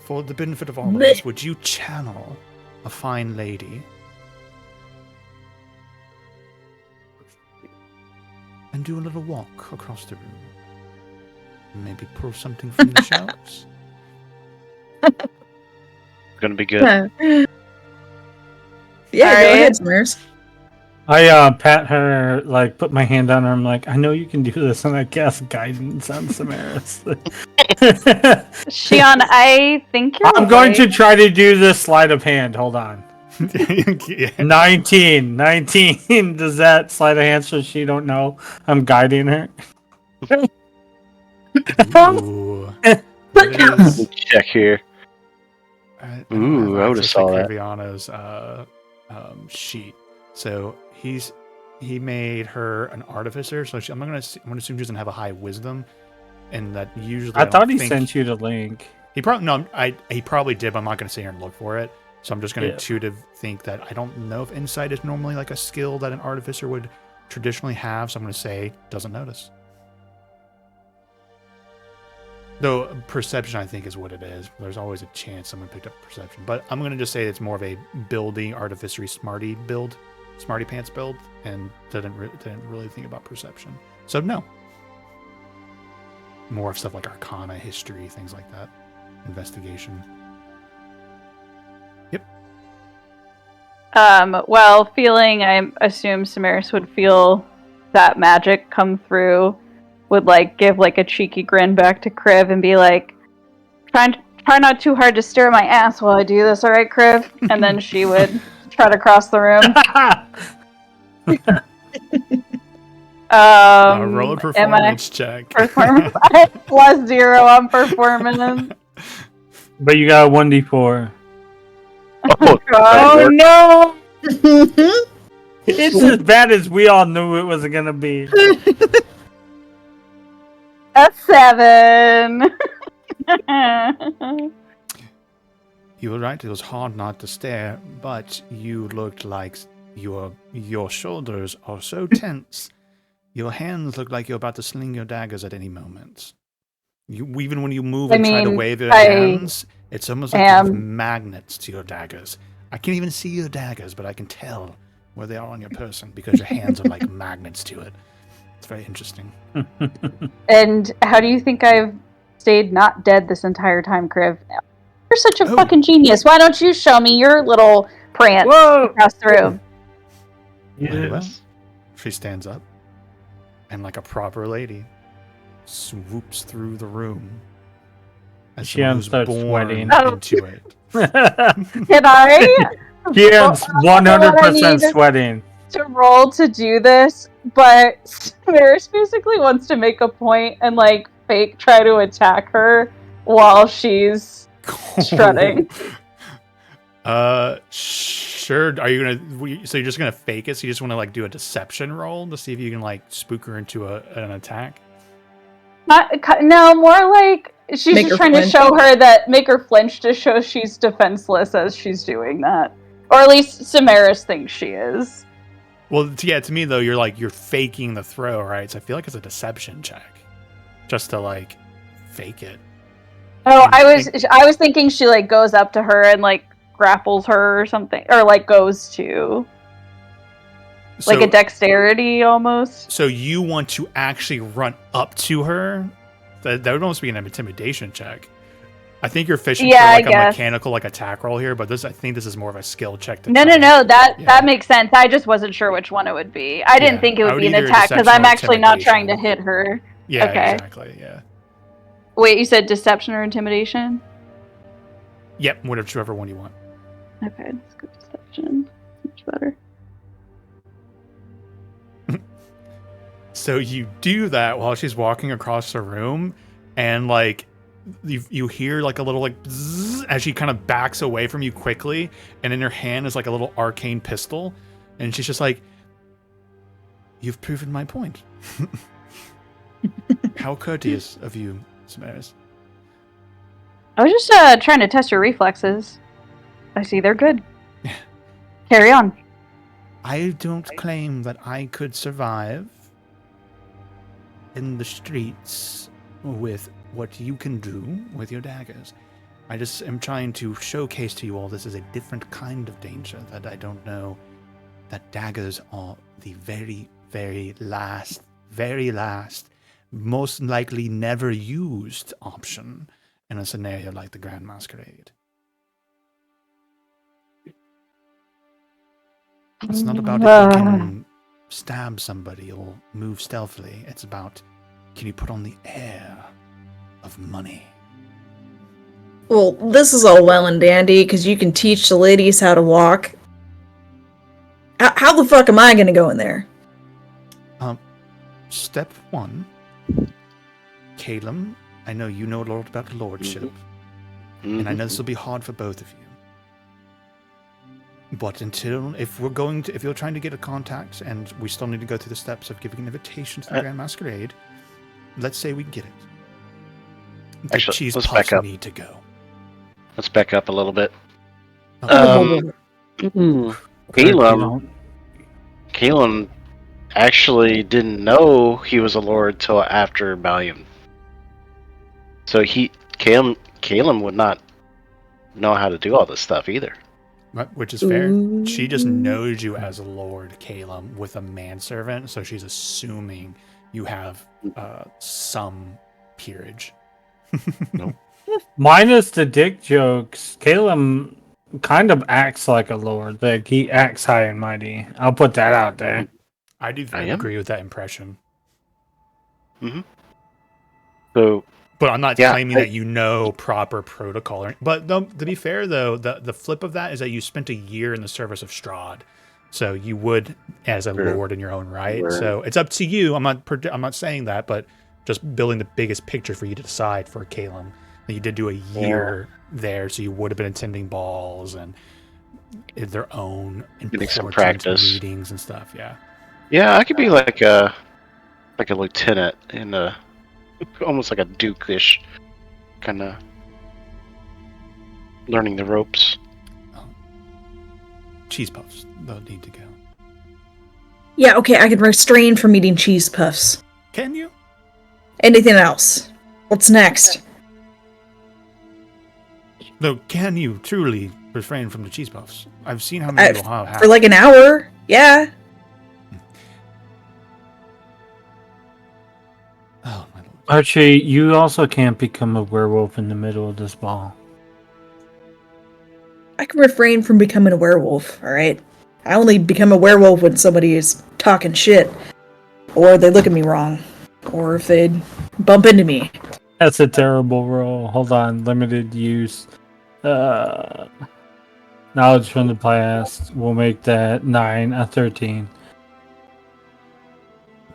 For the benefit of all of us, would you channel a fine lady and do a little walk across the room? Maybe pull something from the shelves? Gonna be good. Yeah, All go right. ahead, Smears. I pat her, like put my hand on her. I'm like, I know you can do this, and I cast guidance on Samaris. Shion, I think you're I'm going to try to do this sleight of hand. Hold on. 19. Does that sleight of hand so she don't know I'm guiding her? Ooh. Check here. I would have saw that. Viviana's sheet. So he made her an artificer. So I'm gonna assume she doesn't have a high wisdom, and that usually I thought he sent you the link. He probably did, but I'm not gonna sit here and look for it. So I'm just gonna intuitive think that I don't know if insight is normally like a skill that an artificer would traditionally have. So I'm gonna say doesn't notice. Though perception, I think, is what it is. There's always a chance someone picked up perception. But I'm going to just say it's more of a building, artificery, smarty pants build, and didn't really think about perception. So no. More of stuff like arcana, history, things like that. Investigation. Yep. Well, feeling, I assume Samaris would feel that magic come through, would like give like a cheeky grin back to Kriv and be like, try not too hard to stare at my ass while I do this, all right, Kriv? And then she would try to cross the room. Roll a performance check. Performance. I have +0 on performance. But you got a 1d4. Oh no! It's as bad as we all knew it was gonna be. A 7. You were right, it was hard not to stare, but you looked like your shoulders are so tense. Your hands look like you're about to sling your daggers at any moment. Even when you move and try to wave your hands, it's almost like you have magnets to your daggers. I can't even see your daggers, but I can tell where they are on your person because your hands are like magnets to it. It's very interesting. And how do you think I've stayed not dead this entire time, Kriv? You're such a fucking genius. Why don't you show me your little prance across the room? Yes. Well, she stands up and like a proper lady swoops through the room as she starts sweating into it. Can I? She ends 100% sweating. To roll to do this, but Samaris basically wants to make a point and like fake try to attack her while she's strutting. Sure. Are you gonna? So you're just gonna fake it? So you just want to like do a deception roll to see if you can like spook her into an attack? No, more like she's Make just her trying flinch. to show her that, make her flinch to show she's defenseless as she's doing that, or at least Samaris thinks she is. Well, yeah, to me though, you're faking the throw, right? So I feel like it's a deception check, just to like fake it. Oh, I was thinking she like goes up to her and like grapples her or something, or like goes to like a dexterity almost. So you want to actually run up to her? That would almost be an intimidation check. I think you're fishing for like a mechanical like attack roll here, but I think this is more of a skill check. No. That makes sense. I just wasn't sure which one it would be. I didn't think it would be an attack because I'm actually not trying to hit her. Yeah, okay. Exactly. Yeah. Wait, you said deception or intimidation? Yep, whichever one you want. Okay, let's go deception. Much better. So you do that while she's walking across the room, and like you hear like a little like bzzz as she kind of backs away from you quickly, and in her hand is like a little arcane pistol, and she's just like, "You've proven my point." How courteous of you, Samaris. I was just trying to test your reflexes. I see they're good. Carry on. I don't claim that I could survive in the streets with what you can do with your daggers. I just am trying to showcase to you all this is a different kind of danger, that I don't know that daggers are the very, very last, most likely never used option in a scenario like the Grand Masquerade. It's not about if you can stab somebody or move stealthily. It's about, can you put on the air of money? Well, this is all well and dandy because you can teach the ladies how to walk. How the fuck am I going to go in there? Step 1, Calum, I know you know a lot about lordship, and I know this will be hard for both of you. But if you're trying to get a contact, and we still need to go through the steps of giving an invitation to the Grand Masquerade, let's say we get it. The cheese puffs need to go. Let's back up a little bit. Calum actually didn't know he was a lord till after Balium. So Calum would not know how to do all this stuff either. Which is fair. She just knows you as Lord Calum with a manservant, so she's assuming you have some peerage. Nope. Minus the dick jokes, Calum kind of acts like a lord. Like, he acts high and mighty. I'll put that out there. I agree with that impression. Mm-hmm. So, but I'm not claiming that you know proper protocol. But to be fair, though, the flip of that is that you spent a year in the service of Strahd, so you would, as a lord in your own right. Sure. So it's up to you. I'm not saying that, but just building the biggest picture for you to decide for Calum. You did do a year there, so you would have been attending balls and their own important meetings and stuff. Yeah, I could be like a lieutenant in almost like a duke-ish kind of learning the ropes. Cheese puffs, they'll need to go. Yeah, okay, I can refrain from eating cheese puffs. Can you? Anything else? What's next? No, can you truly refrain from the cheese puffs? I've seen how many you'll have. For like an hour, yeah. Oh, my lord. Archie, you also can't become a werewolf in the middle of this ball. I can refrain from becoming a werewolf, alright? I only become a werewolf when somebody is talking shit, or they look at me wrong, or if they bump into me. That's a terrible roll. Hold on, limited use. Knowledge from the past. We'll make that 9 a 13.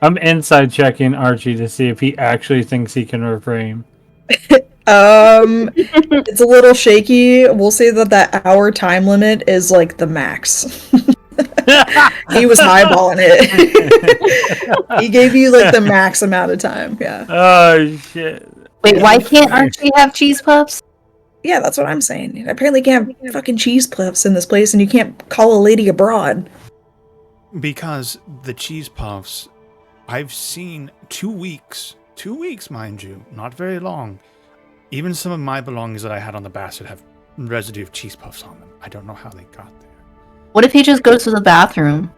I'm inside checking Archie to see if he actually thinks he can refrain. It's a little shaky. We'll say that hour time limit is like the max. He was highballing it. He gave you like the max amount of time. Yeah. Oh shit. Wait, why can't Archie have cheese puffs? Yeah, that's what I'm saying. Apparently, you can't have fucking cheese puffs in this place, and you can't call a lady a broad. Because the cheese puffs, I've seen 2 weeks, 2 weeks, mind you, not very long. Even some of my belongings that I had on the basket have residue of cheese puffs on them. I don't know how they got there. What if he just goes to the bathroom?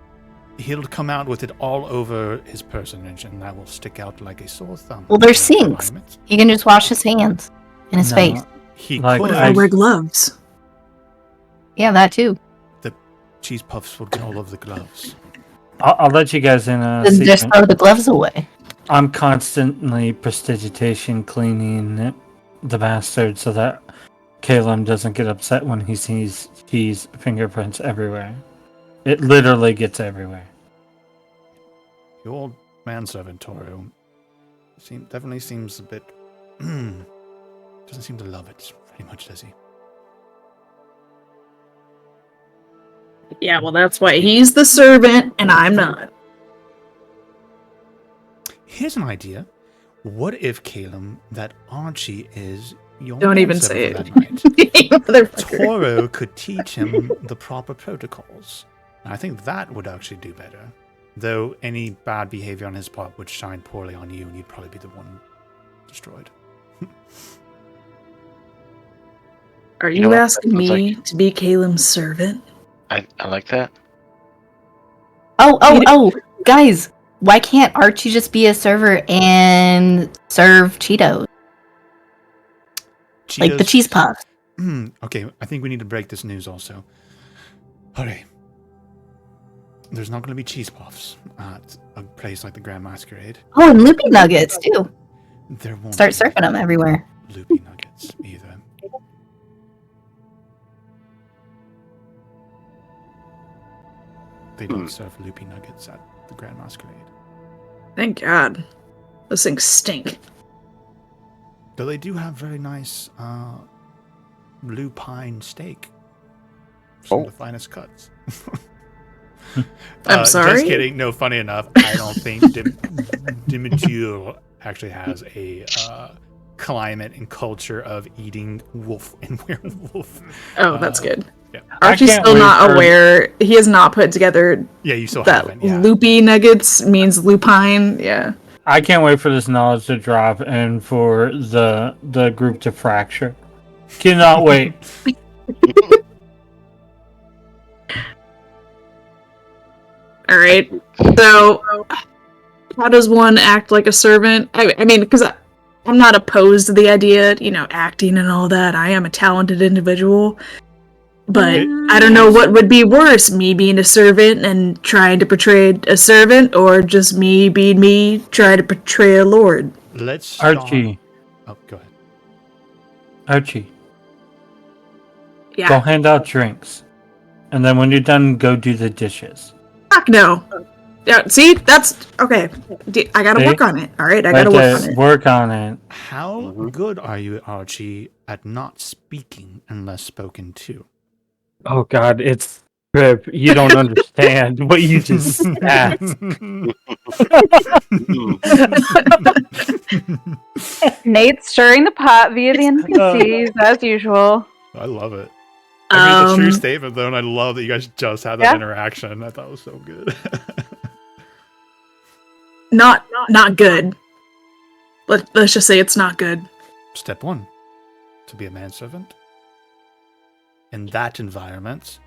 He'll come out with it all over his personage, and that will stick out like a sore thumb. Well, there's sinks. He can just wash his hands and his face. He Like, could. I wear gloves. Yeah, that too. The cheese puffs will get all over the gloves. I'll let you guys in a Then just secret. throw the gloves away. I'm constantly prestidigitation cleaning the bastard so that Caleb doesn't get upset when he sees cheese fingerprints everywhere. It literally gets everywhere. The old manservant Toro definitely seems a bit... doesn't seem to love it very much, does he? Yeah, well, that's why he's the servant and I'm not. Here's an idea. What if, Caleb, that Archie is your Don't even manservant say for that it. night? Motherfucker. Toro could teach him the proper protocols. I think that would actually do better. Though any bad behavior on his part would shine poorly on you, and you'd probably be the one destroyed. Are You you, know what? asking That sounds me to be Caleb's servant? I like that. Oh, guys, why can't Archie just be a server and serve Cheetos? Like the cheese puffs. Okay, I think we need to break this news also. Hurry. There's not going to be cheese puffs at a place like the Grand Masquerade. Oh, and loopy nuggets too. There won't Start be surfing them everywhere. loopy nuggets either. They don't serve loopy nuggets at the Grand Masquerade. Thank God. Those things stink. Though they do have very nice lupine steak. Some of the finest cuts. I'm sorry? Just kidding. No, funny enough, I don't think Dimitur actually has a climate and culture of eating wolf and werewolf. Oh, that's good. Yeah. Archie's can't still wait not for- aware. He has not put together Yeah, you still that haven't. Yeah. loopy nuggets means lupine. Yeah. I can't wait for this knowledge to drop and for the group to fracture. Cannot wait. All right. So, how does one act like a servant? I mean, because I'm not opposed to the idea, acting and all that. I am a talented individual. But I don't know what would be worse, me being a servant and trying to portray a servant, or just me being me trying to portray a lord. Let's start. Archie. Oh, go ahead. Archie, Yeah. go hand out drinks. And then when you're done, go do the dishes. Fuck no. Yeah, see, that's okay. I gotta See? work on it. All right, I gotta work on it. Work on it. How good are you, Archie, at not speaking unless spoken to? Oh God, it's Rip. You don't understand what you just asked. Nate's stirring the pot via the NPCs as usual. I love it. I mean, it's a true Um, statement, though, and I love that you guys just had that Yeah. interaction. I thought it was so good. Not good. Let's just say it's not good. Step 1, to be a manservant. In that environment,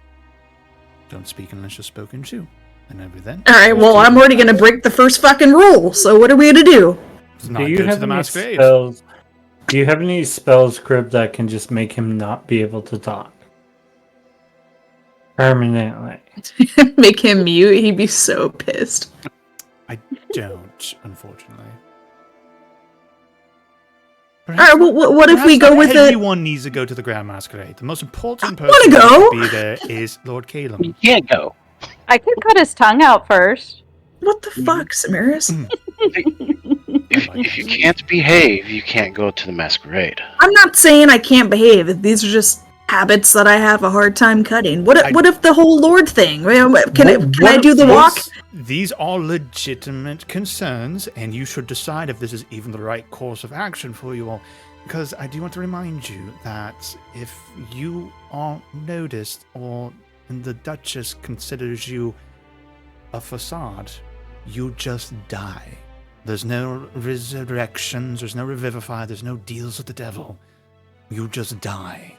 don't speak unless you're spoken to. And everything. All right, well, I'm already gonna break the first fucking rule. So what are we gonna do? It's not Do you good to have the any masquerade. spells? Do you have any spells, Crib, that can just make him not be able to talk permanently? Make him mute. He'd be so pissed. I don't, unfortunately. All right, well, what if we go with it? Everyone needs to go to the Grand Masquerade. The most important person wanna go. to be there is Lord Caleb. You can't go. I could cut his tongue out first. What the fuck, Samaris? If you can't behave, you can't go to the masquerade. I'm not saying I can't behave. These are just habits that I have a hard time cutting. What if the whole Lord thing? Can I do the walk? These are legitimate concerns, and you should decide if this is even the right course of action for you all. Because I do want to remind you that if you are noticed, or and the Duchess considers you a facade, you just die. There's no resurrections, there's no revivify, there's no deals with the devil. You just die.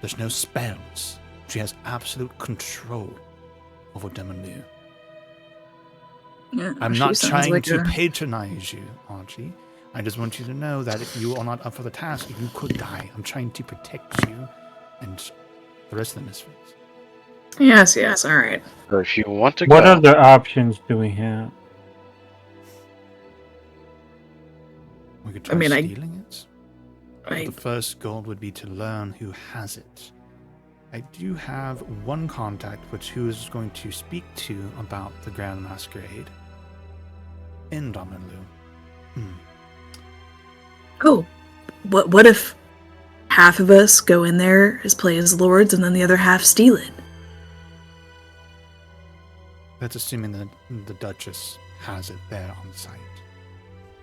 There's no spells. She has absolute control over Demonu. Yeah, I'm she not sounds trying like to a- patronize you, Archie. I just want you to know that if you are not up for the task, you could die. I'm trying to protect you and the rest of the Misfits. Yes, all right. So if you want to What go, other options do we have? We could try I mean, stealing it. I The first goal would be to learn who has it. I do have one contact, which who is going to speak to about the Grand Masquerade in Dominlu. Oh, what if half of us go in there as play as lords and then the other half steal it? That's assuming that the Duchess has it there on site.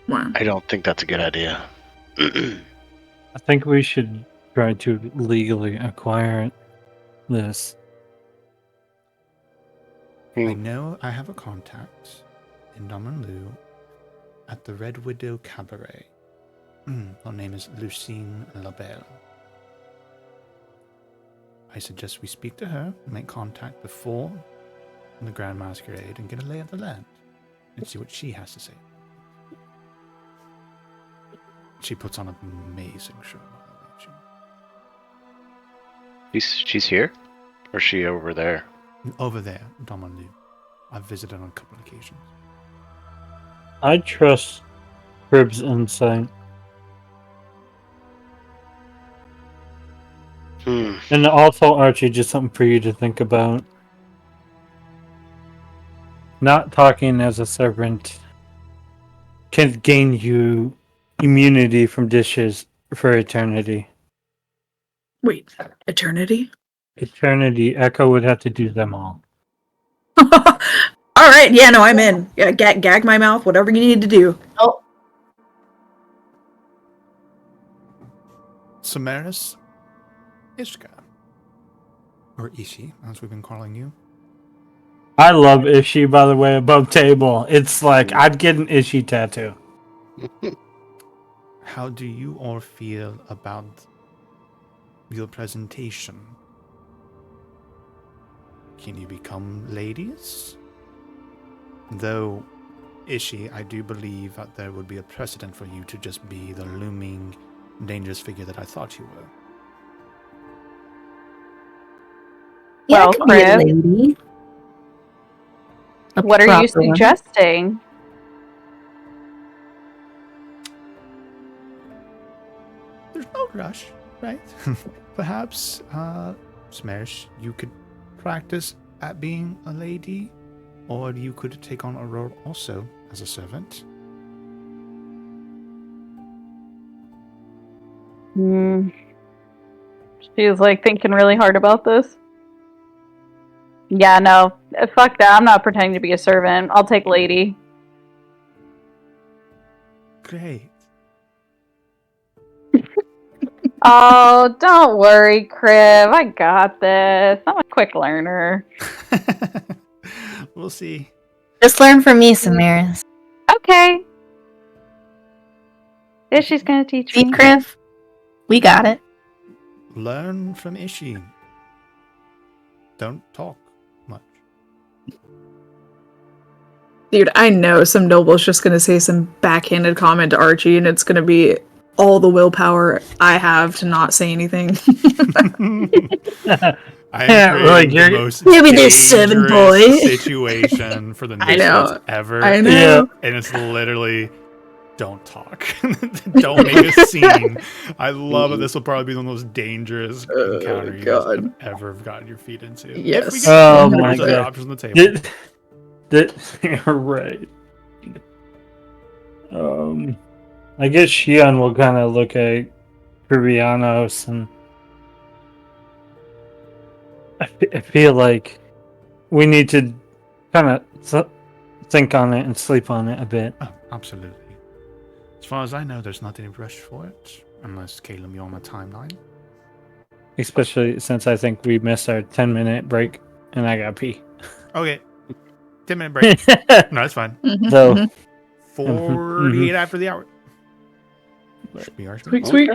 Wow. I don't think that's a good idea. I think we should try to legally acquire this. I know I have a contact in Dominlu at the Red Widow Cabaret. Her name is Lucine Labelle. I suggest we speak to her, make contact before the Grand Masquerade, and get a lay of the land, and see what she has to say. She puts on an amazing show, by the way. She's here? Or is she over there? Over there, Dominlu. I've visited on a couple of occasions. I trust Crib's insight. And also, Archie, just something for you to think about. Not talking as a servant can gain you immunity from dishes for eternity. Wait, eternity? Eternity, Echo would have to do them all. All right, yeah, no, I'm in. Yeah, gag my mouth, whatever you need to do. Oh, Samaris Ishka. Or Ishi, as we've been calling you. I love Ishi, by the way, above table. It's like, I'd get an Ishi tattoo. How do you all feel about your presentation? Can you become ladies? Though, Ishi, I do believe that there would be a precedent for you to just be the looming, dangerous figure that I thought you were. yeah, Well, I could be a Crib, lady. A what are you proper one. suggesting? There's no rush, right? Perhaps, Smash, you could practice at being a lady, or you could take on a role also as a servant. She's like thinking really hard about this. Yeah, no. Fuck that. I'm not pretending to be a servant. I'll take lady. Great. Oh, don't worry, Crib. I got this. I'm a quick learner. We'll see. Just learn from me, Samaris. Okay. Yeah, she's gonna teach See, me. Criv? We got it. Learn from Ishi. Don't talk much. Dude, I know some noble's just gonna say some backhanded comment to Archie, and it's gonna be all the willpower I have to not say anything. I am creating the most Maybe there's 7, boy. dangerous situation for the I know. Misfits ever. I know. Yeah. And it's literally, don't talk. Don't make a scene. I love it. This will probably be one of the most dangerous encounters you guys have ever gotten your feet into. Yes. If we Oh get my there's other God. options on the table. You're right. I guess Shion will kind of look at Krivianos, and I feel like we need to kind of think on it and sleep on it a bit. Oh, absolutely. As far as I know, there's not any rush for it, unless Caleb, you're on a timeline. Especially since I think we missed our 10-minute break and I got pee. Okay. 10-minute break. No, that's fine. So 48 after the hour. Should be ours. Sweet.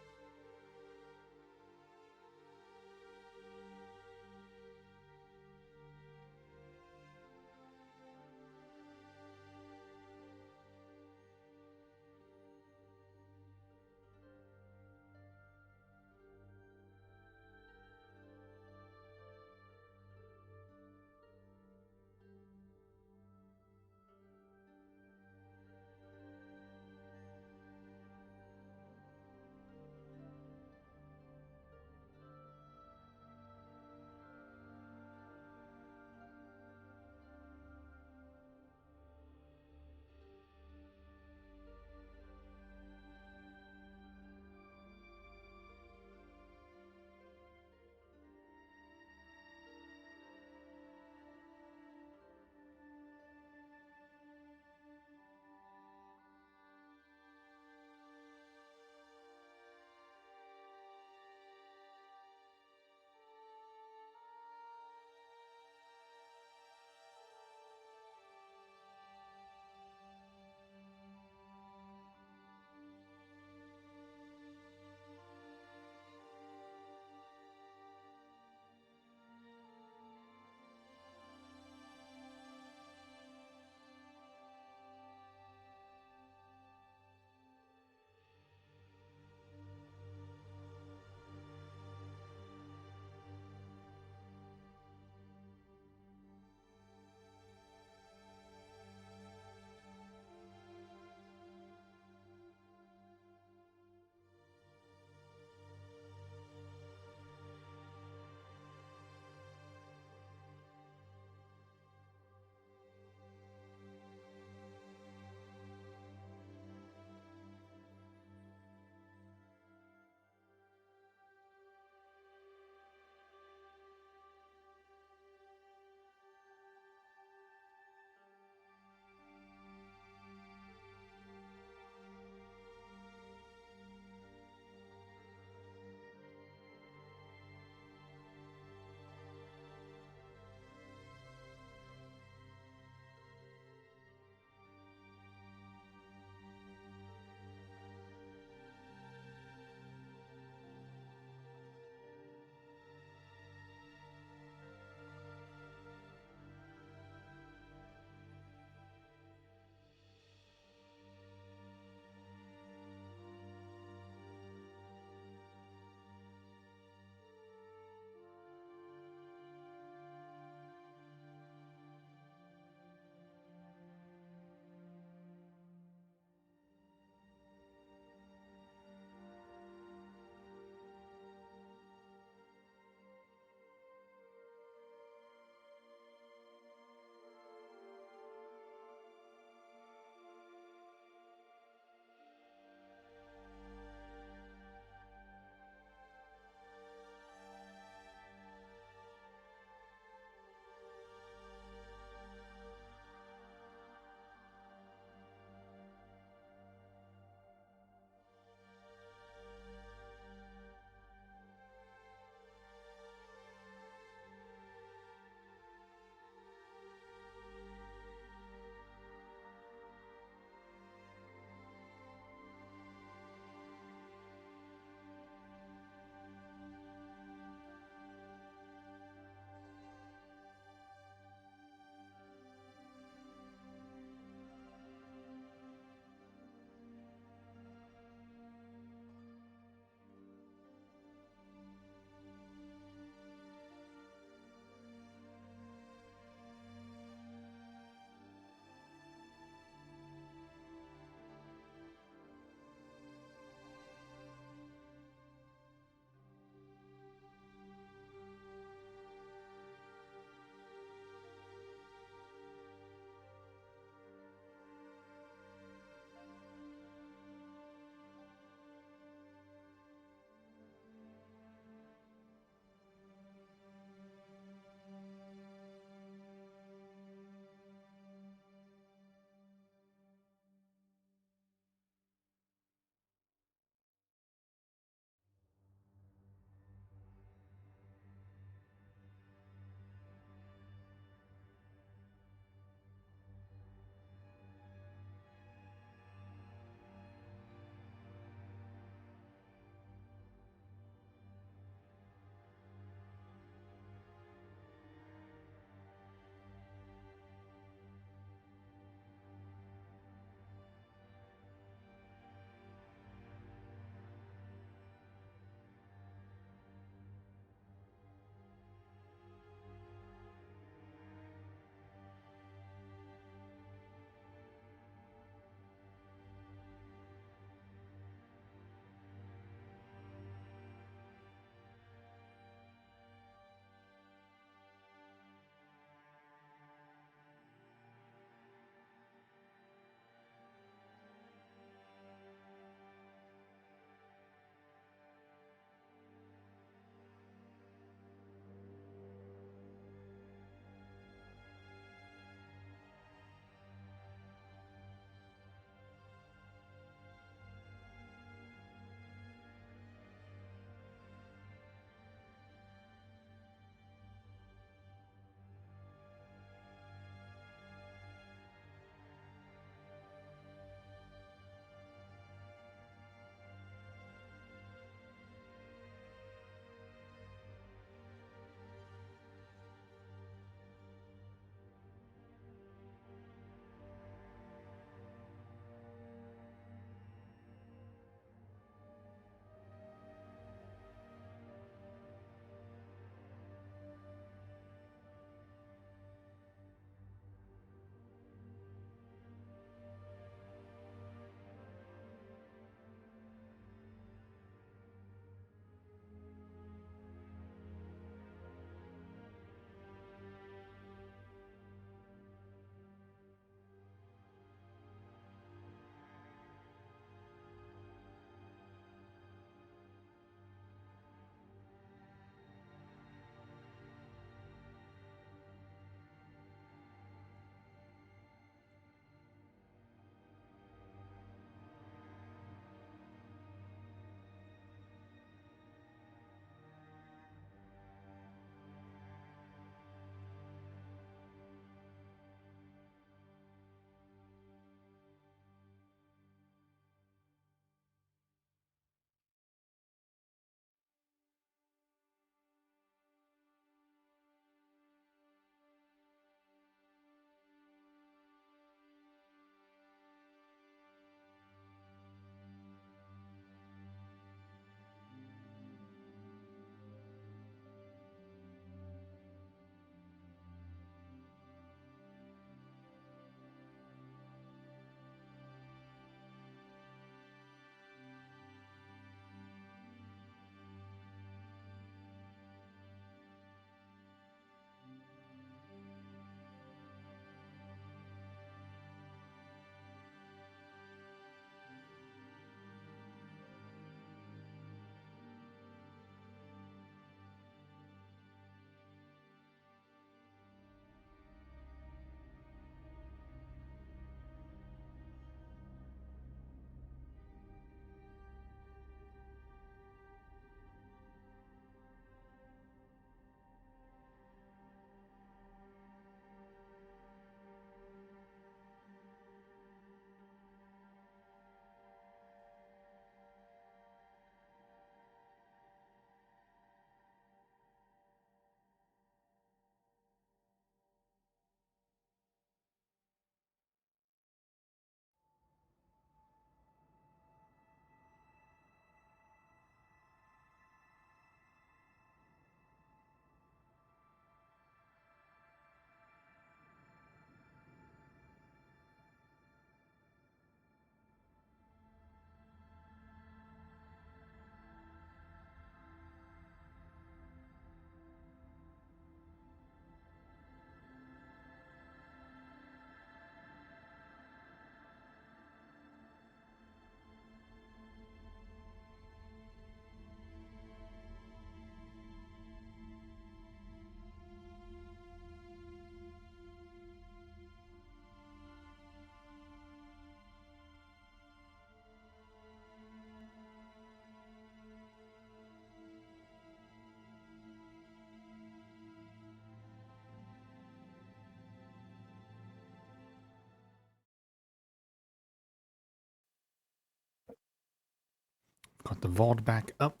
Got the vault back up.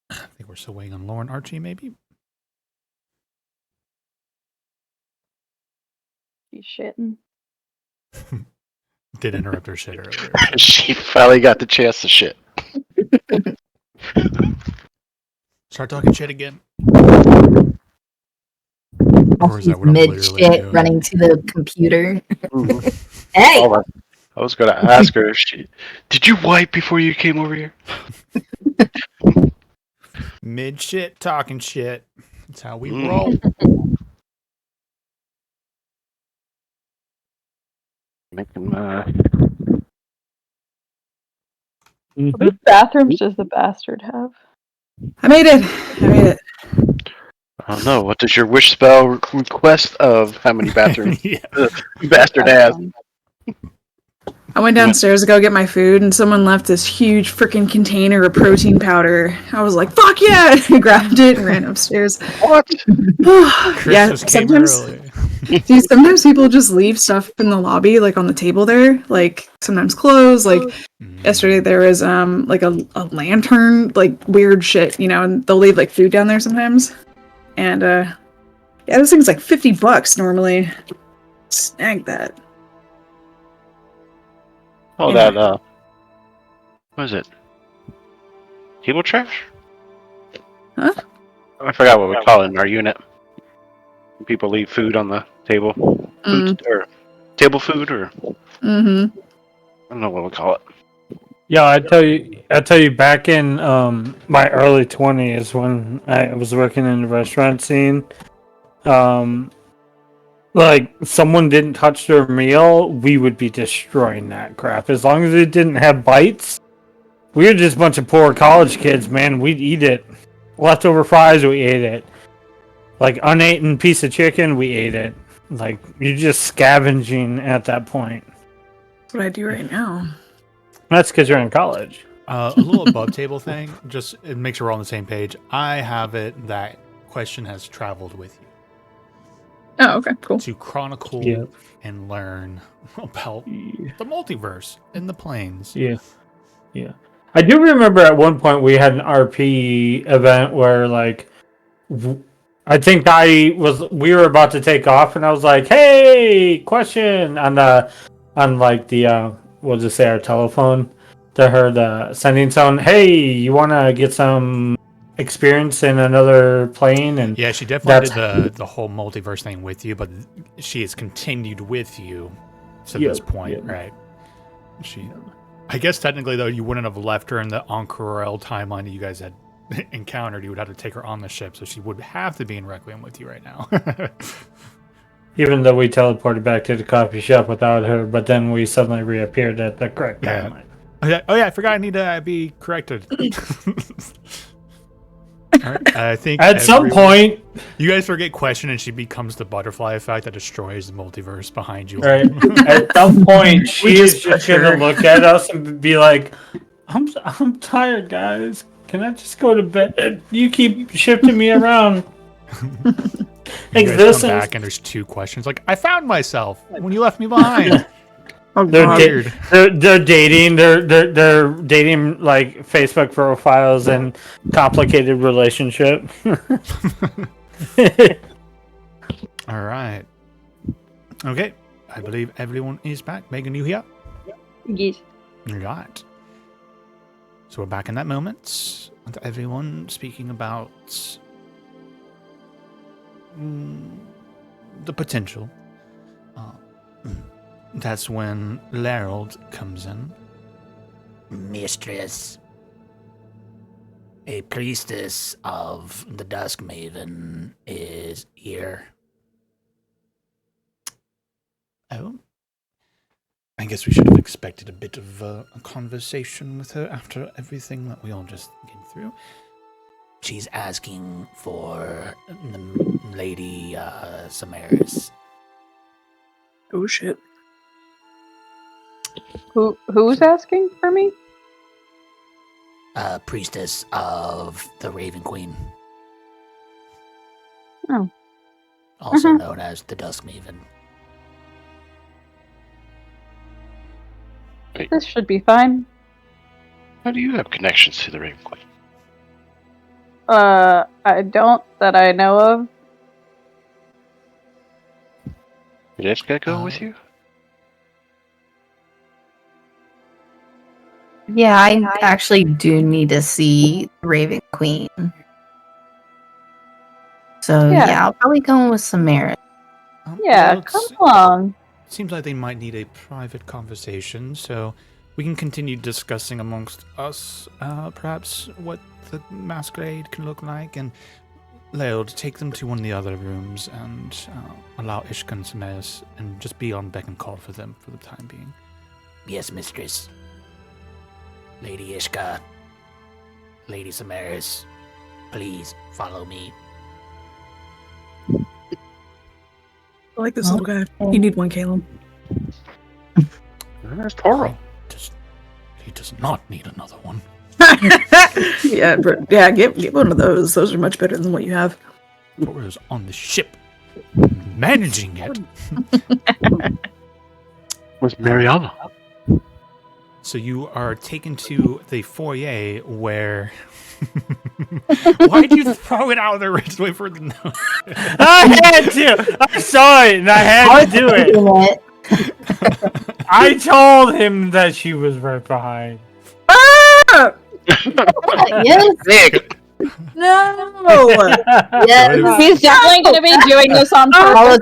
I think we're still waiting on Lauren Archie, maybe. She's shitting. Did interrupt her shit earlier. She finally got the chance to shit. Start talking shit again. Or is that what I'm Mid literally shit doing? running to the computer. Mhm. Hey! All right. I was going to ask her if did you wipe before you came over here? Mid shit, talking shit. That's how we Mm. roll. Making How many bathrooms does the bastard have? I made it. I don't know. What does your wish spell request of how many bathrooms Yeah. the bastard That's has? fine. I went downstairs to go get my food, and someone left this huge freaking container of protein powder. I was like, "Fuck yeah!" I grabbed it and ran upstairs. What? Yeah, Christmas came sometimes, early. dude, sometimes people just leave stuff in the lobby, like on the table there. Like sometimes clothes. Like yesterday, there was like a lantern, like weird shit, you know. And they'll leave like food down there sometimes. And yeah, this thing's like $50 normally. Snag that. Oh, Anyway. that, what is it? Table trash? Huh? I forgot what we call it in our unit. People leave food on the table. Food, or table food, or Mm-hmm. I don't know what we call it. Yeah, I tell you, back in my early 20s when I was working in the restaurant scene, like someone didn't touch their meal, we would be destroying that crap. As long as it didn't have bites, we were just a bunch of poor college kids, man. We'd eat it. Leftover fries, we ate it. Like uneaten piece of chicken, we ate it. Like you're just scavenging at that point. That's what I do right now. That's because you're in college. A little above table thing, just it makes sure we're on the same page. I have it that question has traveled with you Oh, okay, cool. to chronicle Yeah. and learn about the multiverse and the planes. Yeah. I do remember at one point we had an RP event where like I think we were about to take off and I was like, "Hey, question!" on like the we'll just say our telephone to her, the sending tone. "Hey, you want to get some experience in another plane?" And Yeah, she definitely did the whole multiverse thing with you, but she has continued with you to this point, right? I guess technically though, you wouldn't have left her in the Ankarel timeline that you guys had encountered. You would have to take her on the ship, so she would have to be in Requiem with you right now. Even though we teleported back to the coffee shop without her, but then we suddenly reappeared at the correct timeline. Oh yeah, I forgot I need to be corrected. All right, I think At some point, you guys forget question and she becomes the butterfly effect that destroys the multiverse behind you. right? At some point, she is just gonna look at us and be like, "I'm tired, guys. Can I just go to bed? You keep shifting me around." You guys come back and there's two questions. Like, I found myself when you left me behind. They're dating. They're dating like Facebook profiles and complicated relationship. All right. Okay. I believe everyone is back. Megan, you here? Yes. Right. So we're back in that moment with everyone speaking about the potential. That's when Larold comes in. Mistress, a priestess of the Dusk Maven is here. Oh. I guess we should have expected a bit of a conversation with her after everything that we all just came through. She's asking for the Lady Samaris. Oh shit. Who's asking for me? Priestess of the Raven Queen. Oh. Also known as the Dusk Maven. This should be fine. How do you have connections to the Raven Queen? I don't that I know of. Did Ishka go with you? Yeah, I actually do need to see Raven Queen. So yeah, I'll probably go with Samara. Yeah, come along. It seems like they might need a private conversation, so we can continue discussing amongst us, perhaps what the masquerade can look like, and Leo, to take them to one of the other rooms and allow Ishka and Samaris and just be on beck and call for them for the time being. Yes, mistress. Lady Ishka, Lady Samaris, please follow me. I like this little guy. You need one, Caleb. There's Toro. He does not need another one. Yeah, get one of those. Those are much better than what you have. Toro's on the ship, managing it. Where's Mariana? So you are taken to the foyer where... Why'd you throw it out there right away for the note? I had to. I saw it and I had to do it. I told him that she was right behind. Ah! Yes. Nick. No! Yes. He's definitely going to be doing this on purpose.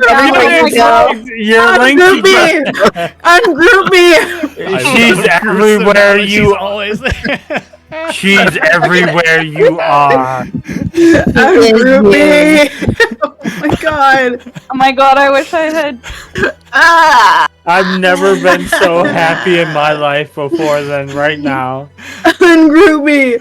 You're Ungroup me! Ungroup me! She's everywhere you are. Always there. She's everywhere you are. Ungroup me! Oh my god! Oh my god, I wish I had. Ah! I've never been so happy in my life before than right now. Ungroup me!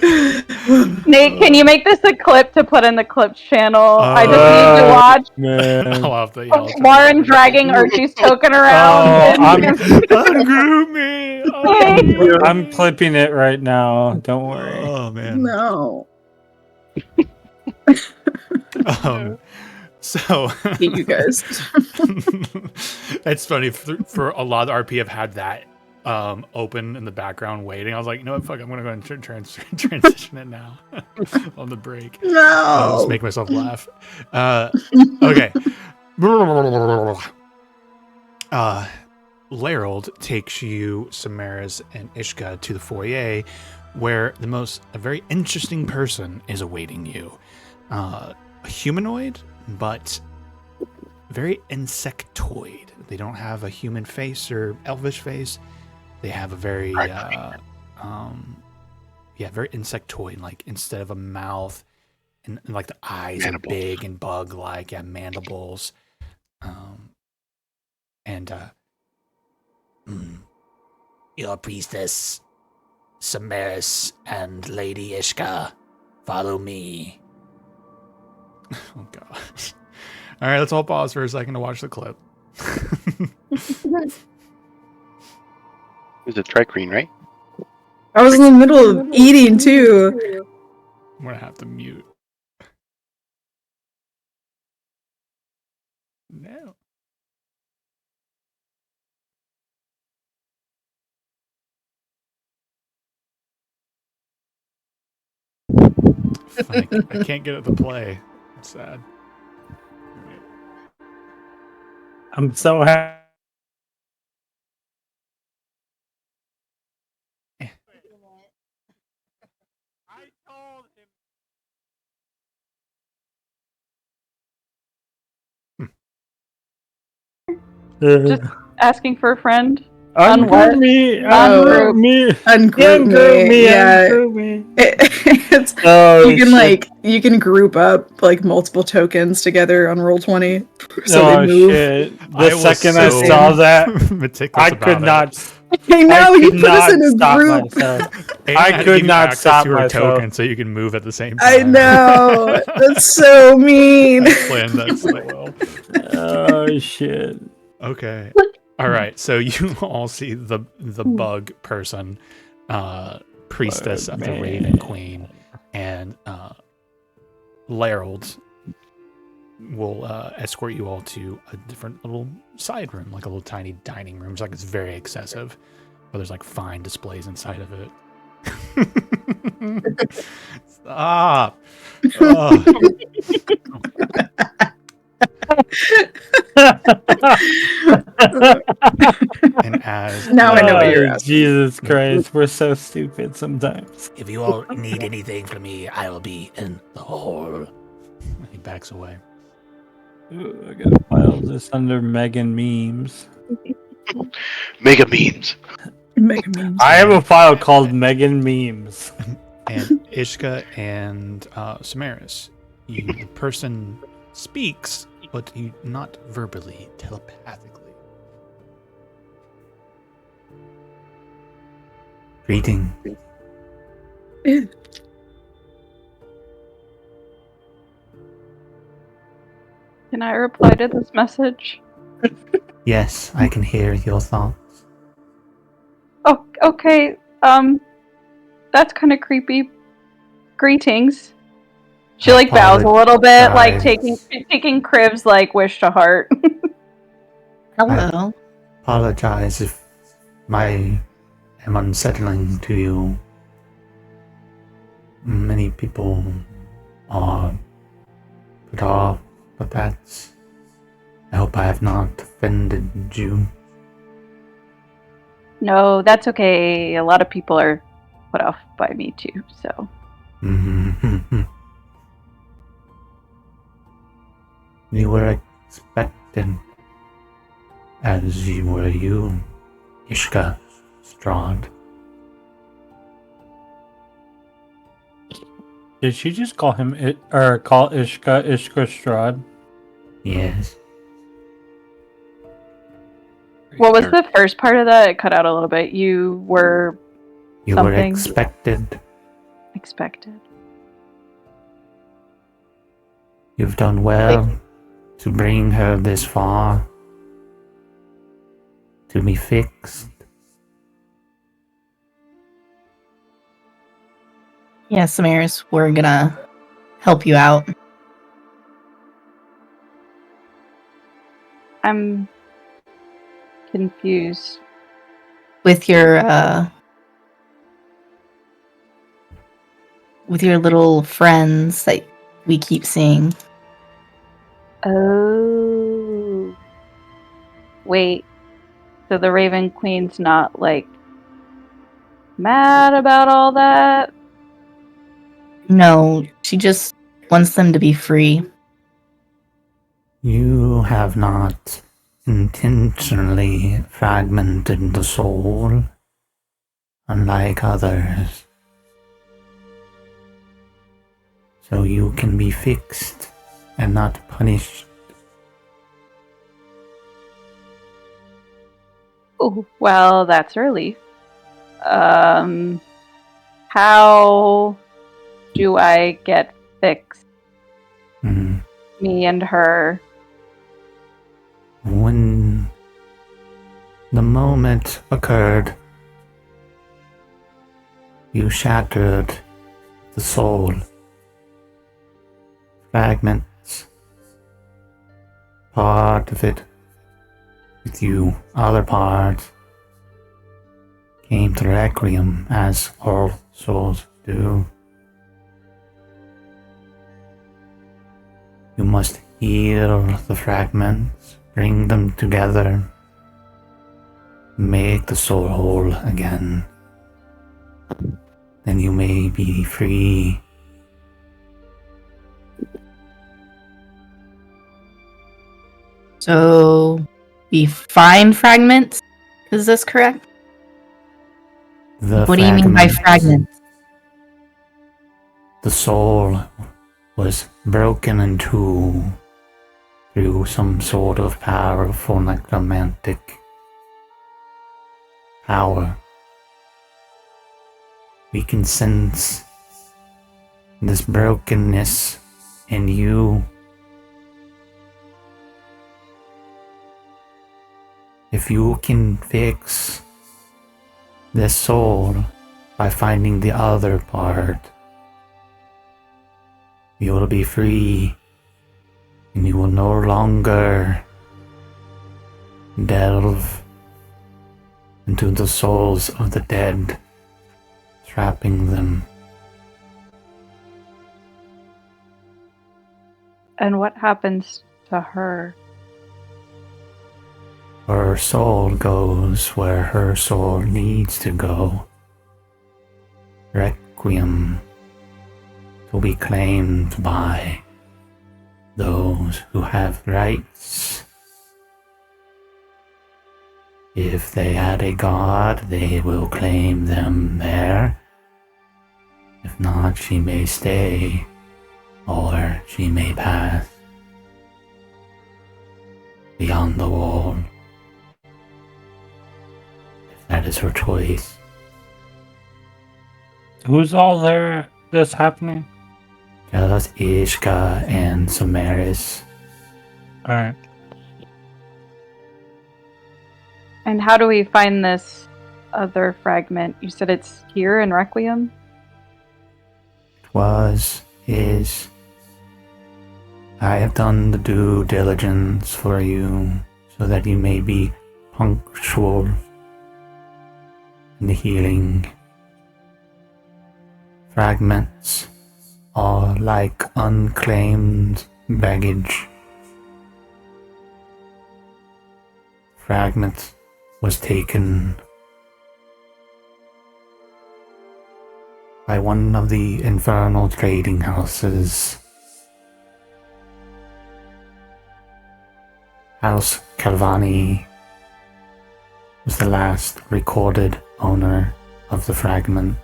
Nate, can you make this a clip to put in the clips channel? I just need to watch Man. I'll have to yell. Lauren dragging Archie's token around. Ungroup me! I'm clipping it right now. Don't worry. Oh, man. No. So Hate you guys. it's funny for a lot of RP have had that open in the background waiting. I was like, you know what, fuck, I'm gonna go and transition it now on the break. No. Just make myself laugh. Okay. Larold takes you, Samaras, and Ishka to the foyer, where a very interesting person is awaiting you. A humanoid, but very insectoid. They don't have a human face or elvish face. They have a very, very insectoid. Like instead of a mouth, and like the eyes are big and bug-like. Yeah, mandibles. Your priestess, Samaris, and Lady Ishka, follow me. Oh god. All right, let's all pause for a second to watch the clip. It was a tri-green, right? I was in the middle of eating too. I'm gonna have to mute. No. I can't get it to play. It's sad. I'm so happy. Just asking for a friend. Ungroup me. Ungroup me. Ungroup me. Yeah. Ungroup me. It's, you can group up like multiple tokens together on Roll20, so they move. Shit. The second I saw that, I could not. I know you put us in a group. I could not stop your myself. token so you can move at the same time. I know. That's so mean. I planned that so well. Oh shit. Okay. All right. So you all see the bug person, priestess of the Raven Queen, and Larold will escort you all to a different little side room, like a little tiny dining room. It's like it's very excessive, but there's like fine displays inside of it. Stop. Oh. And as Now I know what you're asking. Jesus Christ, we're so stupid sometimes. If you all need anything from me, I will be in the hall. he backs away. Ooh, I gotta file this under Megan memes. Mega memes. Mega memes. I have a file called Megan memes. And Ishka and Samaris, the person speaks, but not verbally, telepathically. Greeting. Can I reply to this message? Yes, I can hear your thoughts. Oh, okay. That's kind of creepy. Greetings. She bows a little bit, like taking Crib's wish to heart. Hello. Apologize if I am unsettling to you. Many people are put off, but I hope I have not offended you. No, that's okay. A lot of people are put off by me too, so. Mm-hmm. You were expected, as you were you, Ishka Strahd. Did she just call him call Ishka Strahd? Yes. What was the first part of that? It cut out a little bit. You were expected. Expected. You've done well to bring her this far. To be fixed. Yeah, Samaris, we're gonna help you out. I'm confused. With your little friends that we keep seeing. Oh. Wait. So the Raven Queen's not mad about all that? No, she just wants them to be free. You have not intentionally fragmented the soul, unlike others. So you can be fixed and not punished. Oh, well, that's a relief. How do I get fixed? Me and her. When the moment occurred, you shattered the soul. Fragments. Part of it with you, other part came to Requiem as all souls do. You must heal the fragments, bring them together, make the soul whole again. Then you may be free. So we find fragments? Is this correct? What do you mean by fragments? The soul was broken in two through some sort of powerful necromantic power. We can sense this brokenness in you. If you can fix this soul by finding the other part, you will be free, and you will no longer delve into the souls of the dead trapping them. And what happens to her? Her soul goes where her soul needs to go. Requiem to be claimed by those who have rights. If they had a god, they will claim them there. If not, she may stay, or she may pass beyond the wall. If that is her choice. Who's all there that's happening? Just Ishka and Samaris. Alright. And how do we find this other fragment? You said it's here in Requiem? Is. I have done the due diligence for you so that you may be punctual in the healing. Fragments are like unclaimed baggage. Fragment was taken by one of the infernal trading houses. House Calvani was the last recorded owner of the fragment.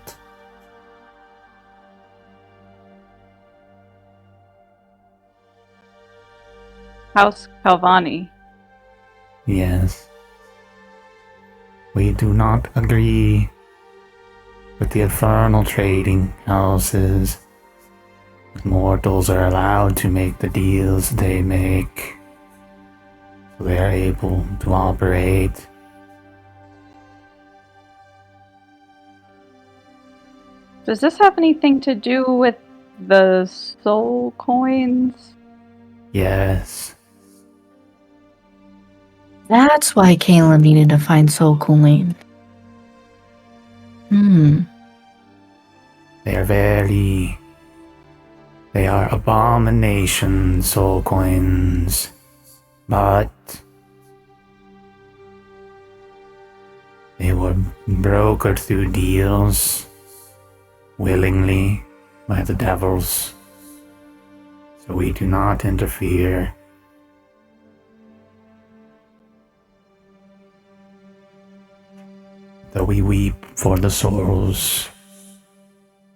House Calvani. Yes. We do not agree with the infernal trading houses. Mortals are allowed to make the deals they make, so they are able to operate. Does this have anything to do with the soul coins? Yes. That's why Caleb needed to find Soul Cooling. They are abomination soul coins, but they were brokered through deals willingly by the devils, so we do not interfere. Though we weep for the souls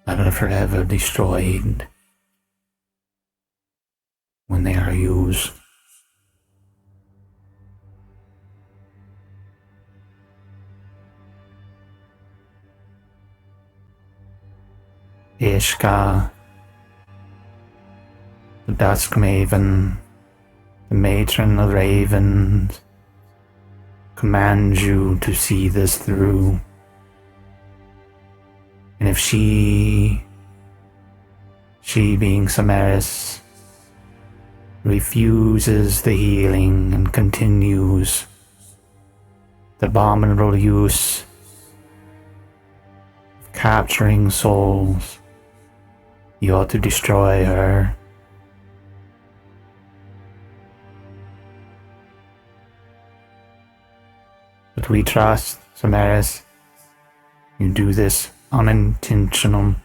that are forever destroyed when they are used. Ishka, the Dusk Maven, the Matron of Ravens, commands you to see this through. And if she being Samaris, refuses the healing and continues the abominable use of capturing souls, you ought to destroy her. But we trust, Samaris, you do this unintentional.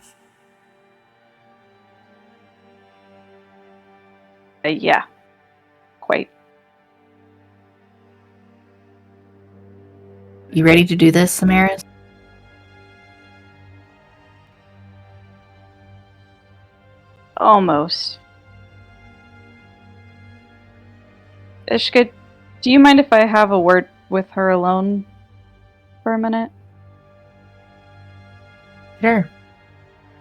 Yeah, quite. You ready to do this, Samaris? Almost. Ishka, do you mind if I have a word with her alone for a minute? Sure.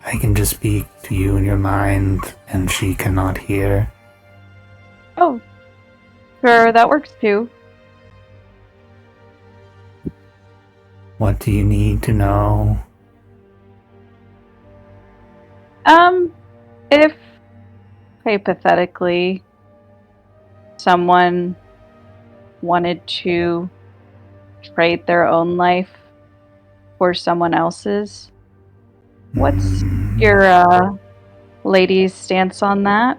I can just speak to you in your mind, and she cannot hear. Oh, sure, that works too. What do you need to know? If, hypothetically, someone wanted to trade their own life for someone else's, What's your lady's stance on that?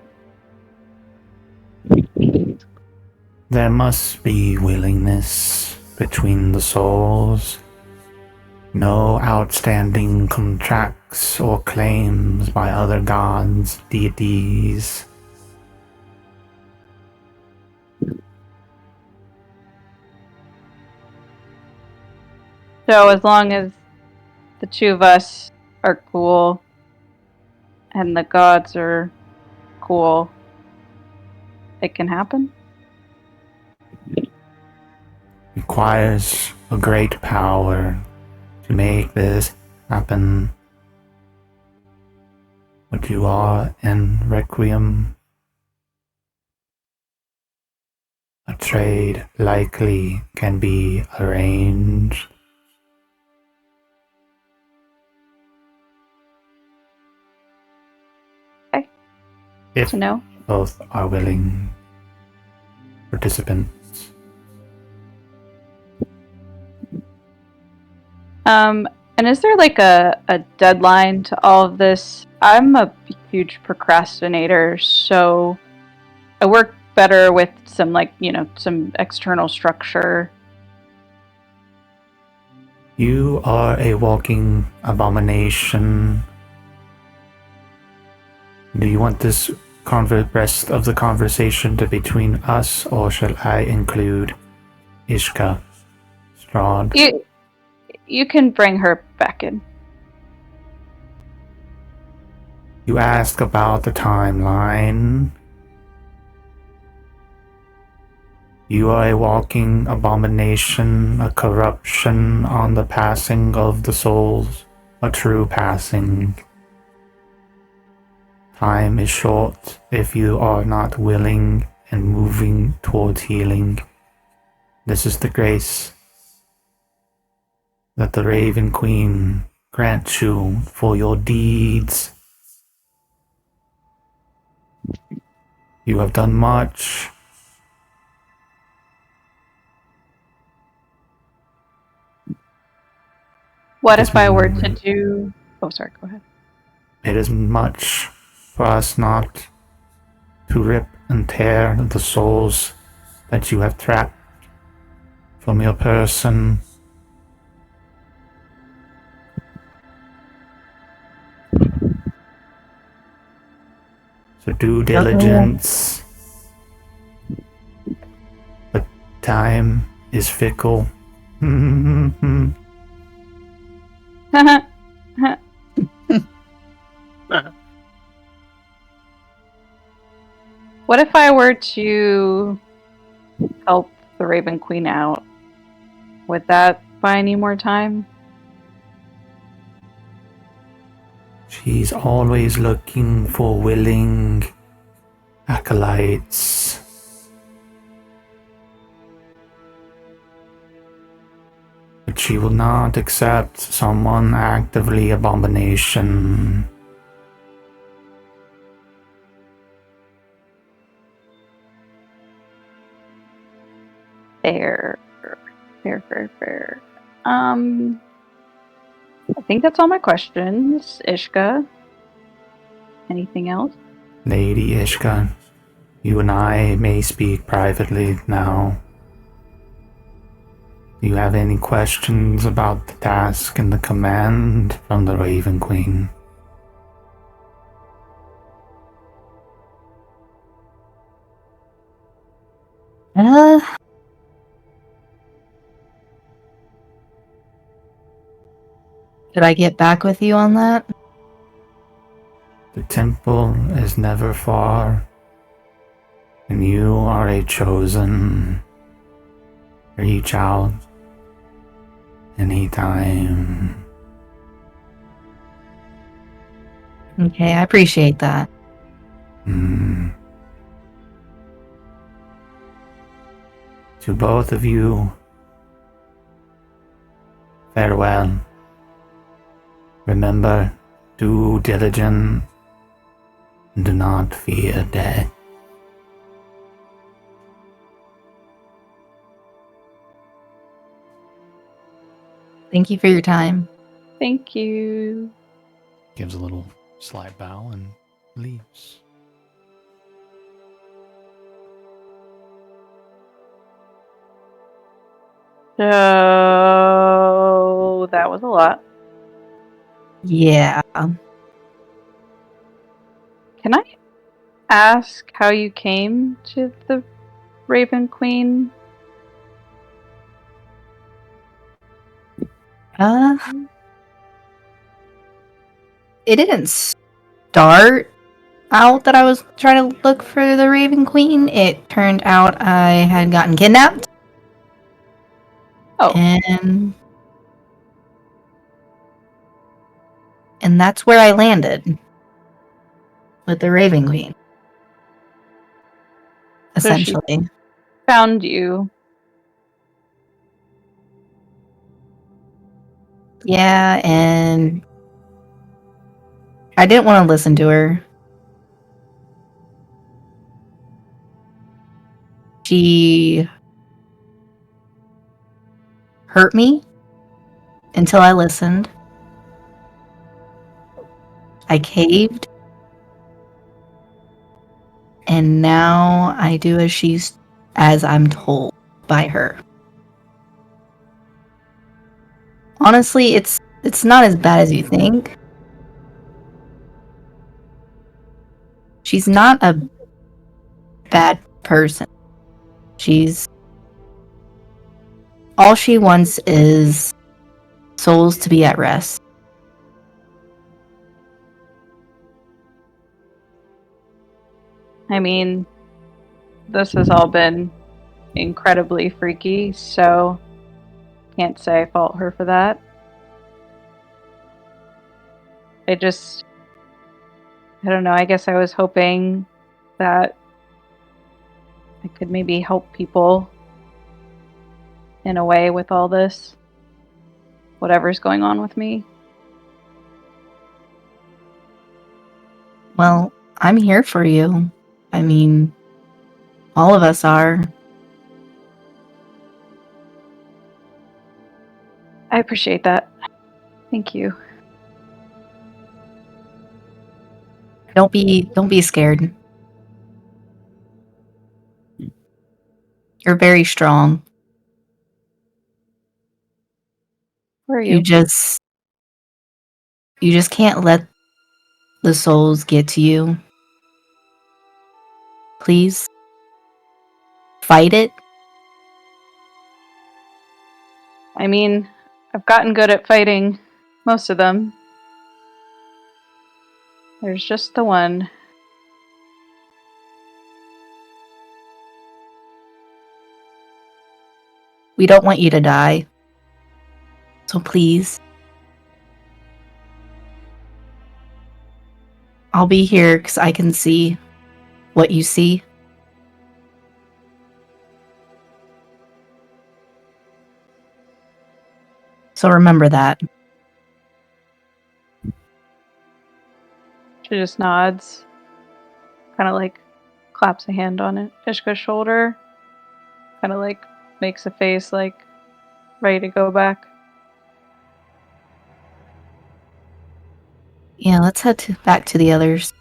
There must be willingness between the souls. No outstanding contracts or claims by other gods, deities. So as long as the two of us are cool and the gods are cool, it can happen? Requires a great power to make this happen. But you are in Requiem. A trade likely can be arranged. Okay. If No. both are willing participants. And is there like a deadline to all of this? I'm a huge procrastinator, so I work better with some some external structure. You are a walking abomination. Do you want this rest of the conversation to be between us, or shall I include Ishka Strahd? You can bring her back in. You ask about the timeline. You are a walking abomination, a corruption on the passing of the souls, a true passing. Time is short if you are not willing and moving towards healing. This is the grace that the Raven Queen grants you for your deeds. You have done much. What if I were to do... Oh, sorry, go ahead. It is much for us not to rip and tear the souls that you have trapped from your person. So due diligence. But time is fickle. What if I were to help the Raven Queen out? Would that buy any more time? She's always looking for willing acolytes. But she will not accept someone actively abomination. Fair. I think that's all my questions. Ishka, anything else? Lady Ishka, you and I may speak privately now. Do you have any questions about the task and the command from the Raven Queen? Could I get back with you on that? The temple is never far, and you are a chosen. Reach out anytime. Okay, I appreciate that. To both of you, farewell. Remember, do diligent and do not fear death. Thank you for your time. Thank you. gives a little slight bow and leaves. So that was a lot. Yeah. Can I ask how you came to the Raven Queen? It didn't start out that I was trying to look for the Raven Queen. It turned out I had gotten kidnapped. Oh. And that's where I landed. With the Raven Queen. Essentially. So she found you. Yeah, and I didn't want to listen to her. She hurt me until I listened. I caved. And now I do as I'm told by her. Honestly, it's not as bad as you think. She's not a bad person. All she wants is souls to be at rest. I mean, this has all been incredibly freaky, so can't say I fault her for that. I don't know, I guess I was hoping that I could maybe help people in a way with all this, whatever's going on with me. Well, I'm here for you. I mean, all of us are. I appreciate that. Thank you. Don't be scared. You're very strong. Where are you? You just can't let the souls get to you. Please. Fight it. I mean, I've gotten good at fighting most of them. There's just the one. We don't want you to die. So please. I'll be here because I can see what you see. So remember that. She just nods. Kind of like claps a hand on Ishka's shoulder. Kind of like makes a face like ready to go back. Yeah, let's head back to the others.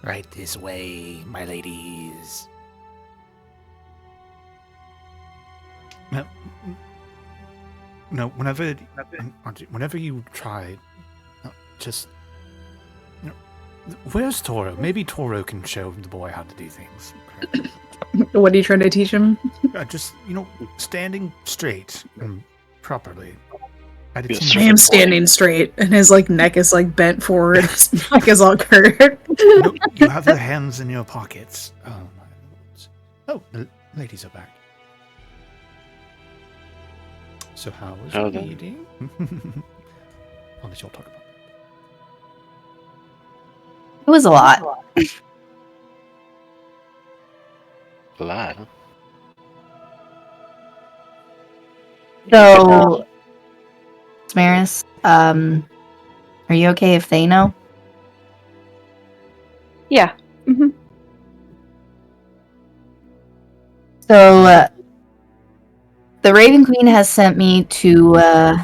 Right this way, my ladies. No, whenever you try, just, where's Toro? Maybe Toro can show the boy how to do things. What are you trying to teach him? Just, standing straight and properly. I am standing straight, and his neck is bent forward. His neck is all curved. No, you have the hands in your pockets. Oh my lords! Oh, the ladies are back. So how was your meeting? I'll let y'all talk about it. It was a lot. A lot. So, Samaris, are you okay if they know? Yeah. Mm-hmm. So, the Raven Queen has sent me to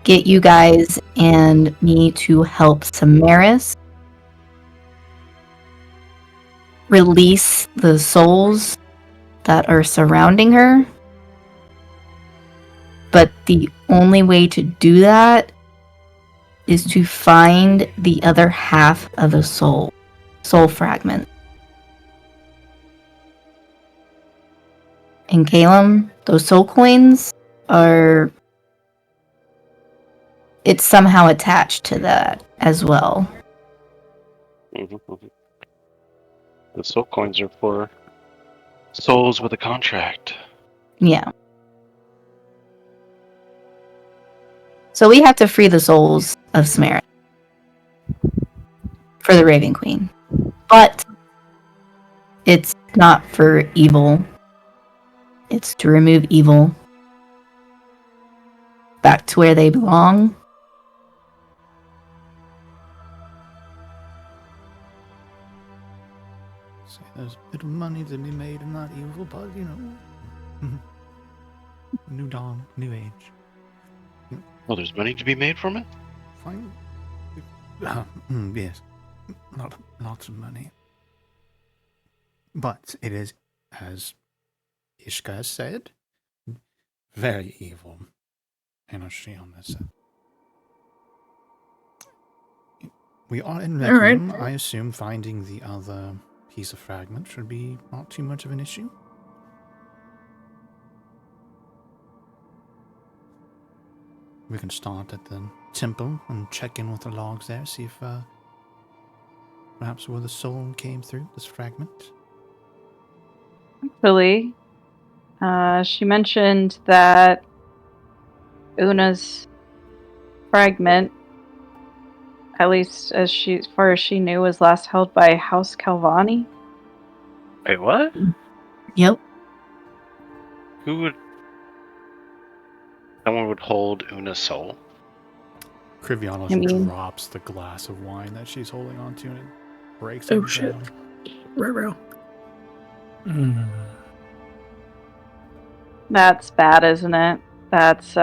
get you guys and me to help Samaris release the souls that are surrounding her. But the only way to do that is to find the other half of the soul fragment. And Calum, those soul coins are... It's somehow attached to that as well. The soul coins are for souls with a contract. Yeah. So we have to free the souls of Samaris for the Raven Queen. But it's not for evil. It's to remove evil back to where they belong. So there's a bit of money to be made in that evil, but new dawn, new age. Oh, there's money to be made from it? Fine. Yes. Lots of money. But it is, as Ishka has said, very evil. And I'll show you on this. We are in Requiem. I assume finding the other piece of fragment should be not too much of an issue. We can start at the temple and check in with the logs there, see if perhaps where the soul came through, this fragment. Actually, she mentioned that Una's fragment, at least as far as she knew, was last held by House Calvani. Wait, what? Yep. Someone would hold Una's soul? Kriviana drops the glass of wine that she's holding onto and it breaks it shit. down. Ruh-roh. That's bad, isn't it? That's,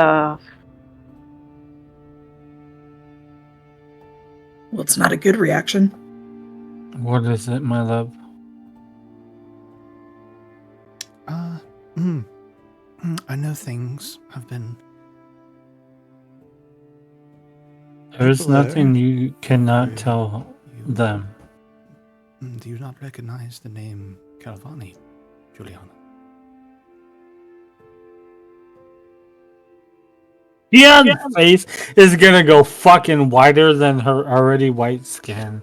Well, it's not a good reaction. What is it, my love? I know things have been... There's nothing you cannot tell them. Do you not recognize the name Calvani, Juliana? Dion's face is gonna go fucking whiter than her already white skin.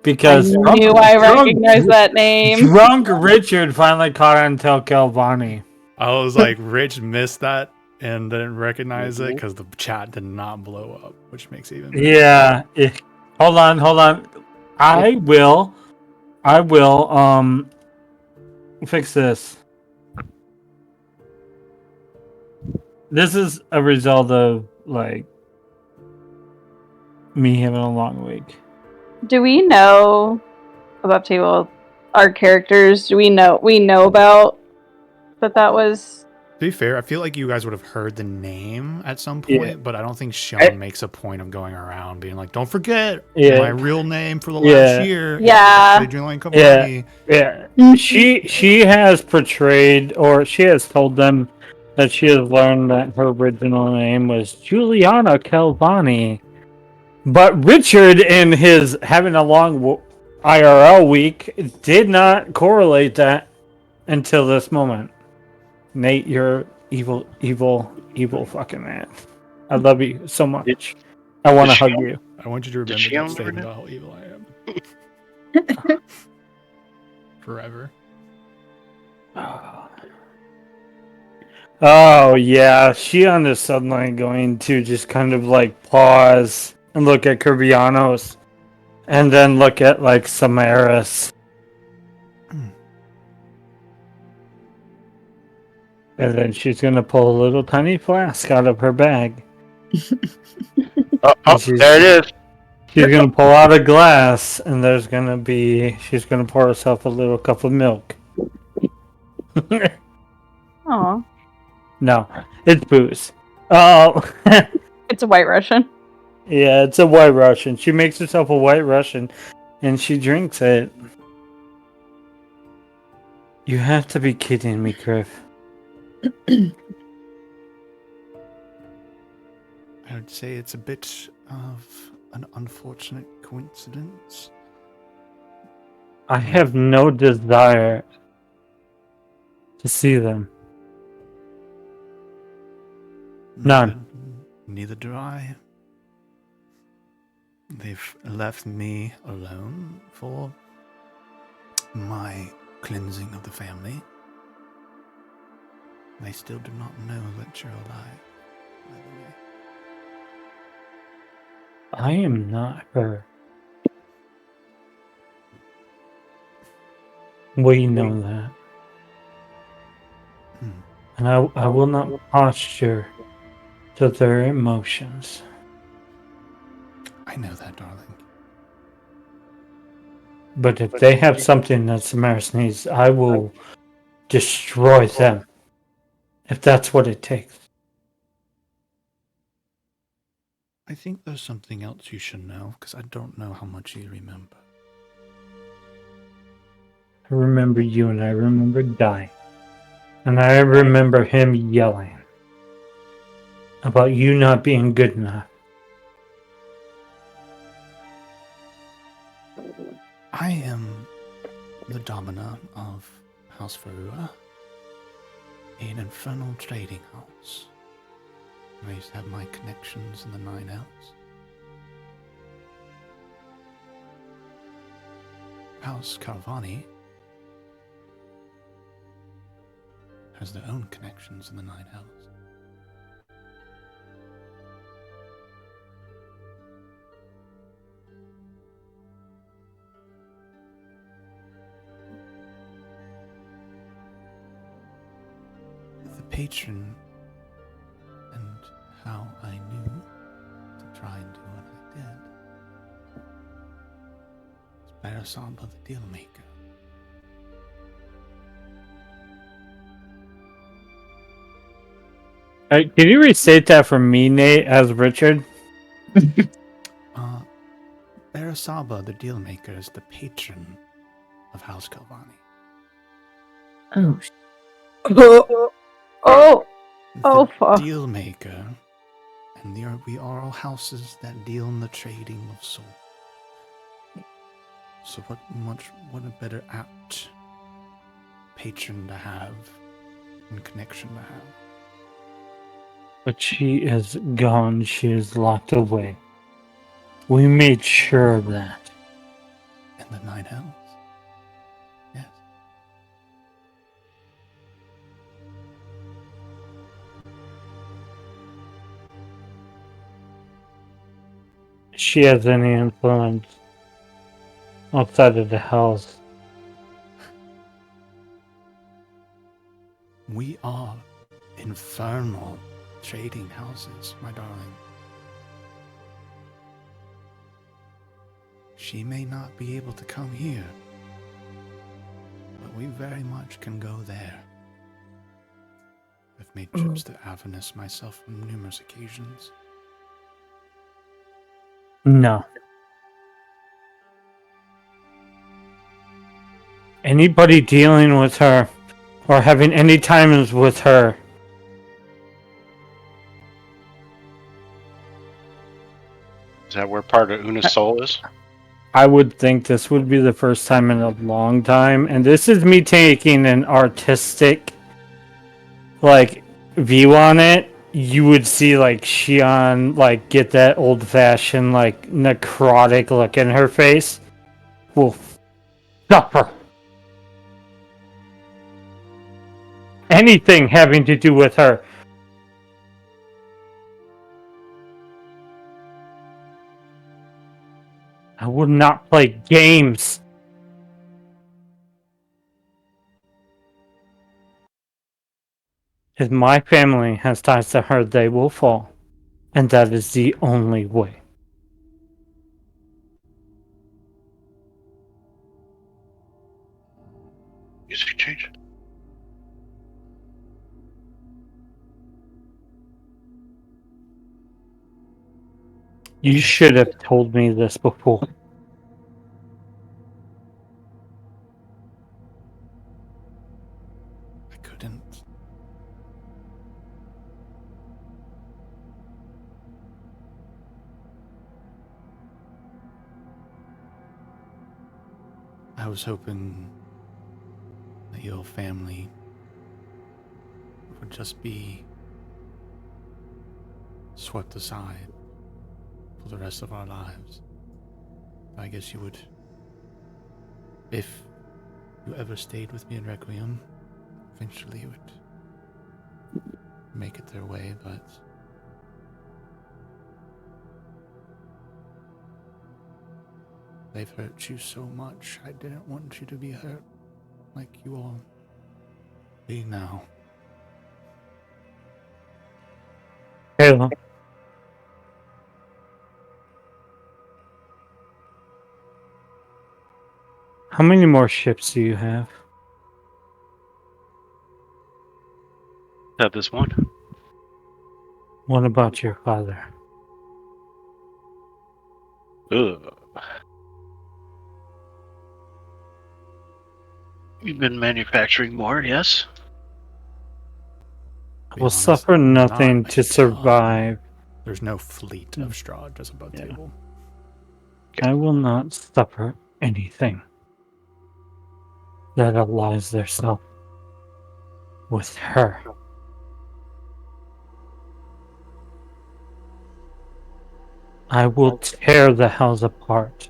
Because I knew I recognized that name. Drunk Richard finally caught on to Calvani. I was like, Rich missed that and didn't recognize it because the chat did not blow up, which makes it even better. Yeah. Hold on. I will fix this. This is a result of like me having a long week. Do we know about our characters? Do we know about that was... To be fair, I feel like you guys would have heard the name at some point, but I don't think Sean makes a point of going around being like, don't forget my real name for the last year. Yeah. She has portrayed, or she has told them that she has learned that her original name was Juliana Calvani. But Richard, in his having a long IRL week, did not correlate that until this moment. Nate, you're evil fucking man. I love you so much. I want to hug you. I want you to remember that statement about how evil I am. Forever. Oh, yeah. Shion is suddenly going to just kind of like pause and look at Kirbianos and then look at like Samaris. And then she's going to pull a little tiny flask out of her bag. There it is. She's going to pull out a glass, and she's going to pour herself a little cup of milk. Aw. No, it's booze. Oh, It's a White Russian. Yeah, it's a White Russian. She makes herself a White Russian, and she drinks it. You have to be kidding me, Griff. I would say it's a bit of an unfortunate coincidence. I have no desire to see them. None. Neither do I. They've left me alone for my cleansing of the family. They still do not know that you're alive, by the way. I am not her. We know that. And I will not posture to their emotions. I know that, darling. But if they have something that Samaris needs, I will destroy them. If that's what it takes. I think there's something else you should know, because I don't know how much you remember. I remember you and I remember dying. And I remember him yelling about you not being good enough. I am the domina of House Farua, an infernal trading house. I used to have my connections in the Nine Hells. House Carvani has their own connections in the Nine Hells. The patron and how I knew to try and do what I did is Barasamba the Dealmaker. Can you restate that for me, Nate, as Richard? Barasaba the Dealmaker is the patron of House Calvani. Oh, fuck. Dealmaker, and we are all houses that deal in the trading of soul. So what a better apt patron to have and connection to have. But she is gone. She is locked away. We made sure of that. In the Nine Hells? Yes. She has any influence outside of the house. We are infernal trading houses, my darling. She may not be able to come here, but we very much can go there. I've made trips to Avernus myself on numerous occasions. No. Anybody dealing with her or having any times with her Is that where part of Una's soul is? I would think this would be the first time in a long time, and this is me taking an artistic view on it. You would see Shion get that old fashioned necrotic look in her face. Will suffer. Anything having to do with her. I would not play games. If my family has ties to her, they will fall. And that is the only way. Music change. You should have told me this before. I couldn't. I was hoping that your family would just be swept aside for the rest of our lives. I guess you would, if you ever stayed with me in Requiem, eventually you would make it their way, but they've hurt you so much. I didn't want you to be hurt like you all be now. Kayla. How many more ships do you have? Have this one. What about your father? Ugh. You've been manufacturing more, yes? I Be will honest, suffer I'm nothing not a to survive. There's no fleet of straw just above Yeah. table. I will not suffer anything that allies theirself with her. I will tear the house apart.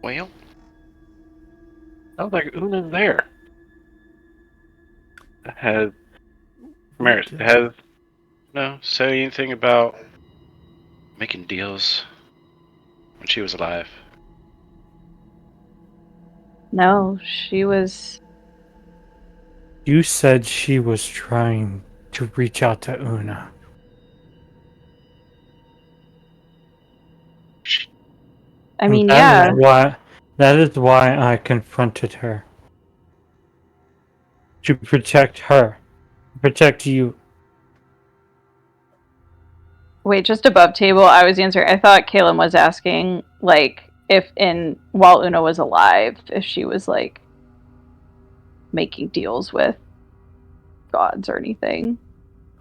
Well, sounds like Una's there. Has Maris has no say anything about making deals when she was alive? No, she was. You said she was trying to reach out to Una. I And mean, yeah. that is why I confronted her. To protect her. Protect you. Wait, just above table, I was answering. I thought Caleb was asking, like, if while Una was alive, if she was, like, making deals with gods or anything.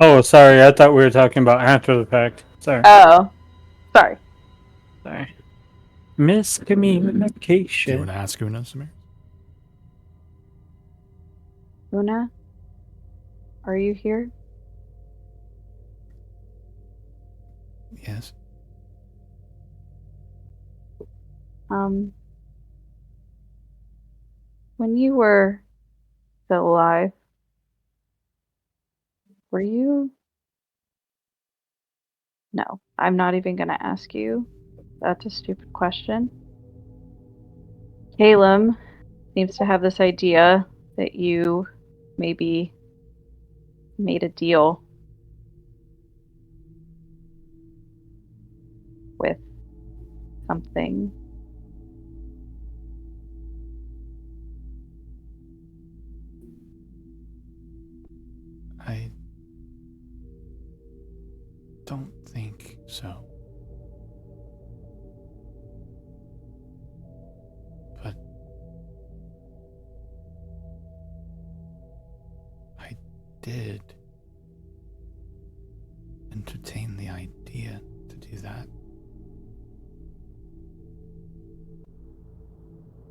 Oh, sorry, I thought we were talking about after the fact. Sorry. Oh, sorry. Sorry. Do you Miscommunication. want to ask Una, Samir? Una, are you here? Yes. When you were still alive, were you? No, I'm not even going to ask you. That's a stupid question. Caleb seems to have this idea that you maybe made a deal with something. I don't think so. But I did entertain the idea to do that.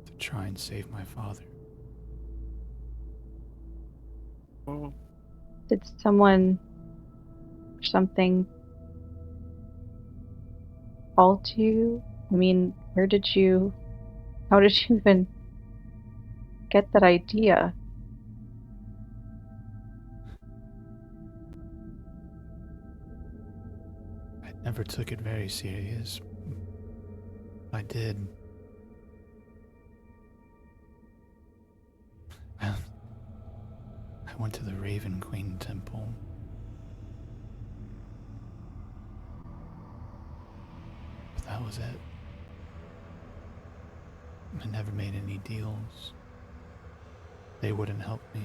To try and save my father. Did someone or something fall to you? I mean, how did you even get that idea? I never took it very serious. I did. I went to the Raven Queen temple. But that was it. I never made any deals. They wouldn't help me.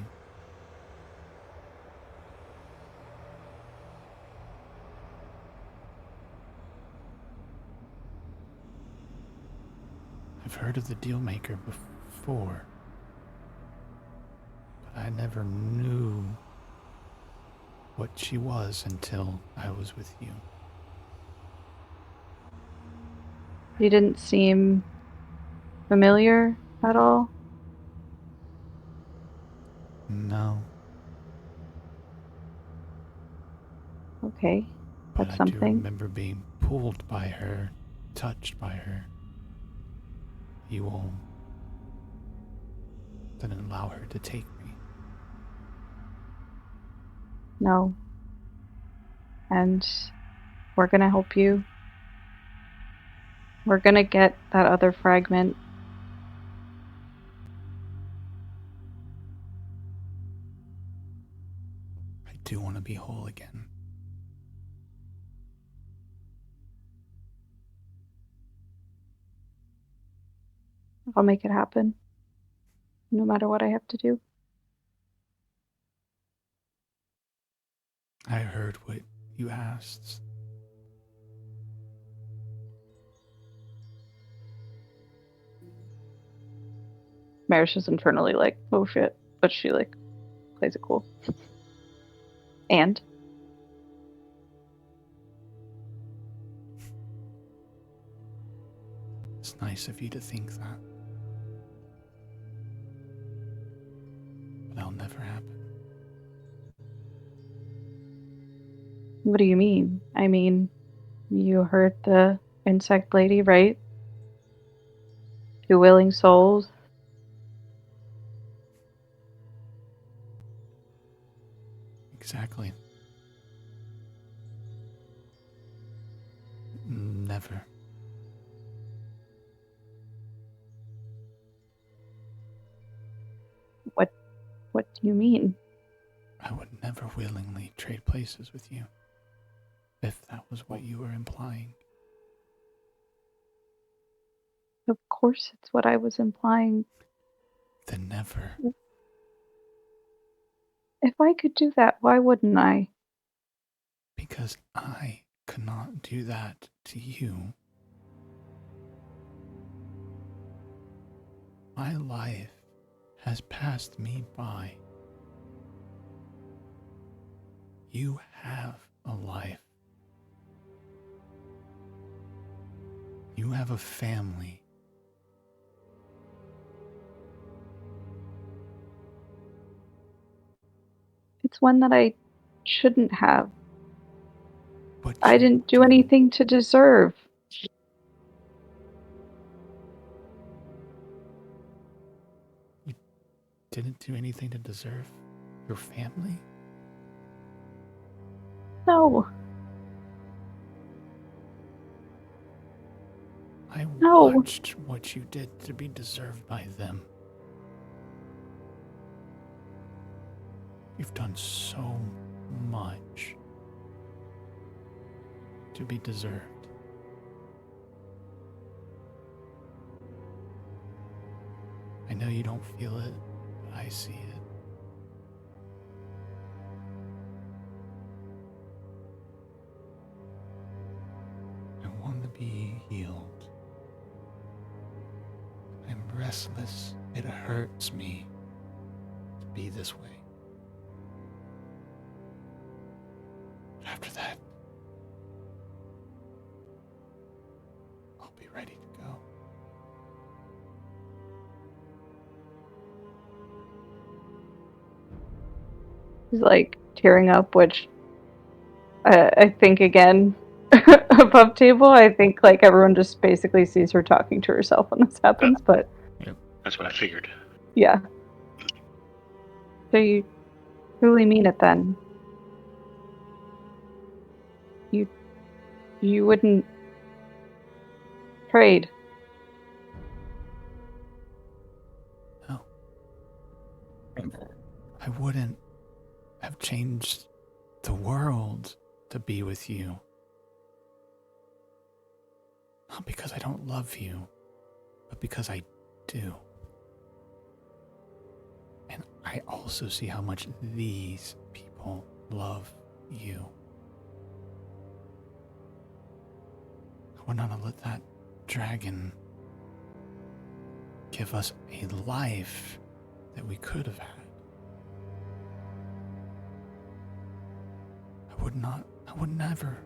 I've heard of the Dealmaker before, but I never knew what she was until I was with you. You didn't seem familiar at all? No. Okay, But that's I do something. remember being pulled by her, touched by her. You all didn't allow her to take me. No. And we're gonna help you. We're gonna get that other fragment. I do want to be whole again. I'll make it happen. No matter what I have to do. I heard what you asked. Marish is internally like, oh shit. But she like plays it cool. And It's nice of you to think that. But that'll never happen. what do you mean? I mean, you heard the insect lady, right? 2 willing souls. Exactly. Never. What do you mean? I would never willingly trade places with you, if that was what you were implying. Of course it's what I was implying. Then never. If I could do that, why wouldn't I? Because I could not do that to you. My life has passed me by. You have a life. You have a family. It's one that I shouldn't have. But I you didn't do anything to deserve. You didn't do anything to deserve your family? No. I No. watched what you did to be deserved by them. You've done so much to be deserved. I know you don't feel it, but I see it. I want to be healed. I'm restless. It hurts me to be this way. After that, I'll be ready to go. He's like tearing up, which I think again above table. I think like everyone just basically sees her talking to herself when this happens. But That's what I figured. yeah. So you truly mean it then? You wouldn't trade? No. I wouldn't have changed the world to be with you. Not because I don't love you, but because I do. And I also see how much these people love you. I would not have let that dragon give us a life that we could have had. I would never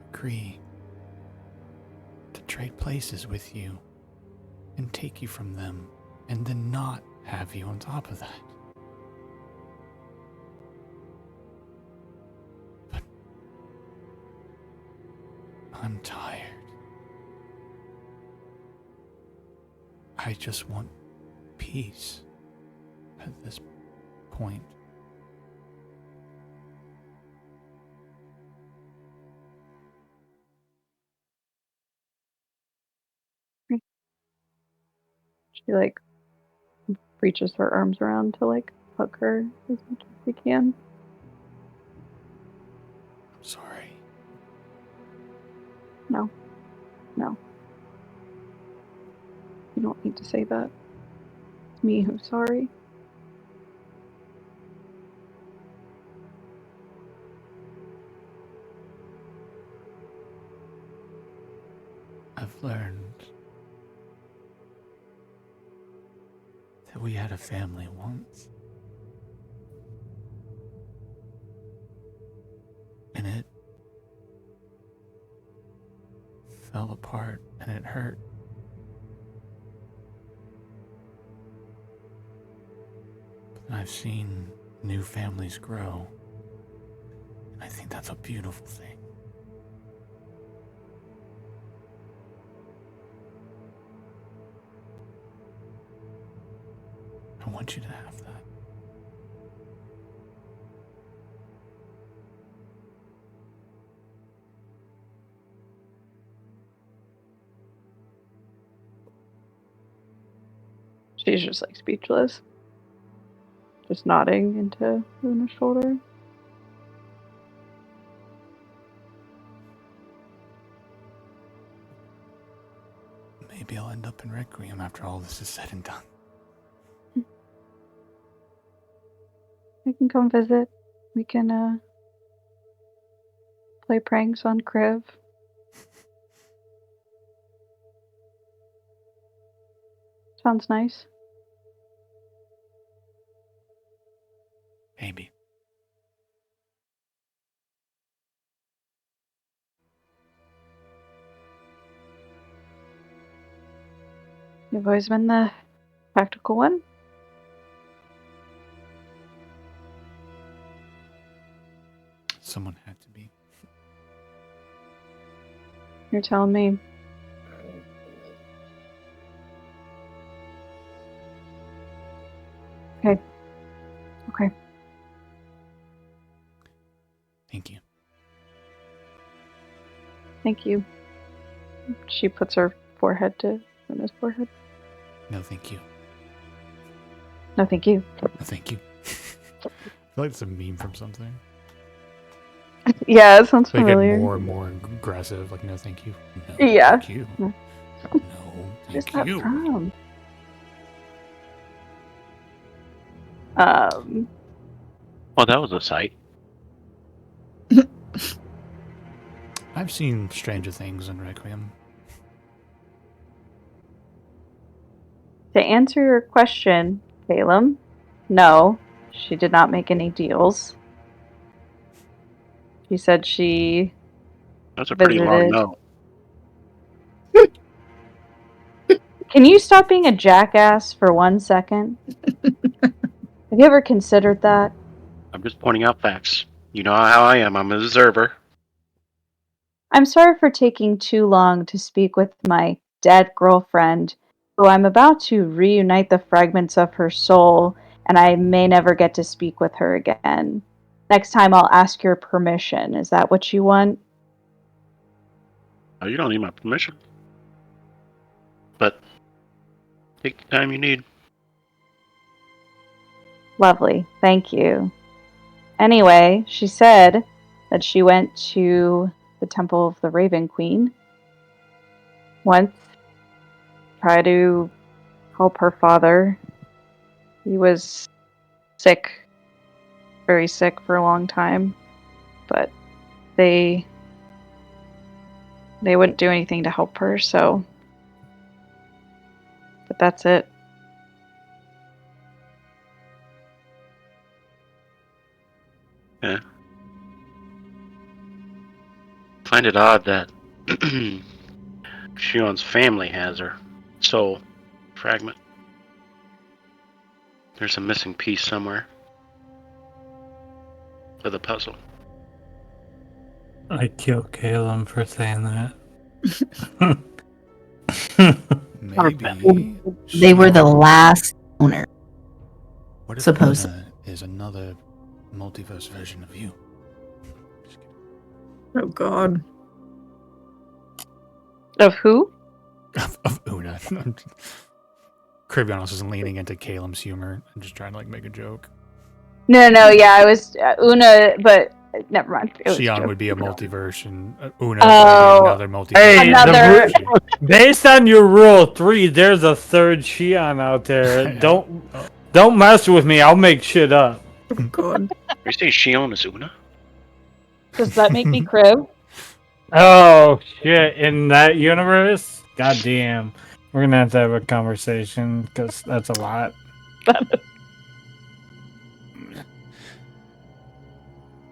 agree to trade places with you and take you from them and then not have you on top of that. But I'm tired. I just want peace at this point. She reaches her arms around to hug her as much as she can. I'm sorry. No. You don't need to say that. It's me who's sorry. I've learned that we had a family once. And it fell apart and it hurt. But I've seen new families grow. And I think that's a beautiful thing. I want you to have that. She's just speechless. Just nodding into Luna's shoulder. Maybe I'll end up in Requiem after all this is said and done. We can come visit. We can play pranks on Kriv. Sounds nice. Maybe. You've always been the practical one. Someone had to be. You're telling me. Okay. Thank you. Thank you. She puts her forehead to Luna's forehead. No, thank you. No, thank you. No, thank you. I feel like it's a meme from something. Yeah, it sounds They familiar. get more and more aggressive. No, thank you. No, Yeah. thank you. No. No, Where's thank that you. from? Well, that was a sight. I've seen stranger things in Requiem. To answer your question, Caleb, no, she did not make any deals. She said she That's a pretty long visited. no. Can you stop being a jackass for 1 second? Have you ever considered that? I'm just pointing out facts. You know how I am. I'm an observer. I'm sorry for taking too long to speak with my dead girlfriend, who I'm about to reunite the fragments of her soul, and I may never get to speak with her again. Next time I'll ask your permission. Is that what you want? Oh, you don't need my permission. But take the time you need. Lovely. Thank you. Anyway, she said that she went to the Temple of the Raven Queen once, try to help her father. He was sick, very sick for a long time, but they wouldn't do anything to help her, so. But that's it. Yeah. Find it odd that Shion's family has her soul fragment. There's a missing piece somewhere of the puzzle. I killed Caleb for saying that. Maybe They were the last owner. What if Suppose. Una is another multiverse version of you? Oh God. Of who? Of Una. Krivianos is leaning into Caleb's humor and just trying to make a joke. No, yeah, I was Una, but never mind. Shion would be a multiverse, and Una would be another multiverse. Hey, Another- based on your rule 3, there's a third Shion out there. Don't mess with me. I'll make shit up. Oh God. You say Shion is Una? Does that make me Kriv? Oh shit! In that universe, goddamn, we're gonna have to have a conversation because that's a lot.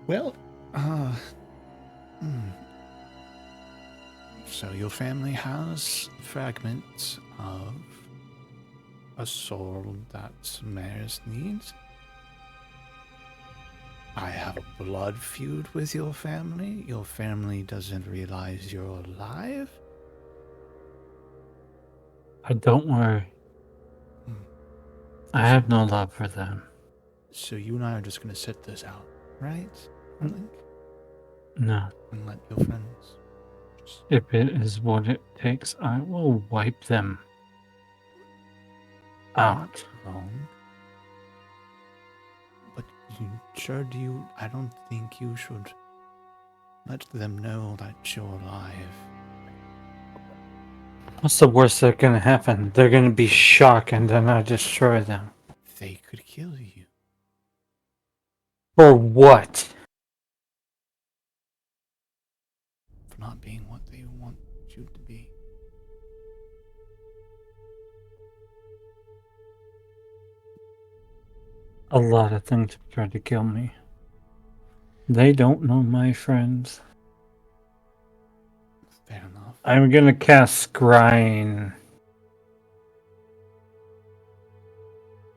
Well, so your family has fragments of a soul that Samaris needs. I have a blood feud with your family. Your family doesn't realize you're alive. Don't worry. I have no love for them. So you and I are just gonna sit this out, right? Link? No. And let your friends. If it is what it takes, I will wipe them out. Wrong. But I don't think you should let them know that you're alive. What's the worst that's gonna happen? They're gonna be shocked and then I destroy them. They could kill you. For what? For not being what they want you to be. A lot of things have tried to kill me. They don't know my friends. Fair enough. I'm gonna cast Scrying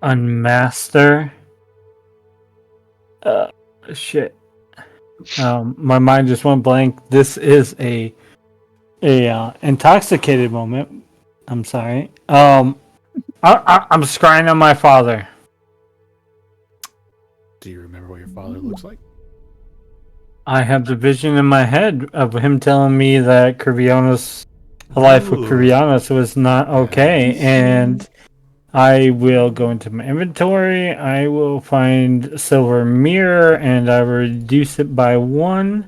on Master. Shit. My mind just went blank. This is a intoxicated moment. I'm sorry. I'm scrying on my father. Do you remember what your father looks like? I have the vision in my head of him telling me that Krivianos, a life with Krivianos was not okay, and I will go into my inventory. I will find silver mirror, and I will reduce it by 1.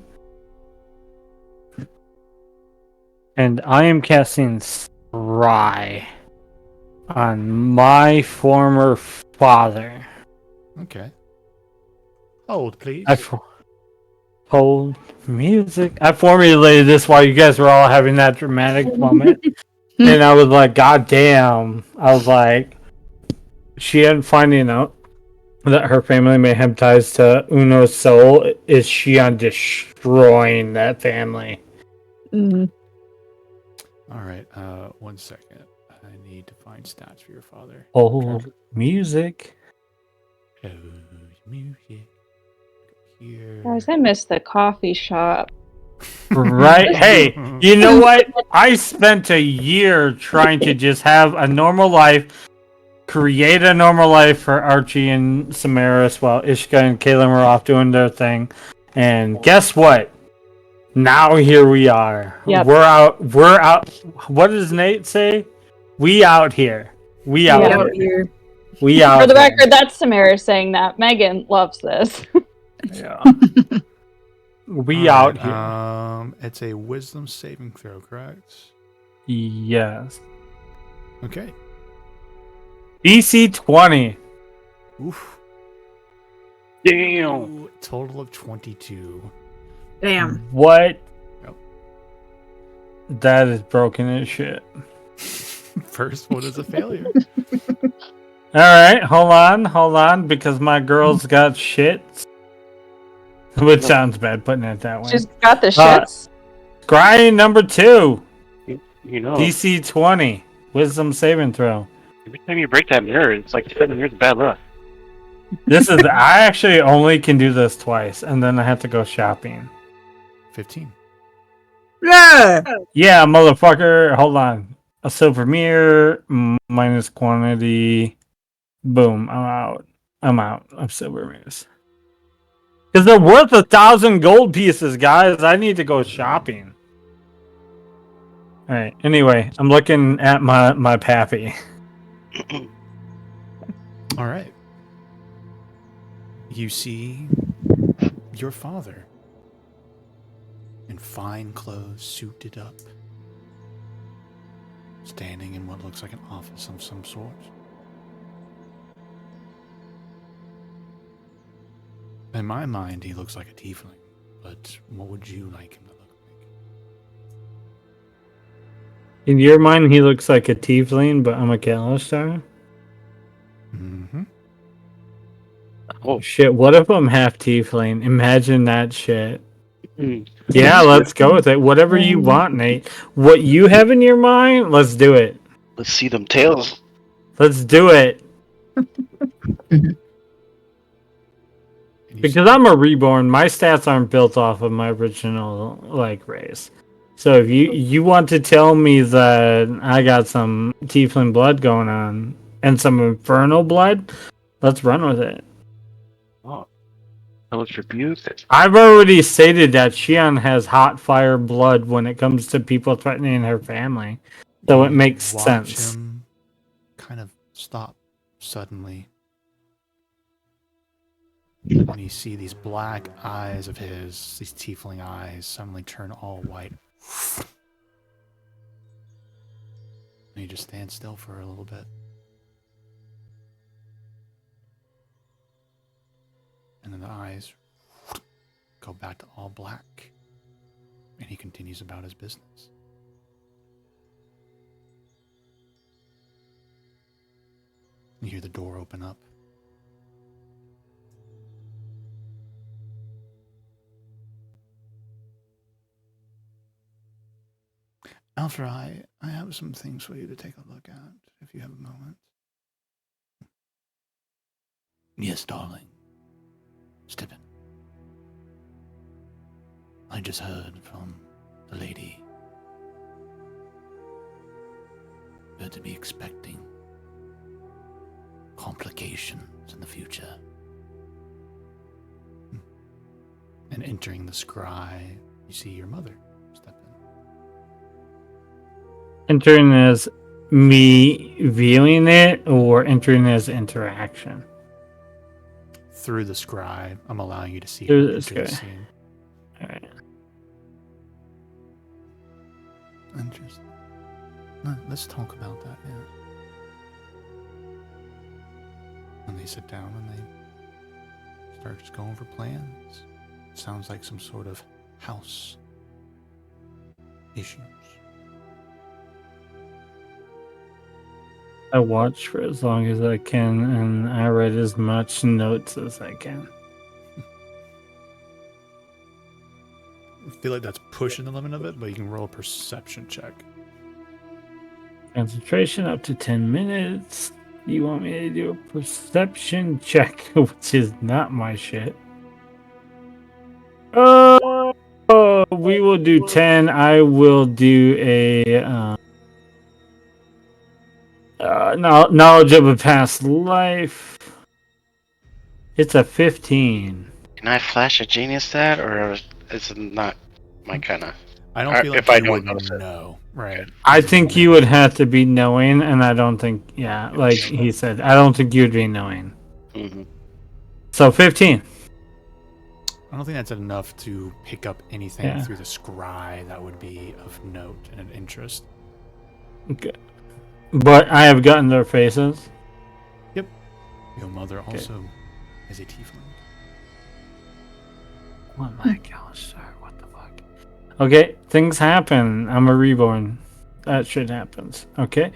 And I am casting Scry on my former father. Okay. Hold, please. Hold music. I formulated this while you guys were all having that dramatic moment. And I was like, God damn. I was like, she hadn't finding out that her family may have ties to Uno's soul. Is she on destroying that family? Mm. All right. 1 second. I need to find stats for your father. Hold music. Oh, music. Here. Guys, I miss the coffee shop. Right. Hey, you know what? I spent a year trying to just have a normal life, create a normal life for Archie and Samaris while Ishka and Kaylin were off doing their thing. And guess what? Now here we are. Yep. We're out. What does Nate say? We out here. We out here. We out For the here. record, that's Samara saying that. Megan loves this. Yeah. We All out right, here. It's a wisdom saving throw, correct? Yes. Okay. DC 20. Oof. Damn. Ooh, total of 22. Damn. What? Yep. That is broken as shit. First one is a failure. All right, hold on, because my girl's got shits. Which sounds bad putting it that way. She's got the shits. Scry number 2. You know, DC 20. Wisdom saving throw. every time you break that mirror, it's like 7 years of bad luck. I actually only can do this twice, and then I have to go shopping. 15. Yeah. Yeah, motherfucker. Hold on. A silver mirror minus quantity. Boom. I'm out of silver mirrors. Because they're worth 1,000 gold pieces, guys. I need to go shopping. All right. Anyway, I'm looking at my pappy. All right. You see your father in fine clothes, suited up, standing in what looks like an office of some sort. In my mind, he looks like a tiefling, but what would you like him to look like? In your mind, he looks like a tiefling, but I'm a Kalistar. Mm-hmm. Oh shit! What if I'm half tiefling? Imagine that shit. Yeah, let's go with it. Whatever you want, Nate. What you have in your mind, let's do it. Let's see them tails. Let's do it. Because I'm a reborn, my stats aren't built off of my original race. So if you want to tell me that I got some tiefling blood going on and some infernal blood, let's run with it. Oh, Hellish Rebuke. I've already stated that Shion has hot fire blood when it comes to people threatening her family. So it makes Watch sense. him kind of stop suddenly. And you see these black eyes of his, these tiefling eyes, suddenly turn all white. And he just stands still for a little bit. And then the eyes go back to all black. And he continues about his business. You hear the door open up. Alfred, I have some things for you to take a look at, if you have a moment. Yes, darling. Step in. I just heard from the lady. You're to be expecting complications in the future. And entering the scry, you see your mother step in. Entering as me viewing it or entering as interaction? Through the scry, I'm allowing you to see Through her the enter the scry. scene. Alright. Interesting. Let's talk about that now. And they sit down and they start just going over plans. Sounds like some sort of house issues. I watch for as long as I can and I write as much notes as I can. I feel like that's pushing the limit of it, but you can roll a perception check. Concentration up to 10 minutes. You want me to do a perception check, which is not my shit. We will do 10. I will do a knowledge of a past life. It's a 15. Can I flash a genius stat, or is it not my kind of? I don't feel like if I you don't would notice it. know, right? I think you would have to be knowing, and I don't think, like he said, I don't think you'd be knowing. Mm-hmm. So 15. I don't think that's enough to pick up anything through the scry that would be of note and an interest. Okay. But I have gotten their faces. Yep. Your mother also is a tiefling. Oh my gosh, sir, what the fuck? Okay, things happen. I'm a reborn. That shit happens. Okay.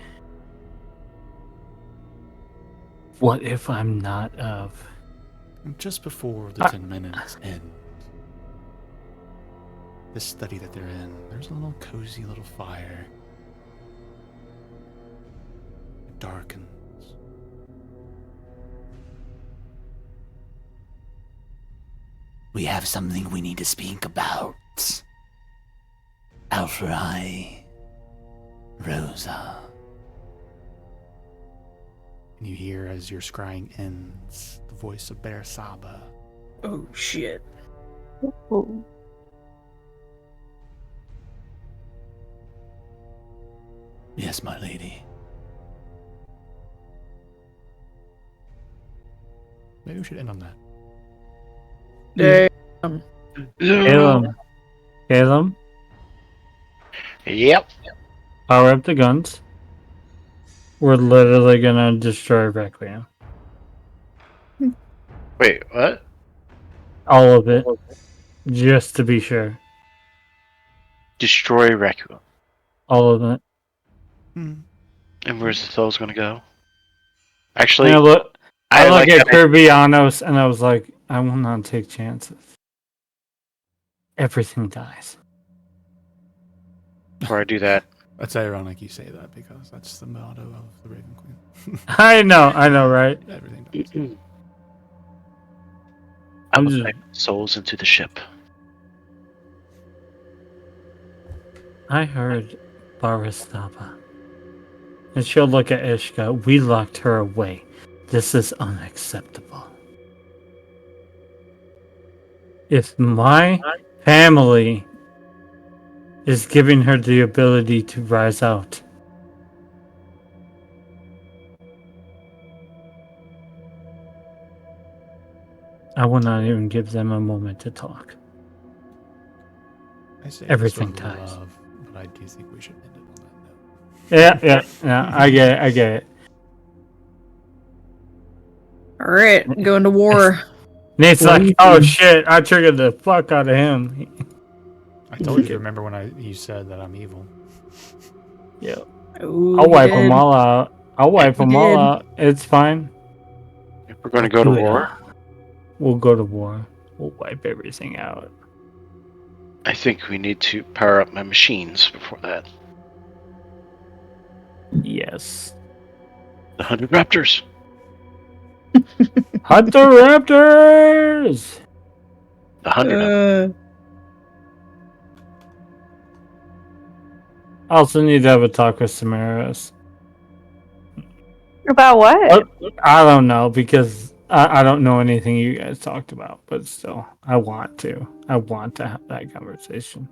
What if I'm not of? Just before the 10 minutes end, this study that they're in, there's a little cozy little fire. It darkens. We have something we need to speak about. Alfred, Rosa. And you hear as your scrying ends the voice of Bear Saba. Oh shit. Ooh. Yes, my lady. Maybe we should end on that. Damn. Caleb, Yep. power up the guns. We're literally gonna destroy Requiem. Wait, what? All of it. Just to be sure. Destroy Requiem. All of it. And where's the souls gonna go? Actually, And I look like at that. Kirbianos and I was like, I will not take chances. Everything dies. Before I do that, That's ironic you say that because that's the motto of the Raven Queen. I know, right? Everything dies. I I'm will just- type souls into the ship. I heard Barastapa. And she'll look at Ishka. We locked her away. This is unacceptable. If my family is giving her the ability to rise out, I will not even give them a moment to talk. I say Everything this with dies. love, but I do think we should end it on that note. Yeah. I get it. All right, going to war. Nate's like, oh shit, I triggered the fuck out of him. I told you, remember when you said that I'm evil? Yeah. Ooh, I'll you wipe did. them all out. It's fine. If we're gonna go to war, We'll go to war. We'll wipe everything out. I think we need to power up my machines before that. Yes. The 100 Raptors. Hunter Raptors! The 100 of them. I also need to have a talk with Samaras. About what? I don't know because I don't know anything you guys talked about, but still, I want to. I want to have that conversation.